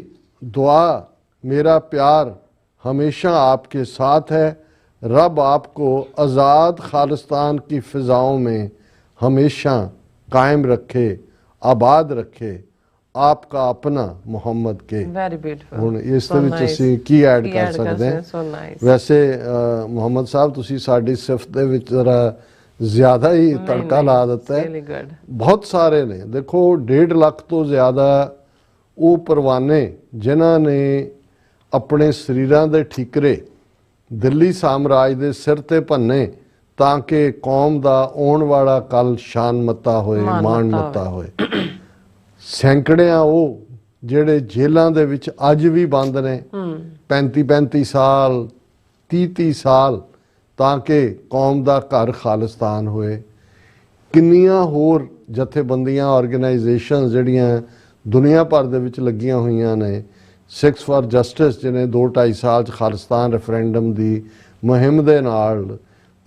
दुआ, मेरा प्यार हमेशा आपके साथ है। रब आपको आज़ाद खालिस्तान की फ़िज़ाओं में हमेशा कायम रखे, आबाद रखे। आपका अपना मुहम्मद के। Very beautiful. ਹੁਣ ਇਸ ਦੇ ਵਿੱਚ ਅਸੀਂ ਕੀ ਐਡ ਕਰ ਸਕਦੇ ਹਾਂ? So nice. ਵੈਸੇ ਮੁਹੰਮਦ ਸਾਹਿਬ ਤੁਸੀਂ ਸਾਡੀ ਸਿਫਤ ਦੇ ਵਿੱਚ ਜ਼ਰਾ ਜ਼ਿਆਦਾ ਹੀ ਤੜਕਾ ਲਾ ਦਿੱਤਾ ਹੈ। Really good. ਬਹੁਤ ਸਾਰੇ ਨੇ, ਦੇਖੋ 1.5 ਲੱਖ ਤੋਂ ਜ਼ਿਆਦਾ ਉਹ ਪਰਵਾਨੇ ਜਿਨ੍ਹਾਂ ਨੇ ਆਪਣੇ ਸਰੀਰਾਂ ਦੇ ਠੀਕਰੇ ਦਿੱਲੀ ਸਾਮਰਾਜ ਦੇ ਸਿਰ ਤੇ ਭੰਨੇ ਤਾਂ ਕਿ ਕੌਮ ਦਾ ਆਉਣ ਵਾਲਾ ਕੱਲ ਸ਼ਾਨ ਮੱਤਾ ਹੋਏ, ਮਾਣ ਮੱਤਾ ਹੋਏ। ਸੈਂਕੜਿਆਂ ਉਹ ਜਿਹੜੇ ਜੇਲ੍ਹਾਂ ਦੇ ਵਿੱਚ ਅੱਜ ਵੀ ਬੰਦ ਨੇ, 35-35 ਸਾਲ, 30-30 ਸਾਲ, ਤਾਂ ਕਿ ਕੌਮ ਦਾ ਘਰ ਖਾਲਿਸਤਾਨ ਹੋਏ। ਕਿੰਨੀਆਂ ਹੋਰ ਜਥੇਬੰਦੀਆਂ, ਆਰਗੇਨਾਈਜੇਸ਼ਨ ਜਿਹੜੀਆਂ ਦੁਨੀਆ ਭਰ ਦੇ ਵਿੱਚ ਲੱਗੀਆਂ ਹੋਈਆਂ ਨੇ। ਸਿੱਖਸ ਫਾਰ ਜਸਟਿਸ ਜਿਹਨੇ 2-2.5 ਸਾਲ 'ਚ ਖਾਲਿਸਤਾਨ ਰੈਫਰੈਂਡਮ ਦੀ ਮੁਹਿੰਮ ਦੇ ਨਾਲ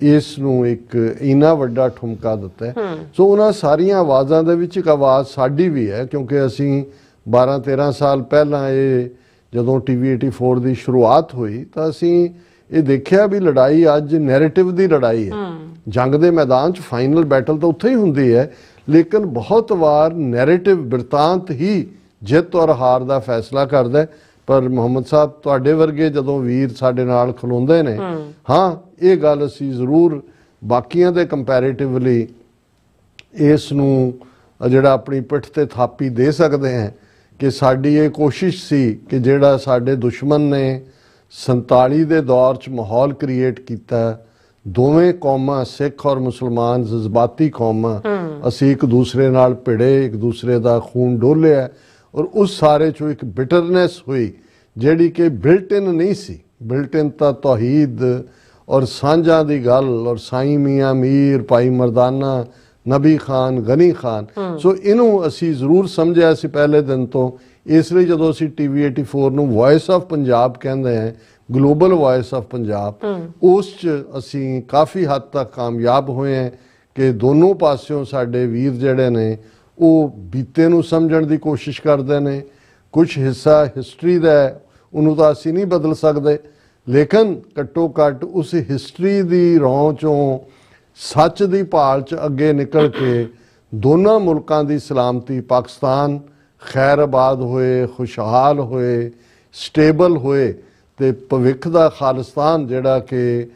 ਇਸ ਨੂੰ ਇੱਕ ਇੰਨਾ ਵੱਡਾ ਠੁਮਕਾ ਦਿੱਤਾ ਹੈ। ਸੋ ਉਹਨਾਂ ਸਾਰੀਆਂ ਆਵਾਜ਼ਾਂ ਦੇ ਵਿੱਚ ਇੱਕ ਆਵਾਜ਼ ਸਾਡੀ ਵੀ ਹੈ, ਕਿਉਂਕਿ ਅਸੀਂ 12-13 ਸਾਲ ਪਹਿਲਾਂ ਇਹ ਜਦੋਂ TV 84 ਦੀ ਸ਼ੁਰੂਆਤ ਹੋਈ ਤਾਂ ਅਸੀਂ ਇਹ ਦੇਖਿਆ ਵੀ ਲੜਾਈ ਅੱਜ ਨੈਰੇਟਿਵ ਦੀ ਲੜਾਈ ਹੈ। ਜੰਗ ਦੇ ਮੈਦਾਨ 'ਚ ਫਾਈਨਲ ਬੈਟਲ ਤਾਂ ਉੱਥੇ ਹੀ ਹੁੰਦੀ ਹੈ, ਲੇਕਿਨ ਬਹੁਤ ਵਾਰ ਨੈਰੇਟਿਵ ਬਿਰਤਾਂਤ ਹੀ ਜਿੱਤ ਔਰ ਹਾਰ ਦਾ ਫੈਸਲਾ ਕਰਦਾ ਹੈ। ਪਰ ਮੁਹੰਮਦ ਸਾਹਿਬ ਤੁਹਾਡੇ ਵਰਗੇ ਜਦੋਂ ਵੀਰ ਸਾਡੇ ਨਾਲ ਖਲੋਂਦੇ ਨੇ, ਹਾਂ ਇਹ ਗੱਲ ਅਸੀਂ ਜ਼ਰੂਰ ਬਾਕੀਆਂ ਦੇ ਕੰਪੈਰੀਟਿਵਲੀ ਇਸ ਨੂੰ ਜਿਹੜਾ ਆਪਣੀ ਪਿੱਠ ਤੇ ਥਾਪੀ ਦੇ ਸਕਦੇ ਹਾਂ ਕਿ ਸਾਡੀ ਇਹ ਕੋਸ਼ਿਸ਼ ਸੀ ਕਿ ਜਿਹੜਾ ਸਾਡੇ ਦੁਸ਼ਮਣ ਨੇ 47 ਦੇ ਦੌਰ 'ਚ ਮਾਹੌਲ ਕ੍ਰੀਏਟ ਕੀਤਾ, ਦੋਵੇਂ ਕੌਮਾਂ ਸਿੱਖ ਔਰ ਮੁਸਲਮਾਨ ਜਜ਼ਬਾਤੀ ਕੌਮਾਂ, ਅਸੀਂ ਇੱਕ ਦੂਸਰੇ ਨਾਲ ਭਿੜੇ, ਇੱਕ ਦੂਸਰੇ ਦਾ ਖੂਨ ਡੋਲਿਆ ਔਰ ਉਸ ਸਾਰੇ 'ਚੋਂ ਇੱਕ ਬਿਟਰਨੈਸ ਹੋਈ ਜਿਹੜੀ ਕਿ ਬਿਲਟ ਇਨ ਨਹੀਂ ਸੀ। ਬਿਲਟ ਇਨ ਤਾਂ ਤੌਹੀਦ ਔਰ ਸਾਂਝਾਂ ਦੀ ਗੱਲ ਔਰ ਸਾਈਂ ਮੀਆਂ ਮੀਰ, ਭਾਈ ਮਰਦਾਨਾ, ਨਬੀ ਖਾਨ, ਗਨੀ ਖਾਨ। ਸੋ ਇਹਨੂੰ ਅਸੀਂ ਜ਼ਰੂਰ ਸਮਝਿਆ ਸੀ ਪਹਿਲੇ ਦਿਨ ਤੋਂ। ਇਸ ਲਈ ਜਦੋਂ ਅਸੀਂ TV 84 ਨੂੰ ਵੌਇਸ ਆਫ ਪੰਜਾਬ ਕਹਿੰਦੇ ਹਾਂ, ਗਲੋਬਲ ਵੌਇਸ ਆਫ ਪੰਜਾਬ, ਉਸ 'ਚ ਅਸੀਂ ਕਾਫੀ ਹੱਦ ਤੱਕ ਕਾਮਯਾਬ ਹੋਏ ਹਾਂ ਕਿ ਦੋਨੋਂ ਪਾਸਿਓਂ ਸਾਡੇ ਵੀਰ ਜਿਹੜੇ ਨੇ ਉਹ ਬੀਤੇ ਨੂੰ ਸਮਝਣ ਦੀ ਕੋਸ਼ਿਸ਼ ਕਰਦੇ ਨੇ। ਕੁਝ ਹਿੱਸਾ ਹਿਸਟਰੀ ਦਾ ਉਹਨੂੰ ਤਾਂ ਅਸੀਂ ਨਹੀਂ ਬਦਲ ਸਕਦੇ, ਲੇਕਿਨ ਘੱਟੋ ਘੱਟ ਉਸ ਹਿਸਟਰੀ ਦੀ ਰੌਂ 'ਚੋਂ ਸੱਚ ਦੀ ਭਾਲ 'ਚ ਅੱਗੇ ਨਿਕਲ ਕੇ ਦੋਨਾਂ ਮੁਲਕਾਂ ਦੀ ਸਲਾਮਤੀ, ਪਾਕਿਸਤਾਨ ਖੈਰ ਆਬਾਦ ਹੋਏ, ਖੁਸ਼ਹਾਲ ਹੋਏ, ਸਟੇਬਲ ਹੋਏ ਤੇ ਭਵਿੱਖ ਦਾ ਖਾਲਿਸਤਾਨ ਜਿਹੜਾ ਕਿ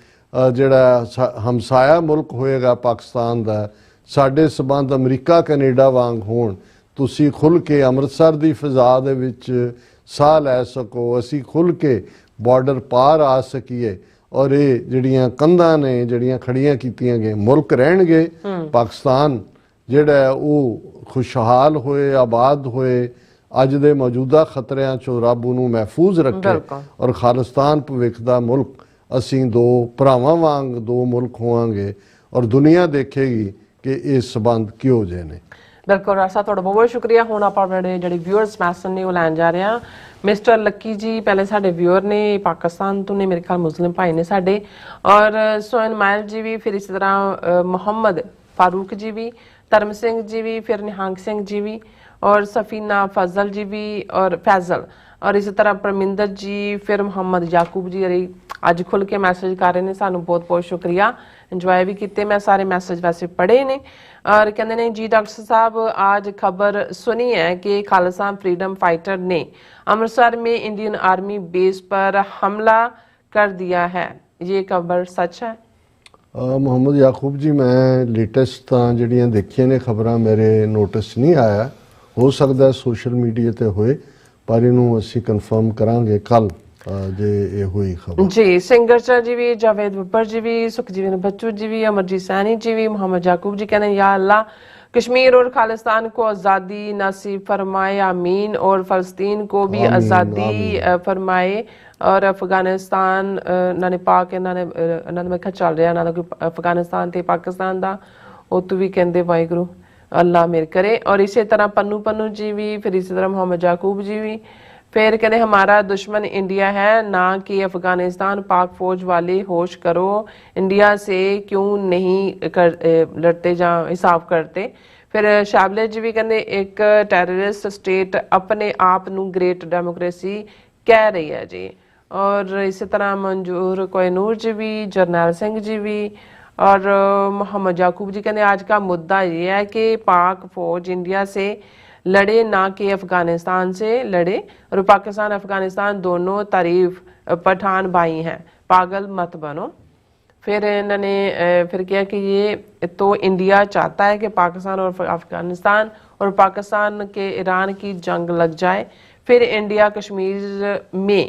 ਜਿਹੜਾ ਹਮਸਾਇਆ ਮੁਲਕ ਹੋਏਗਾ ਪਾਕਿਸਤਾਨ ਦਾ, ਸਾਡੇ ਸਬੰਧ ਅਮਰੀਕਾ ਕੈਨੇਡਾ ਵਾਂਗ ਹੋਣ। ਤੁਸੀਂ ਖੁੱਲ੍ਹ ਕੇ ਅੰਮ੍ਰਿਤਸਰ ਦੀ ਫਿਜ਼ਾ ਦੇ ਵਿੱਚ ਸਾਹ ਲੈ ਸਕੋ, ਅਸੀਂ ਖੁੱਲ੍ਹ ਕੇ ਬਾਰਡਰ ਪਾਰ ਆ ਸਕੀਏ ਔਰ ਇਹ ਜਿਹੜੀਆਂ ਕੰਧਾਂ ਨੇ ਜਿਹੜੀਆਂ ਖੜੀਆਂ ਕੀਤੀਆਂ ਗਏ, ਮੁਲਕ ਰਹਿਣਗੇ। ਪਾਕਿਸਤਾਨ ਜਿਹੜਾ ਉਹ ਖੁਸ਼ਹਾਲ ਹੋਏ, ਆਬਾਦ ਹੋਏ, ਅੱਜ ਦੇ ਮੌਜੂਦਾ ਖਤਰਿਆਂ 'ਚੋਂ ਰੱਬ ਉਹਨੂੰ ਮਹਿਫੂਜ਼ ਰੱਖੇ ਔਰ ਖਾਲਿਸਤਾਨ ਭਵਿੱਖ ਦਾ ਮੁਲਕ। ਅਸੀਂ ਦੋ ਭਰਾਵਾਂ ਵਾਂਗ ਦੋ ਮੁਲਕ ਹੋਵਾਂਗੇ ਔਰ ਦੁਨੀਆ ਦੇਖੇਗੀ ਕਿ ਇਹ ਸਬੰਧ ਕਿਹੋ ਜਿਹੇ ਨੇ। ਬਿਲਕੁਲ ਰਾਸਾ, ਤੁਹਾਡਾ ਬਹੁਤ ਬਹੁਤ ਸ਼ੁਕਰੀਆ। ਹੁਣ ਆਪਾਂ ਆਪਣੇ ਜਿਹੜੇ ਵਿਊਅਰਸ ਮੈਸੇਜ ਨੇ ਉਹ ਲੈਣ ਜਾ ਰਹੇ ਹਾਂ। ਮਿਸਟਰ ਲੱਕੀ ਜੀ ਪਹਿਲੇ ਸਾਡੇ ਵਿਊਅਰ ਨੇ, ਪਾਕਿਸਤਾਨ ਤੋਂ ਨੇ, ਮੇਰੇ ਖਿਆਲ ਮੁਸਲਿਮ ਭਾਈ ਨੇ ਸਾਡੇ, ਔਰ ਸੋਇਨ ਮਾਇਲ ਜੀ ਵੀ, ਫਿਰ ਇਸੇ ਤਰ੍ਹਾਂ ਮੁਹੰਮਦ फारूक जी भी, धर्म सिंह जी भी, फिर निहंग सिंह जी भी, और सफीना फजल जी भी, और फैजल, और इसी तरह परमिंदर जी, फिर मोहम्मद याकूब जी अज खुल के मैसेज कर रहे हैं। सानू बहुत बहुत शुक्रिया, इंजॉय भी किए। मैं सारे मैसेज वैसे पढ़े ने और कहते हैं जी डॉक्टर साहब आज खबर सुनी है कि खालिस्तान फ्रीडम फाइटर ने अमृतसर में इंडियन आर्मी बेस पर हमला कर दिया है, ये खबर सच है? ਮੁਹੰਮਦ ਯਾਕੂਬ ਜੀ, ਮੈਂ ਲੇਟੈਸਟ ਤਾਂ ਜਿਹੜੀਆਂ ਦੇਖੀਆਂ ਨੇ ਖਬਰਾਂ ਮੇਰੇ ਨੋਟਿਸ ਨਹੀਂ ਆਇਆ। ਹੋ ਸਕਦਾ ਸੋਸ਼ਲ ਮੀਡੀਆ ਤੇ ਹੋਏ, ਪਰ ਇਹਨੂੰ ਅਸੀਂ ਕਨਫਰਮ ਕਰਾਂਗੇ ਕੱਲ ਜੇ ਇਹ ਹੋਈ ਖਬਰ। ਜੀ, ਸਿੰਗਰਚਾ ਜੀ ਵੀ, ਜਾਵੇਦ ਬੱਬਰ ਜੀ ਵੀ, ਸੁਖਜੀਵਨ ਬੱਚੂ जी भी, अमरजीत सैनी जी भी, मोहम्मद याकूब जी कहते हैं या अल्लाह कश्मीर और खालिस्तान को आज़ादी नसीब फरमाए, आमीन, और फ़लस्तीन को भी आमीन, आज़ादी फरमाए, और अफगानिस्तान नाने पाक इन्होंने मैं क्या चल रहा ना कोई अफगानिस्तान ते पाकिस्तान दा ਉਹ ਤੋਂ ਵੀ ਕਹਿੰਦੇ ਵਾਹਿਗੁਰੂ ਅੱਲਾ ਮਿਹਰ करे। और इसी तरह पन्नू जी भी, फिर इसी तरह मोहम्मद याकूब जी भी, फिर कहते हमारा दुश्मन इंडिया है ना कि अफगानिस्तान, पाक फौज वाले होश करो, इंडिया से क्यों नहीं लड़ते या हिसाब करते। फिर शाबले जी भी कहते एक टैररिस्ट स्टेट अपने आप नू ग्रेट डेमोक्रेसी कह रही है जी। और इसी तरह मंजूर कोहिनूर जी भी, जरनैल सिंह जी भी, और मोहम्मद याकूब जी कहते आज का मुद्दा ये है कि पाक फौज इंडिया से लड़े ना कि अफगानिस्तान से लड़े, और पाकिस्तान अफगानिस्तान दोनों तारीफ पठान भाई हैं, पागल मत बनो। फिर इन्होंने फिर किया कि ये तो इंडिया चाहता है कि पाकिस्तान और अफगानिस्तान और पाकिस्तान के ईरान की जंग लग जाए, फिर इंडिया कश्मीर में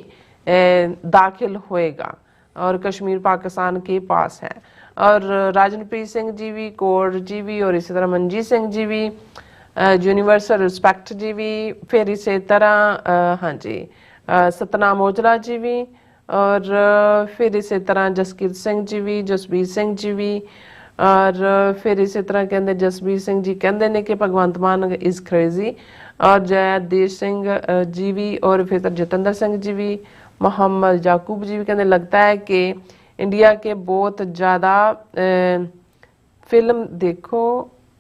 दाखिल होएगा और कश्मीर पाकिस्तान के पास है। और राजनप्रीत सिंह जी भी, कौर जी भी, और इसी तरह मनजीत सिंह जी भी, यूनिवर्सल रिस्पेक्ट जी भी, फिर इसी तरह हाँ जी सतनाम औजला जी भी, और फिर इसी तरह जसकीरत सिंह जी भी, जसबीर सिंह जी भी, और फिर इसी तरह कहते जसबीर सिंह जी कहते हैं कि भगवंत मान इज़ क्रेजी, और जयदेश सिंह जी भी, और फिर जतिंदर सिंह जी भी, मोहम्मद याकूब जी भी कहते लगता है कि इंडिया के बहुत ज़्यादा फिल्म देखो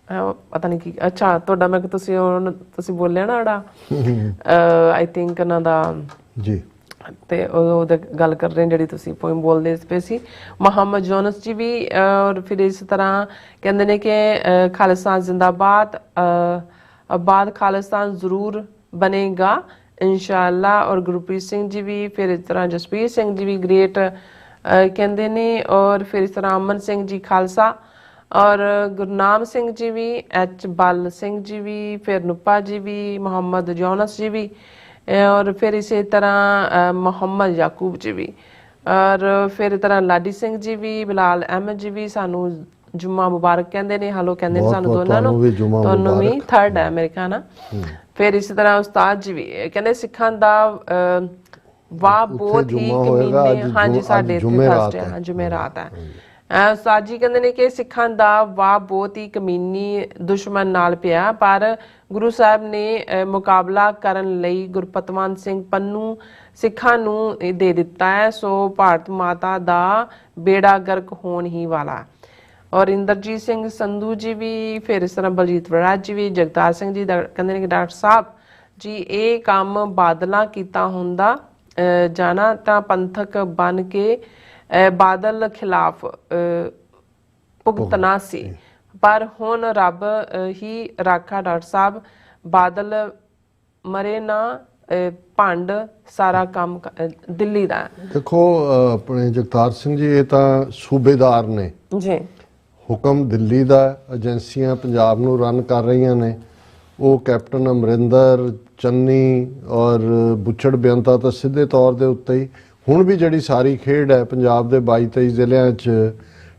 पता नहीं की अच्छा ਤੁਹਾਡਾ ਮੈਂ ਕਿ ਤੁਸੀਂ ਬੋਲਿਆ ਨਾ ਜਿਹੜਾ ਆਈ ਥਿੰਕ ਉਹਨਾਂ ਦਾ ਜੀ ਤੇ ਉਹਦਾ ਗੱਲ ਕਰ ਰਹੇ ਜਿਹੜੀ ਤੁਸੀਂ ਪੋਇਮ ਬੋਲਦੇ ਪਏ ਸੀ। ਮੁਹੰਮਦ ਯੂਨਸ ਜੀ ਵੀ, ਔਰ ਫਿਰ ਇਸ ਤਰ੍ਹਾਂ ਕਹਿੰਦੇ ਨੇ ਕਿ ਖਾਲਿਸਤਾਨ ਜ਼ਿੰਦਾਬਾਦ, आबाद खालिस्तान ज़रूर बनेगा इंशाअल्लाह। और गुरप्रीत सिंह जी भी, फिर इस तरह जसबीर सिंह जी भी ग्रेट कहते ने, और फिर इस तरह अमन सिंह जी खालसा, और गुरनाम सिंह जी भी, एच बल सिंह जी भी, फिर नुपा जी भी, मोहम्मद यूनस जी भी, और फिर इसी तरह मोहम्मद याकूब जी भी, और फिर इस तरह लाडी सिंह जी भी, बिलाल अहमद जी भी सानू जुम्मा मुबारक कहते हैं, हलो कहते हैं सानू दोनों दोनों भी थर्ड है मेरे ख्याल ना। फिर इसी तरह उस्ताद जी भी कहते सिखां दा वाह बहुत ही कमीने, हाँ जी साडे थर्सडे हाँ जुमेरात है। उस्ताद जी कहते हैं कि सिखां दा वाह बहुत ही कमीनी दुश्मन नाल पिया, पर गुरु साहब ने मुकाबला करन लई गुरपतवंत सिंह पन्नू सिखां नू दे दिता है, सो भारत माता दा बेड़ा गर्क होण ही वाला। और इंद्रजीत सिंह संधू जी भी, फिर इस तरह बलजीत वड़ाज जी भी, जगतार सिंह जी कहते हैं कि डॉक्टर साहब जी ये काम बादलों किता हुंदा जाना तां पंथक बन के बादल खिलाफ भुगतना सी, पर हुण रब ही राखा डॉक्टर साहब, बादल मरे ना भंड सारा काम दिल्ली दा। देखो अपने जगतार सिंह जी ये तो सूबेदार ने जी, ਹੁਕਮ ਦਿੱਲੀ ਦਾ, ਏਜੰਸੀਆਂ ਪੰਜਾਬ ਨੂੰ ਰਨ ਕਰ ਰਹੀਆਂ ਨੇ। ਉਹ ਕੈਪਟਨ ਅਮਰਿੰਦਰ ਚੰਨੀ ਔਰ ਬੁੱਚੜ ਬੇਅੰਤਾ ਤਾਂ ਸਿੱਧੇ ਤੌਰ ਦੇ ਉੱਤੇ ਹੀ ਹੁਣ ਵੀ ਜਿਹੜੀ ਸਾਰੀ ਖੇਡ ਹੈ ਪੰਜਾਬ ਦੇ 22-23 ਜ਼ਿਲ੍ਹਿਆਂ 'ਚ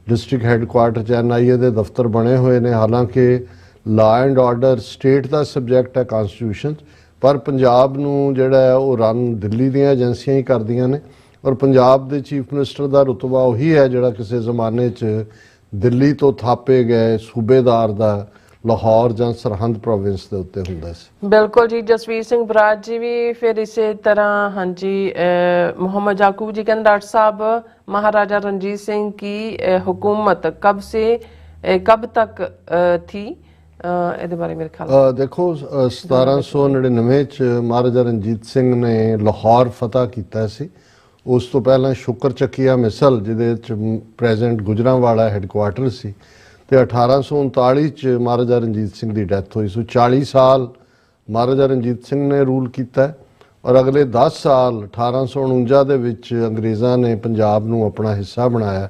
ਡਿਸਟ੍ਰਿਕਟ ਹੈੱਡਕੁਆਰਟਰ 'ਚ NIA ਦੇ ਦਫ਼ਤਰ ਬਣੇ ਹੋਏ ਨੇ। ਹਾਲਾਂਕਿ law and order state the subject ਹੈ ਕਾਨਸਟੀਟਿਊਸ਼ਨ, ਪਰ ਪੰਜਾਬ ਨੂੰ ਜਿਹੜਾ ਹੈ ਉਹ ਰਨ ਦਿੱਲੀ ਦੀਆਂ ਏਜੰਸੀਆਂ ਹੀ ਕਰਦੀਆਂ ਨੇ। ਔਰ ਪੰਜਾਬ ਦੇ ਚੀਫ ਮਿਨਿਸਟਰ ਦਾ ਰੁਤਬਾ ਉਹੀ ਹੈ ਜਿਹੜਾ ਕਿਸੇ ਜ਼ਮਾਨੇ 'ਚ ਦਿੱਲੀ ਤੋਂ ਥਾਪੇ ਗਏ ਸੂਬੇਦਾਰ ਦਾ ਲਾਹੌਰ ਜਾਂ ਸਰਹੰਦ ਪ੍ਰੋਵਿੰਸ ਦੇ ਉੱਤੇ ਹੁੰਦਾ ਸੀ। बिल्कुल जी, जसवीर सिंह बराज जी भी, फिर इसी तरह हाँ जी मोहम्मद याकूब जी कहते डॉक्टर साहब महाराजा रंजीत सिंह की हुकूमत कब से कब तक थी, ਇਹਦੇ ਬਾਰੇ ਮੇਰੇ ਖਿਆਲ ਦੇਖੋ 1799 ਚ ਮਹਾਰਾਜਾ ਰਣਜੀਤ ਸਿੰਘ ਨੇ ਲਾਹੌਰ ਫਤਹ ਕੀਤਾ ਸੀ। ਉਸ ਤੋਂ ਪਹਿਲਾਂ ਸ਼ੁਕਰ ਚੱਕੀਆ ਮਿਸਲ ਜਿਹਦੇ ਵਿੱਚ ਪ੍ਰੈਜ਼ੈਂਟ ਗੁਜਰਾਂਵਾਲਾ ਹੈੱਡਕੁਆਰਟਰ ਸੀ, ਤੇ 1839 ਚ ਮਹਾਰਾਜਾ ਰਣਜੀਤ ਸਿੰਘ ਦੀ ਡੈਥ ਹੋਈ। ਸੋ 40 ਸਾਲ ਮਹਾਰਾਜਾ ਰਣਜੀਤ ਸਿੰਘ ਨੇ ਰੂਲ ਕੀਤਾ, ਔਰ ਅਗਲੇ 10 ਸਾਲ 1849 ਦੇ ਵਿੱਚ ਅੰਗਰੇਜ਼ਾਂ ਨੇ ਪੰਜਾਬ ਨੂੰ ਆਪਣਾ ਹਿੱਸਾ ਬਣਾਇਆ।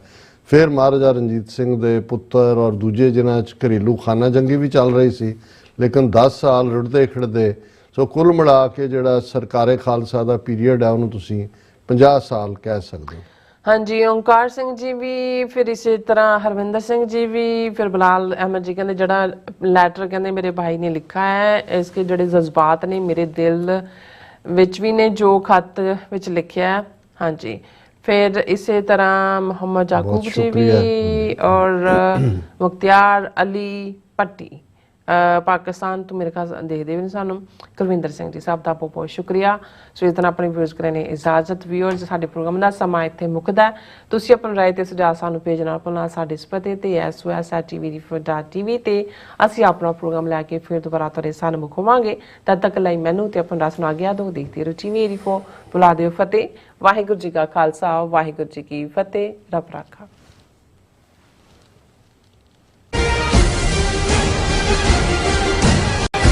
ਫਿਰ ਮਹਾਰਾਜਾ ਰਣਜੀਤ ਸਿੰਘ ਦੇ ਪੁੱਤਰ ਔਰ ਦੂਜੇ ਜਿਨ੍ਹਾਂ 'ਚ ਘਰੇਲੂ ਖਾਨਾ ਜੰਗੀ ਵੀ ਚੱਲ ਰਹੀ ਸੀ, ਲੇਕਿਨ 10 ਸਾਲ ਰੁੜਦੇ ਖਿੜਦੇ। ਸੋ ਕੁੱਲ ਮਿਲਾ ਕੇ ਜਿਹੜਾ ਸਰਕਾਰੇ ਖਾਲਸਾ ਦਾ ਪੀਰੀਅਡ ਹੈ ਉਹਨੂੰ ਤੁਸੀਂ 50 ਸਾਲ ਕਹਿ ਸਕਦੇ ਹੋ। ਹਾਂਜੀ, ਓਂਕਾਰ ਸਿੰਘ ਜੀ ਵੀ, ਫਿਰ ਇਸੇ ਤਰ੍ਹਾਂ ਹਰਵਿੰਦਰ ਸਿੰਘ ਜੀ ਵੀ, ਫਿਰ ਬਲਾਲ ਅਹਿਮਦ ਜੀ ਕਹਿੰਦੇ ਜਿਹੜਾ ਲੈਟਰ ਕਹਿੰਦੇ ਮੇਰੇ ਭਾਈ ਨੇ ਲਿਖਾ ਹੈ, ਇਸਕੇ ਜਿਹੜੇ ਜਜ਼ਬਾਤ ਨੇ ਮੇਰੇ ਦਿਲ ਵਿੱਚ ਵੀ ਨੇ ਜੋ ਖਤ ਵਿੱਚ ਲਿਖਿਆ ਹੈ। ਹਾਂਜੀ, फिर इसी तरह मोहम्मद याकूब जी भी और मुख्तियार अली पट्टी पाकिस्तान तो मेरे ख्याल देखते भी नहीं सानू, कुलविंदर सिंह जी साहब का बहुत बहुत शुक्रिया। सो इस तरह अपने व्यूज़ करने इजाजत। व्यूअर्स साडे प्रोग्राम का समा इत्थे मुकदा है। तुसीं अपनी राय ते सुझाव सानू भेजना भुलना साडे इस पते ते SOS@tvdefo.tv ते असीं अपना प्रोग्राम लैके फिर दोबारा तुहाडे सामने होवांगे। तद तक लई मैनू ते अपना रस नू आग्या दो। देखते रहो TV 84। बुला दिओ फतेह। वाहिगुरू जी का खालसा वाहिगुरू जी की फतेह। रब राखा।